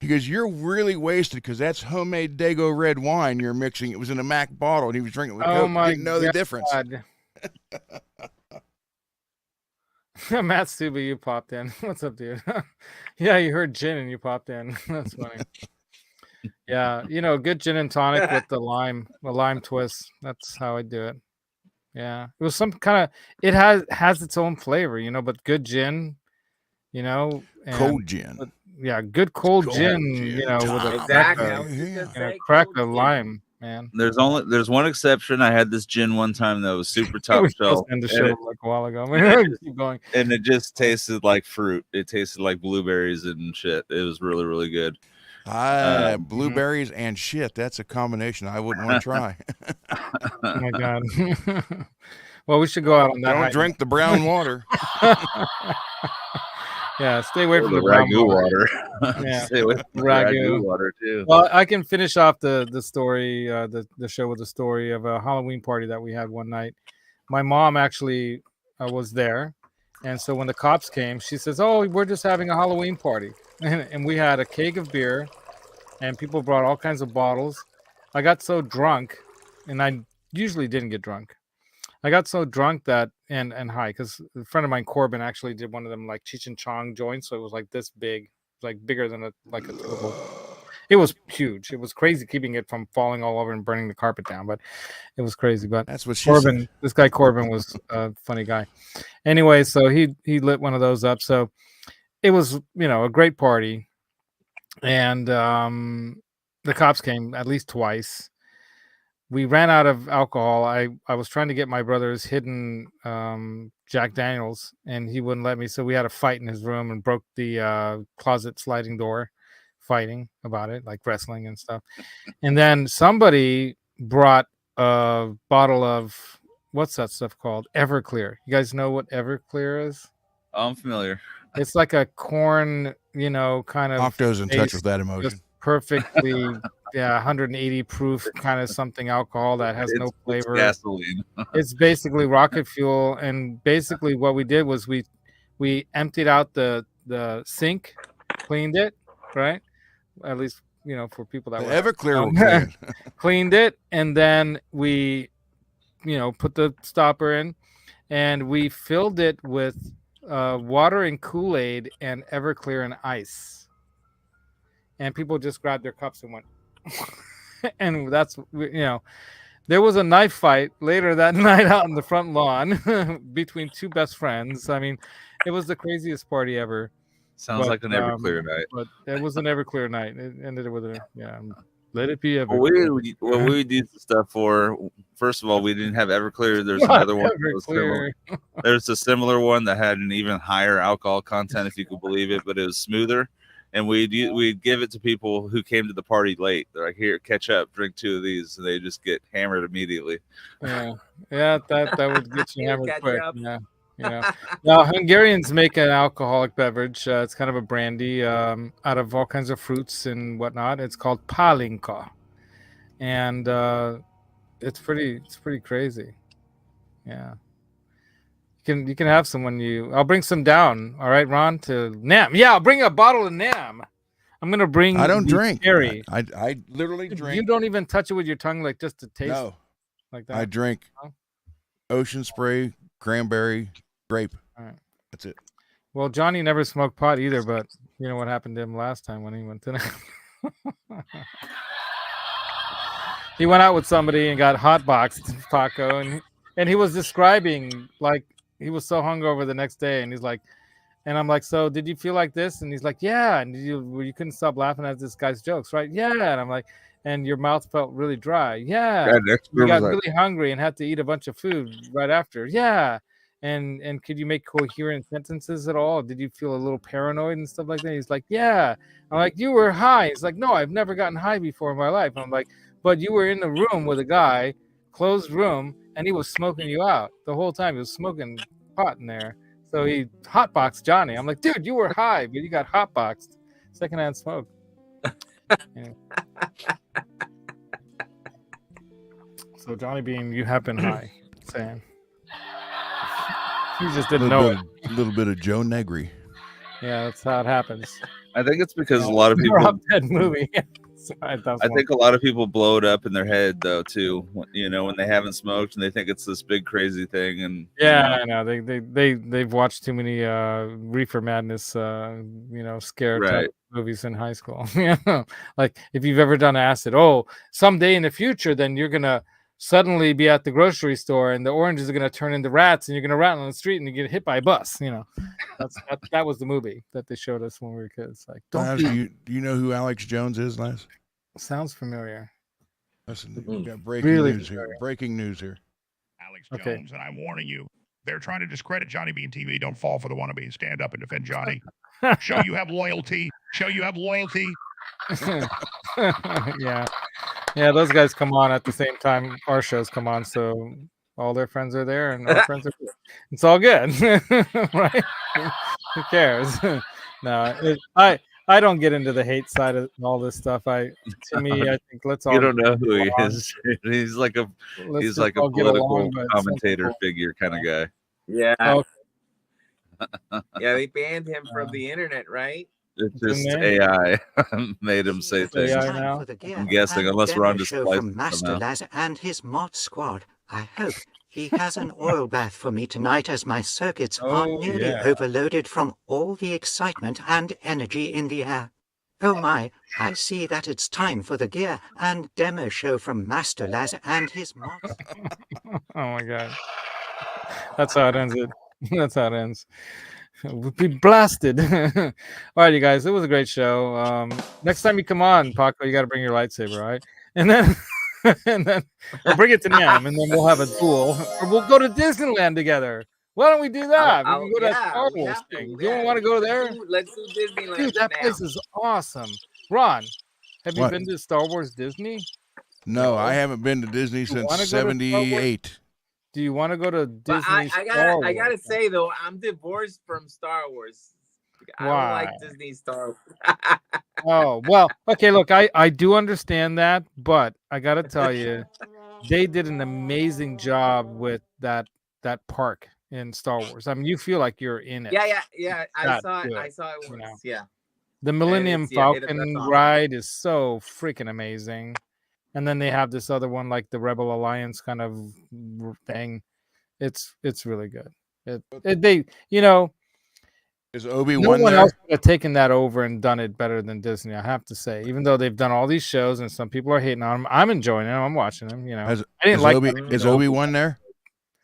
[SPEAKER 4] He goes, "You're really wasted because that's homemade Dago red wine you're mixing. It was in a Mac bottle, and he was drinking it with
[SPEAKER 1] Oh
[SPEAKER 4] Coke.
[SPEAKER 1] my
[SPEAKER 4] Didn't know the difference."
[SPEAKER 1] God. Matt Stuba, you popped in. What's up, dude? Yeah, you heard gin and you popped in. That's funny. Yeah, you know, good gin and tonic with the lime twist. That's how I do it. Yeah, it was some kind of. It has its own flavor, you know, but good gin, you know, and,
[SPEAKER 4] Cold gin.
[SPEAKER 1] yeah, good cold
[SPEAKER 4] Cold
[SPEAKER 1] gin,
[SPEAKER 4] gin.
[SPEAKER 1] you know, with a
[SPEAKER 2] Exactly. I
[SPEAKER 1] crack
[SPEAKER 2] was just gonna
[SPEAKER 1] of,
[SPEAKER 2] say
[SPEAKER 1] crack
[SPEAKER 2] cold
[SPEAKER 1] of
[SPEAKER 2] gin.
[SPEAKER 1] lime, man.
[SPEAKER 3] There's one exception. I had this gin one time that was super
[SPEAKER 1] We
[SPEAKER 3] top
[SPEAKER 1] were supposed
[SPEAKER 3] shelf,
[SPEAKER 1] to end the
[SPEAKER 3] and
[SPEAKER 1] show
[SPEAKER 3] it,
[SPEAKER 1] like a while ago. Keep going.
[SPEAKER 3] and it just tasted like fruit. It tasted like blueberries and shit. It was really, really good.
[SPEAKER 4] Blueberries and shit. That's a combination I wouldn't want to try.
[SPEAKER 1] Oh my god. Well, we should go out on that.
[SPEAKER 4] Don't
[SPEAKER 1] high
[SPEAKER 4] drink the brown water.
[SPEAKER 1] Yeah, stay away
[SPEAKER 3] Or
[SPEAKER 1] from
[SPEAKER 3] the
[SPEAKER 1] the brown
[SPEAKER 3] ragu
[SPEAKER 1] water.
[SPEAKER 3] water.
[SPEAKER 1] Yeah.
[SPEAKER 3] Stay away from the
[SPEAKER 1] Ragu.
[SPEAKER 3] ragu water too.
[SPEAKER 1] Well, I can finish off the story, the show with the story of a Halloween party that we had one night. My mom actually was there, and so when the cops came, she says, "Oh, we're just having a Halloween party," and we had a keg of beer, and people brought all kinds of bottles. I got so drunk, and I usually didn't get drunk. I got so drunk that and high because a friend of mine, Corbin, actually did one of them like Cheech and Chong joints, so it was like this big, like bigger than a typical. It was huge. It was crazy keeping it from falling all over and burning the carpet down, but it was crazy. But
[SPEAKER 4] That's what she
[SPEAKER 1] Corbin,
[SPEAKER 4] said.
[SPEAKER 1] this guy Corbin was a funny guy. Anyway, so he lit one of those up. So it was, a great party. And the cops came at least twice. We ran out of alcohol. I was trying to get my brother's hidden Jack Daniels, and he wouldn't let me. So we had a fight in his room and broke the closet sliding door, fighting about it, like wrestling and stuff. And then somebody brought a bottle of, what's that stuff called? Everclear. You guys know what Everclear is?
[SPEAKER 3] I'm familiar.
[SPEAKER 1] It's like a corn, kind of
[SPEAKER 4] Octo's in touch
[SPEAKER 1] taste,
[SPEAKER 4] with that
[SPEAKER 1] just
[SPEAKER 4] emotion.
[SPEAKER 1] perfectly, 180 proof kind of something alcohol that has no
[SPEAKER 3] It's
[SPEAKER 1] flavor.
[SPEAKER 3] gasoline.
[SPEAKER 1] It's basically rocket fuel. And basically what we did was we emptied out the sink, cleaned it, right? At least, for people that
[SPEAKER 4] The
[SPEAKER 1] were
[SPEAKER 4] Everclear will clean.
[SPEAKER 1] cleaned it, and then we, put the stopper in, and we filled it with water and Kool-Aid and Everclear and ice. And people just grabbed their cups and went, and that's, there was a knife fight later that night out on the front lawn between two best friends. I mean, it was the craziest party ever.
[SPEAKER 3] Sounds like an Everclear night.
[SPEAKER 1] But it was an Everclear night. It ended with a let it be
[SPEAKER 3] What
[SPEAKER 1] Everclear.
[SPEAKER 3] we would use the stuff for, first of all, we didn't have Everclear. There's another one. That was similar. There's a similar one that had an even higher alcohol content, if you could believe it, but it was smoother. And we'd give it to people who came to the party late. They're like, "Here, catch up, drink 2 of these," and they just get hammered immediately.
[SPEAKER 1] Yeah, that would get you hammered
[SPEAKER 2] Catch
[SPEAKER 1] quick.
[SPEAKER 2] up.
[SPEAKER 1] Yeah. Now Hungarians make an alcoholic beverage. It's kind of a brandy out of all kinds of fruits and whatnot. It's called palinka, and it's pretty crazy. Yeah, you can have some when I'll bring some down. All right, Ron, to Nam. Yeah, I'll bring a bottle of Nam. I'm gonna bring.
[SPEAKER 4] I don't
[SPEAKER 1] the
[SPEAKER 4] drink.
[SPEAKER 1] Cherry.
[SPEAKER 4] I literally drink.
[SPEAKER 1] You don't even touch it with your tongue, like just to taste.
[SPEAKER 4] No,
[SPEAKER 1] Like that.
[SPEAKER 4] I drink
[SPEAKER 1] Oh.
[SPEAKER 4] Ocean Spray, cranberry, grape.
[SPEAKER 1] All right.
[SPEAKER 4] That's it.
[SPEAKER 1] Well, Johnny never smoked pot either, but you know what happened to him last time when he went to he went out with somebody and got hotboxed, Paco, and he was describing, like, he was so hungover the next day, and he's like, and I'm like, so did you feel like this? And he's like, yeah. And you couldn't stop laughing at this guy's jokes, right? Yeah. And I'm like, and your mouth felt really dry. Yeah. You got really hungry and had to eat a bunch of food right after. Yeah. And could you make coherent sentences at all? Did you feel a little paranoid and stuff like that? He's like, yeah. I'm like, you were high. He's like, no, I've never gotten high before in my life. I'm like, but you were in the room with a guy, closed room, and he was smoking you out the whole time. He was smoking pot in there. So he hotboxed Johnny. I'm like, dude, you were high, but you got hotboxed. Secondhand smoke. Yeah. So Johnny Bean, you have been high. Saying. You just didn't know it.
[SPEAKER 4] A little bit of Joe Negri.
[SPEAKER 1] Yeah, that's how it happens.
[SPEAKER 3] I think it's because a lot of people.
[SPEAKER 1] Rob Dead movie. Sorry,
[SPEAKER 3] I think a lot of people blow it up in their head though too. When they haven't smoked and they think it's this big crazy thing. And
[SPEAKER 1] yeah, I know they've watched too many reefer madness scare type movies in high school. Like if you've ever done acid, someday in the future, then you're gonna suddenly be at the grocery store and the oranges are gonna turn into rats and you're gonna rat on the street and you get hit by a bus. That was the movie that they showed us when we were kids. Like, don't.
[SPEAKER 4] Do you know who Alex Jones is, Les?
[SPEAKER 1] Sounds familiar.
[SPEAKER 4] Listen, we got breaking news here. Breaking news here.
[SPEAKER 7] Alex Jones, and I'm warning you, they're trying to discredit Johnny Bean TV. Don't fall for the wannabe. Stand up and defend Johnny. Show you have loyalty. Show you have loyalty.
[SPEAKER 1] Yeah, those guys come on at the same time our shows come on, so all their friends are there and our friends are there. It's all good. Right? Who cares? No, I don't get into the hate side of all this stuff. To me, I think let's all
[SPEAKER 3] You don't know who
[SPEAKER 1] get
[SPEAKER 3] he
[SPEAKER 1] along.
[SPEAKER 3] is. He's like a
[SPEAKER 1] Let's
[SPEAKER 3] he's
[SPEAKER 1] just
[SPEAKER 3] like a
[SPEAKER 1] all get
[SPEAKER 3] political
[SPEAKER 1] along, but some
[SPEAKER 3] commentator
[SPEAKER 1] people-
[SPEAKER 3] figure kind of guy.
[SPEAKER 2] Yeah.
[SPEAKER 1] Oh,
[SPEAKER 2] Yeah, they banned him from the internet, right?
[SPEAKER 3] It's
[SPEAKER 1] Didn't
[SPEAKER 3] just
[SPEAKER 1] they?
[SPEAKER 3] AI made him say
[SPEAKER 1] AI
[SPEAKER 3] things.
[SPEAKER 1] now?
[SPEAKER 8] For the gear
[SPEAKER 3] I'm guessing,
[SPEAKER 8] and
[SPEAKER 3] unless
[SPEAKER 8] demo
[SPEAKER 3] Ron just
[SPEAKER 8] show
[SPEAKER 3] spliced
[SPEAKER 8] from
[SPEAKER 3] it
[SPEAKER 8] Master
[SPEAKER 3] somehow.
[SPEAKER 8] Laz and his mod squad. I hope he has an oil bath for me tonight as my circuits are
[SPEAKER 1] Oh,
[SPEAKER 8] nearly
[SPEAKER 1] yeah.
[SPEAKER 8] overloaded from all the excitement and energy in the air. Oh my, I see that it's time for the gear and demo show from Master Laz and his mods.
[SPEAKER 1] Oh my god. That's how it ends. That's how it ends. We'll be blasted. All right, you guys. It was a great show. Next time you come on, Paco, you got to bring your lightsaber, all right? And then, we'll bring it to Nam, and then we'll have a duel, or we'll go to Disneyland together. Why don't we do that? We can go to that Star
[SPEAKER 2] we
[SPEAKER 1] Wars
[SPEAKER 2] have to.
[SPEAKER 1] thing. You
[SPEAKER 2] Yeah,
[SPEAKER 1] don't want to go there,
[SPEAKER 2] Let's do Disneyland.
[SPEAKER 1] dude? That
[SPEAKER 2] now.
[SPEAKER 1] place is awesome. Ron, have you
[SPEAKER 4] What?
[SPEAKER 1] been to Star Wars Disney?
[SPEAKER 4] No, I haven't been to Disney
[SPEAKER 1] wanna go to
[SPEAKER 4] since
[SPEAKER 1] Star Wars?
[SPEAKER 4] '78.
[SPEAKER 1] Do you want to go to
[SPEAKER 2] But
[SPEAKER 1] Disney?
[SPEAKER 2] I gotta say though, I'm divorced from Star Wars. I don't
[SPEAKER 1] Why?
[SPEAKER 2] like Disney Star Wars.
[SPEAKER 1] Oh, well, okay, look, I do understand that, but I gotta tell you, they did an amazing job with that park in Star Wars. I mean, you feel like you're in it.
[SPEAKER 2] Yeah. I
[SPEAKER 1] That
[SPEAKER 2] saw it.
[SPEAKER 1] good,
[SPEAKER 2] I saw it
[SPEAKER 1] you
[SPEAKER 2] once.
[SPEAKER 1] know.
[SPEAKER 2] Yeah.
[SPEAKER 1] The Millennium
[SPEAKER 2] that's
[SPEAKER 1] Falcon
[SPEAKER 2] awesome.
[SPEAKER 1] ride is so freaking amazing. And then they have this other one, like the Rebel Alliance kind of thing. It's really good. They, you know,
[SPEAKER 4] Is
[SPEAKER 1] no
[SPEAKER 4] Obi-Wan
[SPEAKER 1] one
[SPEAKER 4] there?
[SPEAKER 1] else could have taken that over and done it better than Disney, I have to say. Even though they've done all these shows and some people are hating on them, I'm enjoying them. I'm watching them. You know,
[SPEAKER 4] Has-
[SPEAKER 1] I didn't
[SPEAKER 4] Is,
[SPEAKER 1] like
[SPEAKER 4] Obi-
[SPEAKER 1] them,
[SPEAKER 4] is
[SPEAKER 1] you know.
[SPEAKER 4] Obi-Wan there?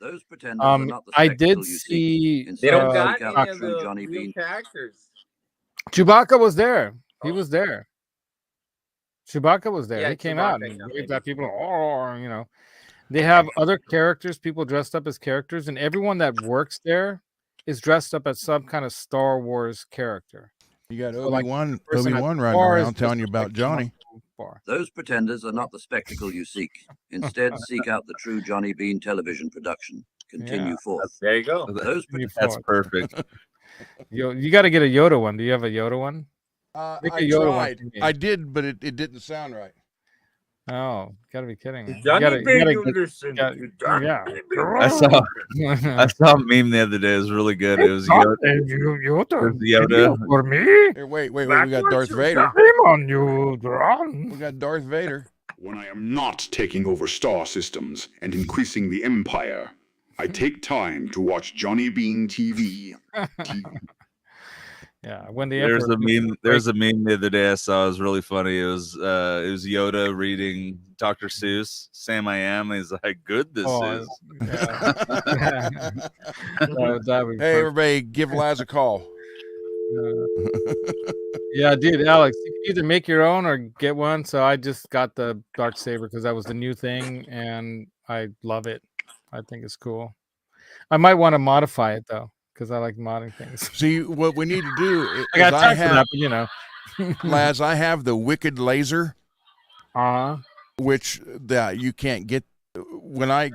[SPEAKER 9] Those pretenders are not the
[SPEAKER 1] I
[SPEAKER 9] spectacle
[SPEAKER 1] did
[SPEAKER 9] you seek.
[SPEAKER 1] see
[SPEAKER 2] They don't
[SPEAKER 9] Instead,
[SPEAKER 2] got
[SPEAKER 9] seek out
[SPEAKER 2] any
[SPEAKER 9] the
[SPEAKER 2] of
[SPEAKER 9] true
[SPEAKER 2] the
[SPEAKER 9] Johnny
[SPEAKER 2] new
[SPEAKER 9] Bean.
[SPEAKER 2] characters.
[SPEAKER 1] Chewbacca was there. He was there. Chewbacca was there.
[SPEAKER 2] Yeah,
[SPEAKER 1] He came out
[SPEAKER 2] Chewbacca,
[SPEAKER 1] and
[SPEAKER 2] yeah,
[SPEAKER 1] waved
[SPEAKER 2] maybe.
[SPEAKER 1] at people. Oh, you know, they have other characters, people dressed up as characters, and everyone that works there is dressed up as some kind of Star Wars character.
[SPEAKER 4] You got
[SPEAKER 1] So, like,
[SPEAKER 4] Obi-Wan,
[SPEAKER 1] person at
[SPEAKER 4] Obi-Wan
[SPEAKER 1] the
[SPEAKER 4] running
[SPEAKER 1] bar is
[SPEAKER 4] around telling you
[SPEAKER 1] dressed up
[SPEAKER 4] about
[SPEAKER 1] like
[SPEAKER 4] Johnny.
[SPEAKER 1] Bar.
[SPEAKER 9] Those pretenders are not the spectacle you seek. Instead, seek out the true Johnny Bean television production. Continue
[SPEAKER 1] Yeah.
[SPEAKER 9] forth.
[SPEAKER 2] There you go.
[SPEAKER 9] Those
[SPEAKER 1] Continue
[SPEAKER 3] That's
[SPEAKER 1] forward.
[SPEAKER 3] perfect.
[SPEAKER 1] You got to get a Yoda one. Do you have a Yoda one? Make a
[SPEAKER 4] I
[SPEAKER 1] Yoda one
[SPEAKER 4] tried.
[SPEAKER 1] for me.
[SPEAKER 4] I did, but it didn't sound right.
[SPEAKER 1] Oh, gotta be kidding me.
[SPEAKER 2] Johnny
[SPEAKER 1] you
[SPEAKER 2] Bean,
[SPEAKER 1] gotta
[SPEAKER 2] you
[SPEAKER 1] get-
[SPEAKER 2] listen.
[SPEAKER 1] got-
[SPEAKER 2] You Johnny
[SPEAKER 1] yeah.
[SPEAKER 2] Bean.
[SPEAKER 3] I saw a meme the other day. It was really good. It was Yoda.
[SPEAKER 1] Yoda.
[SPEAKER 3] It was Yoda.
[SPEAKER 1] For me?
[SPEAKER 4] Here, wait. We got Darth
[SPEAKER 2] Backwards,
[SPEAKER 4] Vader.
[SPEAKER 1] Shame on you, Ron.
[SPEAKER 4] We got Darth Vader.
[SPEAKER 10] When I am not taking over star systems and increasing the empire, I take time to watch Johnny Bean TV.
[SPEAKER 1] Yeah, when the
[SPEAKER 3] There's
[SPEAKER 1] Emperor-
[SPEAKER 3] a meme. There's a meme the other day I saw. It was really funny. It was Yoda reading Dr. Seuss. Sam I am. And he's like, "Good this
[SPEAKER 1] Oh,
[SPEAKER 3] is."
[SPEAKER 1] yeah. That would be
[SPEAKER 4] Hey,
[SPEAKER 1] perfect.
[SPEAKER 4] everybody, give Laz a call.
[SPEAKER 1] Yeah, dude, Alex, you can either make your own or get one. So I just got the dark saber because that was the new thing, and I love it. I think it's cool. I might want to modify it though because I like modding things.
[SPEAKER 4] See, what we need to do is
[SPEAKER 1] I got
[SPEAKER 4] I
[SPEAKER 1] time for that,
[SPEAKER 4] have,
[SPEAKER 1] but you know.
[SPEAKER 4] Laz, I have the Wicked Laser, which you can't get. When I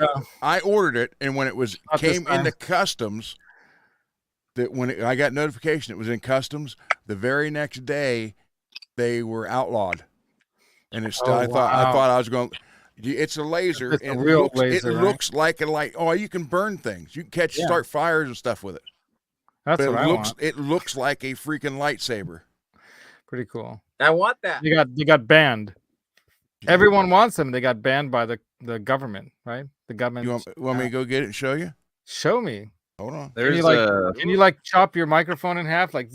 [SPEAKER 4] ordered it, and when it was
[SPEAKER 1] Not this
[SPEAKER 4] came into
[SPEAKER 1] time.
[SPEAKER 4] customs, that when I got notification it was in customs, the very next day they were outlawed, and it's still.
[SPEAKER 1] Oh,
[SPEAKER 4] I
[SPEAKER 1] wow.
[SPEAKER 4] thought I was going. It's a laser.
[SPEAKER 1] It's a
[SPEAKER 4] and
[SPEAKER 1] real
[SPEAKER 4] it looks,
[SPEAKER 1] laser,
[SPEAKER 4] it
[SPEAKER 1] right?
[SPEAKER 4] looks like a light. Oh, you can burn things. You can
[SPEAKER 1] Yeah.
[SPEAKER 4] start fires and stuff with it.
[SPEAKER 1] That's
[SPEAKER 4] But
[SPEAKER 1] what I want.
[SPEAKER 4] it looks like a freaking lightsaber.
[SPEAKER 1] Pretty cool.
[SPEAKER 2] I want that.
[SPEAKER 1] They got banned. Everyone wants them. They got banned by the government, right? The government.
[SPEAKER 4] You want me to go get it and show you?
[SPEAKER 1] Show me.
[SPEAKER 4] Hold on.
[SPEAKER 3] There's
[SPEAKER 1] Can you like chop your microphone in half? Like,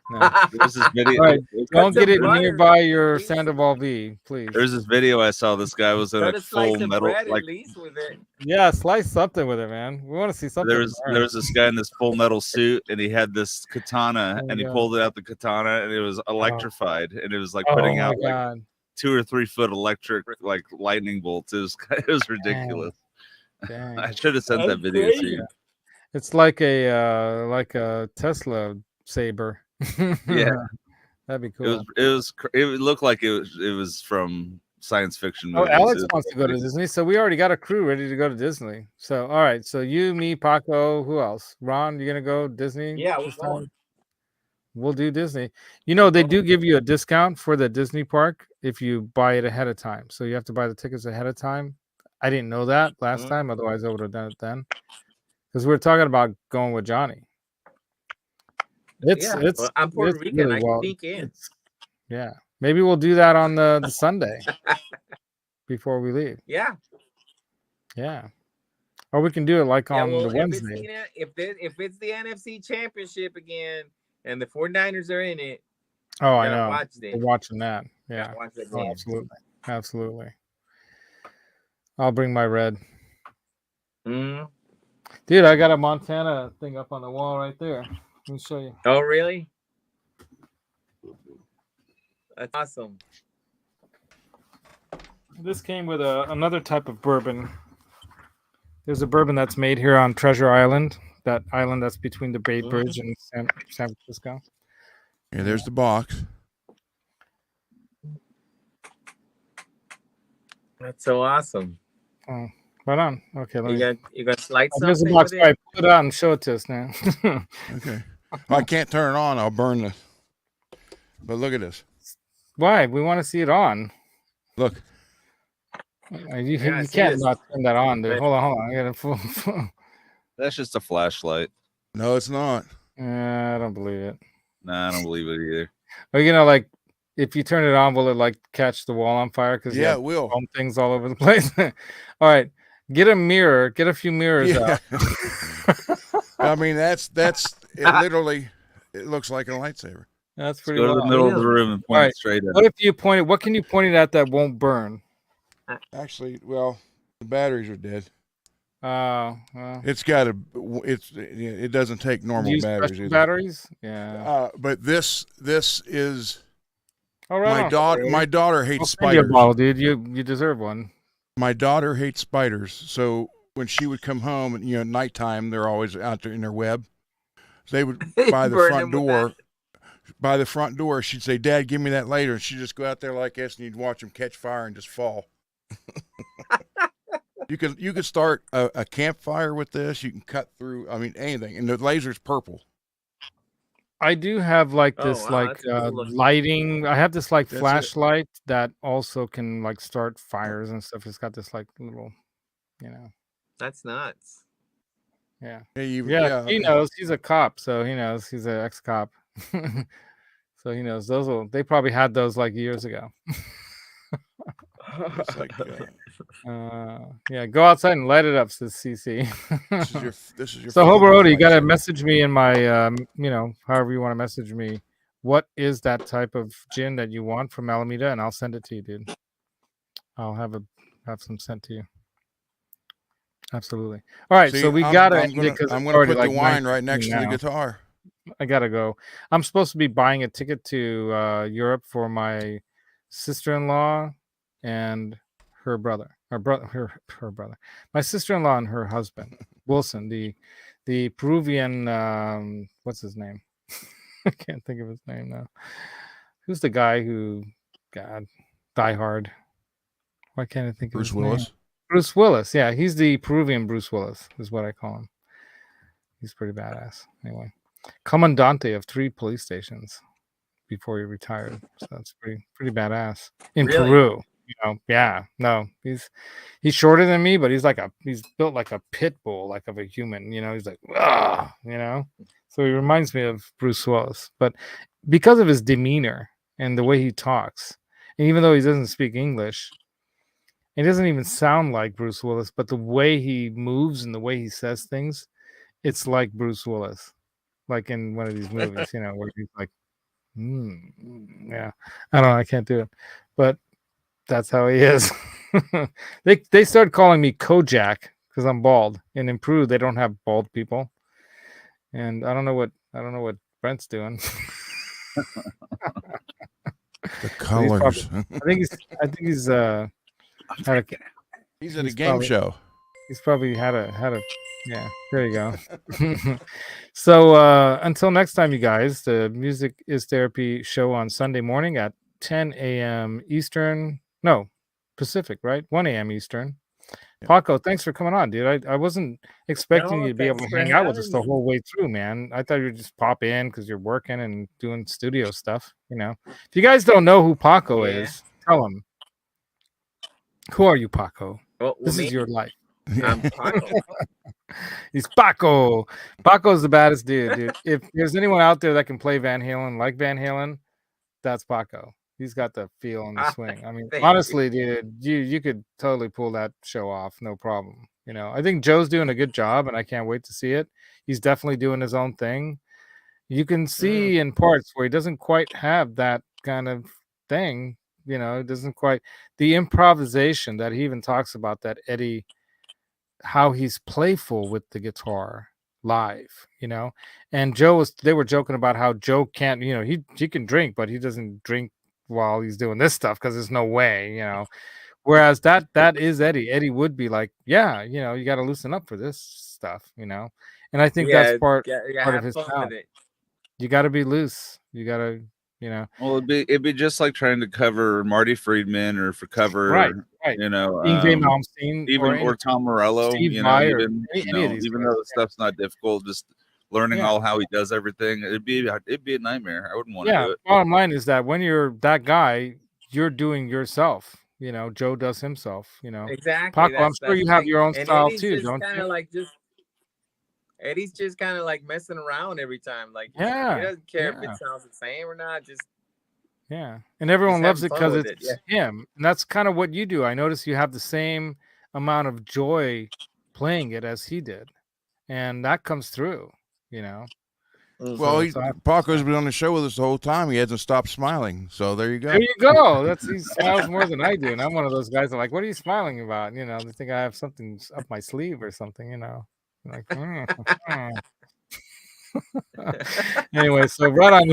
[SPEAKER 1] no.
[SPEAKER 3] there's this video.
[SPEAKER 1] All right, don't
[SPEAKER 2] some
[SPEAKER 1] get it
[SPEAKER 2] butter,
[SPEAKER 1] nearby your
[SPEAKER 2] please.
[SPEAKER 1] Sandoval V, please.
[SPEAKER 3] There's this video I saw. This guy was in
[SPEAKER 2] Cut
[SPEAKER 3] a
[SPEAKER 2] a slice
[SPEAKER 3] full
[SPEAKER 2] of
[SPEAKER 3] metal,
[SPEAKER 2] bread
[SPEAKER 3] like
[SPEAKER 2] at least with it.
[SPEAKER 1] Yeah, slice something with it, man. We want to see something.
[SPEAKER 3] there was this guy in this full metal suit, and he had this katana,
[SPEAKER 1] Oh,
[SPEAKER 3] and he
[SPEAKER 1] God.
[SPEAKER 3] pulled out the katana, and it was electrified, and it was like
[SPEAKER 1] Oh
[SPEAKER 3] putting
[SPEAKER 1] my
[SPEAKER 3] out like
[SPEAKER 1] God.
[SPEAKER 3] 2 or 3 foot electric like lightning bolts. It was ridiculous.
[SPEAKER 1] Dang.
[SPEAKER 3] I should have sent that
[SPEAKER 2] That's
[SPEAKER 3] video to
[SPEAKER 2] crazy.
[SPEAKER 3] you.
[SPEAKER 1] It's like a Tesla saber.
[SPEAKER 3] Yeah.
[SPEAKER 1] That'd be
[SPEAKER 3] It
[SPEAKER 1] cool.
[SPEAKER 3] was it looked like it was from science fiction
[SPEAKER 1] Oh,
[SPEAKER 3] movies.
[SPEAKER 1] Alex wants to go to Disney, so we already got a crew ready to go to Disney. So, all right, so you, me, Paco, who else? Ron, you gonna go Disney?
[SPEAKER 2] Yeah, we're
[SPEAKER 1] this time?
[SPEAKER 2] going.
[SPEAKER 1] We'll do Disney. You know, they do give you a discount for the Disney park if you buy it ahead of time. So you have to buy the tickets ahead of time. I didn't know that last time, otherwise I would have done it then. Because we were talking about going with Johnny. It's
[SPEAKER 2] Well, I'm Puerto
[SPEAKER 1] it's
[SPEAKER 2] Rican.
[SPEAKER 1] really
[SPEAKER 2] I can
[SPEAKER 1] well.
[SPEAKER 2] sneak in.
[SPEAKER 1] Yeah, maybe we'll do that on the Sunday before we leave.
[SPEAKER 2] Yeah.
[SPEAKER 1] Yeah, or we can do it like on
[SPEAKER 2] Well,
[SPEAKER 1] the Wednesday.
[SPEAKER 2] if it's the NFC Championship again and the 49ers are in it,
[SPEAKER 1] Oh, I
[SPEAKER 2] gotta
[SPEAKER 1] know.
[SPEAKER 2] watch
[SPEAKER 1] We're
[SPEAKER 2] this.
[SPEAKER 1] watching that. Yeah,
[SPEAKER 2] Gotta watch that
[SPEAKER 1] oh,
[SPEAKER 2] game.
[SPEAKER 1] absolutely, absolutely. I'll bring my red. Dude, I got a Montana thing up on the wall right there. Let me show you.
[SPEAKER 2] Oh, really? That's awesome.
[SPEAKER 1] This came with another type of bourbon. There's a bourbon that's made here on Treasure Island, that island that's between the Bay Bridge and San Francisco.
[SPEAKER 4] Yeah, there's the box.
[SPEAKER 2] That's so awesome.
[SPEAKER 1] Oh, right on. Okay, let me.
[SPEAKER 2] You got slide
[SPEAKER 1] There's a
[SPEAKER 2] something
[SPEAKER 1] box.
[SPEAKER 2] with
[SPEAKER 1] All right,
[SPEAKER 2] it?
[SPEAKER 1] pull it out and show it to us now.
[SPEAKER 4] Okay. Well, I can't turn it on. I'll burn this. But look at this.
[SPEAKER 1] Why? We want to see it on.
[SPEAKER 4] Look.
[SPEAKER 1] You can't not turn that on, dude. Hold on. I got a full.
[SPEAKER 3] That's just a flashlight.
[SPEAKER 4] No, it's not.
[SPEAKER 1] I don't believe it.
[SPEAKER 3] Nah, I don't believe it either.
[SPEAKER 1] Or like if you turn it on, will it like catch the wall on fire? Because
[SPEAKER 4] yeah, it will.
[SPEAKER 1] Things all over the place. All right, get a mirror. Get a few mirrors out.
[SPEAKER 4] I mean, that's it. Literally, it looks like a lightsaber.
[SPEAKER 1] That's pretty.
[SPEAKER 3] Go to the middle of the room and point it straight at.
[SPEAKER 1] What if you point it? What can you point it at that won't burn?
[SPEAKER 4] Actually, well, the batteries are dead.
[SPEAKER 1] Well.
[SPEAKER 4] It's got it doesn't take normal batteries either.
[SPEAKER 1] Batteries? Yeah.
[SPEAKER 4] But this is
[SPEAKER 1] all right.
[SPEAKER 4] My daughter hates
[SPEAKER 1] I'll
[SPEAKER 4] spiders.
[SPEAKER 1] send you a bottle, dude. You deserve one.
[SPEAKER 4] My daughter hates spiders, so when she would come home and nighttime, they're always out there in their web. So they would by the front door. By the front door, she'd say, "Dad, give me that later," and she'd just go out there like this, and you'd watch them catch fire and just fall. You could start a campfire with this. You can cut through. I mean, anything, and the laser's purple.
[SPEAKER 1] I do have like this lighting. I have this like flashlight that also can like start fires and stuff. It's got this like little,
[SPEAKER 2] That's nuts.
[SPEAKER 1] Yeah.
[SPEAKER 4] Yeah.
[SPEAKER 1] He knows. He's a cop, so he knows. He's an ex-cop, so he knows those. They probably had those like years ago.
[SPEAKER 4] It's like,
[SPEAKER 1] yeah, go outside and light it up, says CC.
[SPEAKER 4] This is your.
[SPEAKER 1] So Hobarodi, you gotta message me in my, however you want to message me. What is that type of gin that you want from Alameda, and I'll send it to you, dude. I'll have some sent to you. Absolutely. All right, so we gotta.
[SPEAKER 4] I'm gonna put the wine right next to the guitar.
[SPEAKER 1] I gotta go. I'm supposed to be buying a ticket to Europe for my sister-in-law and her brother. Her brother. My sister-in-law and her husband, Wilson, the Peruvian. What's his name? I can't think of his name now. Who's the guy who? God, Die Hard. Why can't I think of
[SPEAKER 4] Bruce
[SPEAKER 1] his
[SPEAKER 4] Willis?
[SPEAKER 1] name? Bruce Willis. Yeah, he's the Peruvian Bruce Willis, is what I call him. He's pretty badass. Anyway, Commandante of 3 police stations before he retired. So that's pretty badass in Peru. Yeah. No, he's shorter than me, but he's built like a pit bull, like of a human. He's like, So he reminds me of Bruce Willis, but because of his demeanor and the way he talks, and even though he doesn't speak English, he doesn't even sound like Bruce Willis, but the way he moves and the way he says things, it's like Bruce Willis, like in one of these movies, where he's like, yeah, I don't know, I can't do it, but that's how he is. They started calling me Kojak because I'm bald, and in Peru they don't have bald people, and I don't know what Brent's doing.
[SPEAKER 4] The colors.
[SPEAKER 1] I think he's
[SPEAKER 4] he's at a game show.
[SPEAKER 1] He's probably had a yeah, there you go. So until next time, you guys, the Music is Therapy show on Sunday morning at 10 a.m. Eastern. No, Pacific, right? 1 a.m. Eastern.
[SPEAKER 4] Yeah.
[SPEAKER 1] Paco, thanks for coming on, dude. I wasn't expecting
[SPEAKER 2] No,
[SPEAKER 1] you to be able
[SPEAKER 2] thanks
[SPEAKER 1] to
[SPEAKER 2] for
[SPEAKER 1] hang out with
[SPEAKER 2] having
[SPEAKER 1] us the
[SPEAKER 2] me.
[SPEAKER 1] whole way through, man. I thought you would just pop in because you're working and doing studio stuff, you know. If you guys don't know who Paco
[SPEAKER 2] Yeah.
[SPEAKER 1] is, tell them. Who are you, Paco?
[SPEAKER 2] Well,
[SPEAKER 1] This
[SPEAKER 2] me,
[SPEAKER 1] is your life.
[SPEAKER 2] I'm Paco.
[SPEAKER 1] He's Paco. Paco's the baddest dude. If there's anyone out there that can play Van Halen like Van Halen, that's Paco. He's got the feel and the swing. I mean,
[SPEAKER 2] Thank you.
[SPEAKER 1] honestly, dude, you could totally pull that show off, no problem. You know, I think Joe's doing a good job, and I can't wait to see it. He's definitely doing his own thing. You can see in parts where he doesn't quite have that kind of thing. You know, it doesn't quite the improvisation that he even talks about, that Eddie, how he's playful with the guitar live, you know. And they were joking about how Joe can't, you know, he can drink, but he doesn't drink while he's doing this stuff because there's no way, you know. Whereas that is Eddie. Eddie would be like, yeah, you know, you got to loosen up for this stuff, you know. And I think that's part of
[SPEAKER 2] have
[SPEAKER 1] his
[SPEAKER 2] fun
[SPEAKER 1] talent.
[SPEAKER 2] with it.
[SPEAKER 1] You got to be loose. You got to, you know.
[SPEAKER 3] Well, it'd be just like trying to cover Marty Friedman or cover,
[SPEAKER 1] Right.
[SPEAKER 3] you know,
[SPEAKER 1] Ingve Malmsteen
[SPEAKER 3] or Tom Morello,
[SPEAKER 1] Steve
[SPEAKER 3] you know,
[SPEAKER 1] Vai or
[SPEAKER 3] even
[SPEAKER 1] any
[SPEAKER 3] you know,
[SPEAKER 1] of these
[SPEAKER 3] even
[SPEAKER 1] guys,
[SPEAKER 3] though the stuff's not difficult, just learning
[SPEAKER 1] Yeah.
[SPEAKER 3] all how he does everything, it'd be a nightmare. I wouldn't want to do it.
[SPEAKER 1] Bottom line is that when you're that guy, you're doing yourself. You know, Joe does himself. You know,
[SPEAKER 2] Exactly.
[SPEAKER 1] Paco, I'm
[SPEAKER 2] That's
[SPEAKER 1] sure you
[SPEAKER 2] the
[SPEAKER 1] have
[SPEAKER 2] thing.
[SPEAKER 1] your own
[SPEAKER 2] And
[SPEAKER 1] style
[SPEAKER 2] Eddie's
[SPEAKER 1] too,
[SPEAKER 2] just
[SPEAKER 1] don't
[SPEAKER 2] kind
[SPEAKER 1] you?
[SPEAKER 2] of like Eddie's just kind of like messing around every time. Like
[SPEAKER 1] Yeah,
[SPEAKER 2] he doesn't care if
[SPEAKER 1] yeah.
[SPEAKER 2] it sounds the same or not. Just
[SPEAKER 1] Yeah, and everyone
[SPEAKER 2] Just
[SPEAKER 1] loves
[SPEAKER 2] having
[SPEAKER 1] it
[SPEAKER 2] fun
[SPEAKER 1] because
[SPEAKER 2] with
[SPEAKER 1] it's
[SPEAKER 2] it,
[SPEAKER 1] him, and that's kind of what you do. I notice you have the same amount of joy playing it as he did, and that comes through. You know.
[SPEAKER 4] Well,
[SPEAKER 1] So it's awesome.
[SPEAKER 4] Paco's been on the show with us the whole time. He hasn't stopped smiling. So there you go.
[SPEAKER 1] There you go. He smiles more than I do, and I'm one of those guys that are like, "What are you smiling about?" You know, they think I have something up my sleeve or something. You know, like. Anyway, so right on.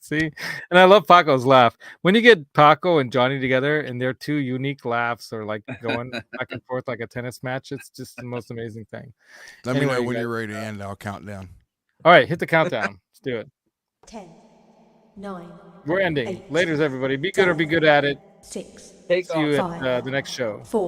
[SPEAKER 1] See, and I love Paco's laugh. When you get Paco and Johnny together, and their two unique laughs are like going back and forth like a tennis match, it's just the most amazing thing.
[SPEAKER 4] Let me know
[SPEAKER 1] Anyway,
[SPEAKER 4] when
[SPEAKER 1] you
[SPEAKER 4] you're
[SPEAKER 1] guys-
[SPEAKER 4] ready to end. I'll count down.
[SPEAKER 1] All right, hit the countdown. Let's do it.
[SPEAKER 6] 10, 9.
[SPEAKER 1] We're ending.
[SPEAKER 6] 8,
[SPEAKER 1] Laters, everybody. Be good or be good at it.
[SPEAKER 6] 6.
[SPEAKER 2] take
[SPEAKER 1] See you
[SPEAKER 2] off.
[SPEAKER 1] at the next show.
[SPEAKER 6] 4.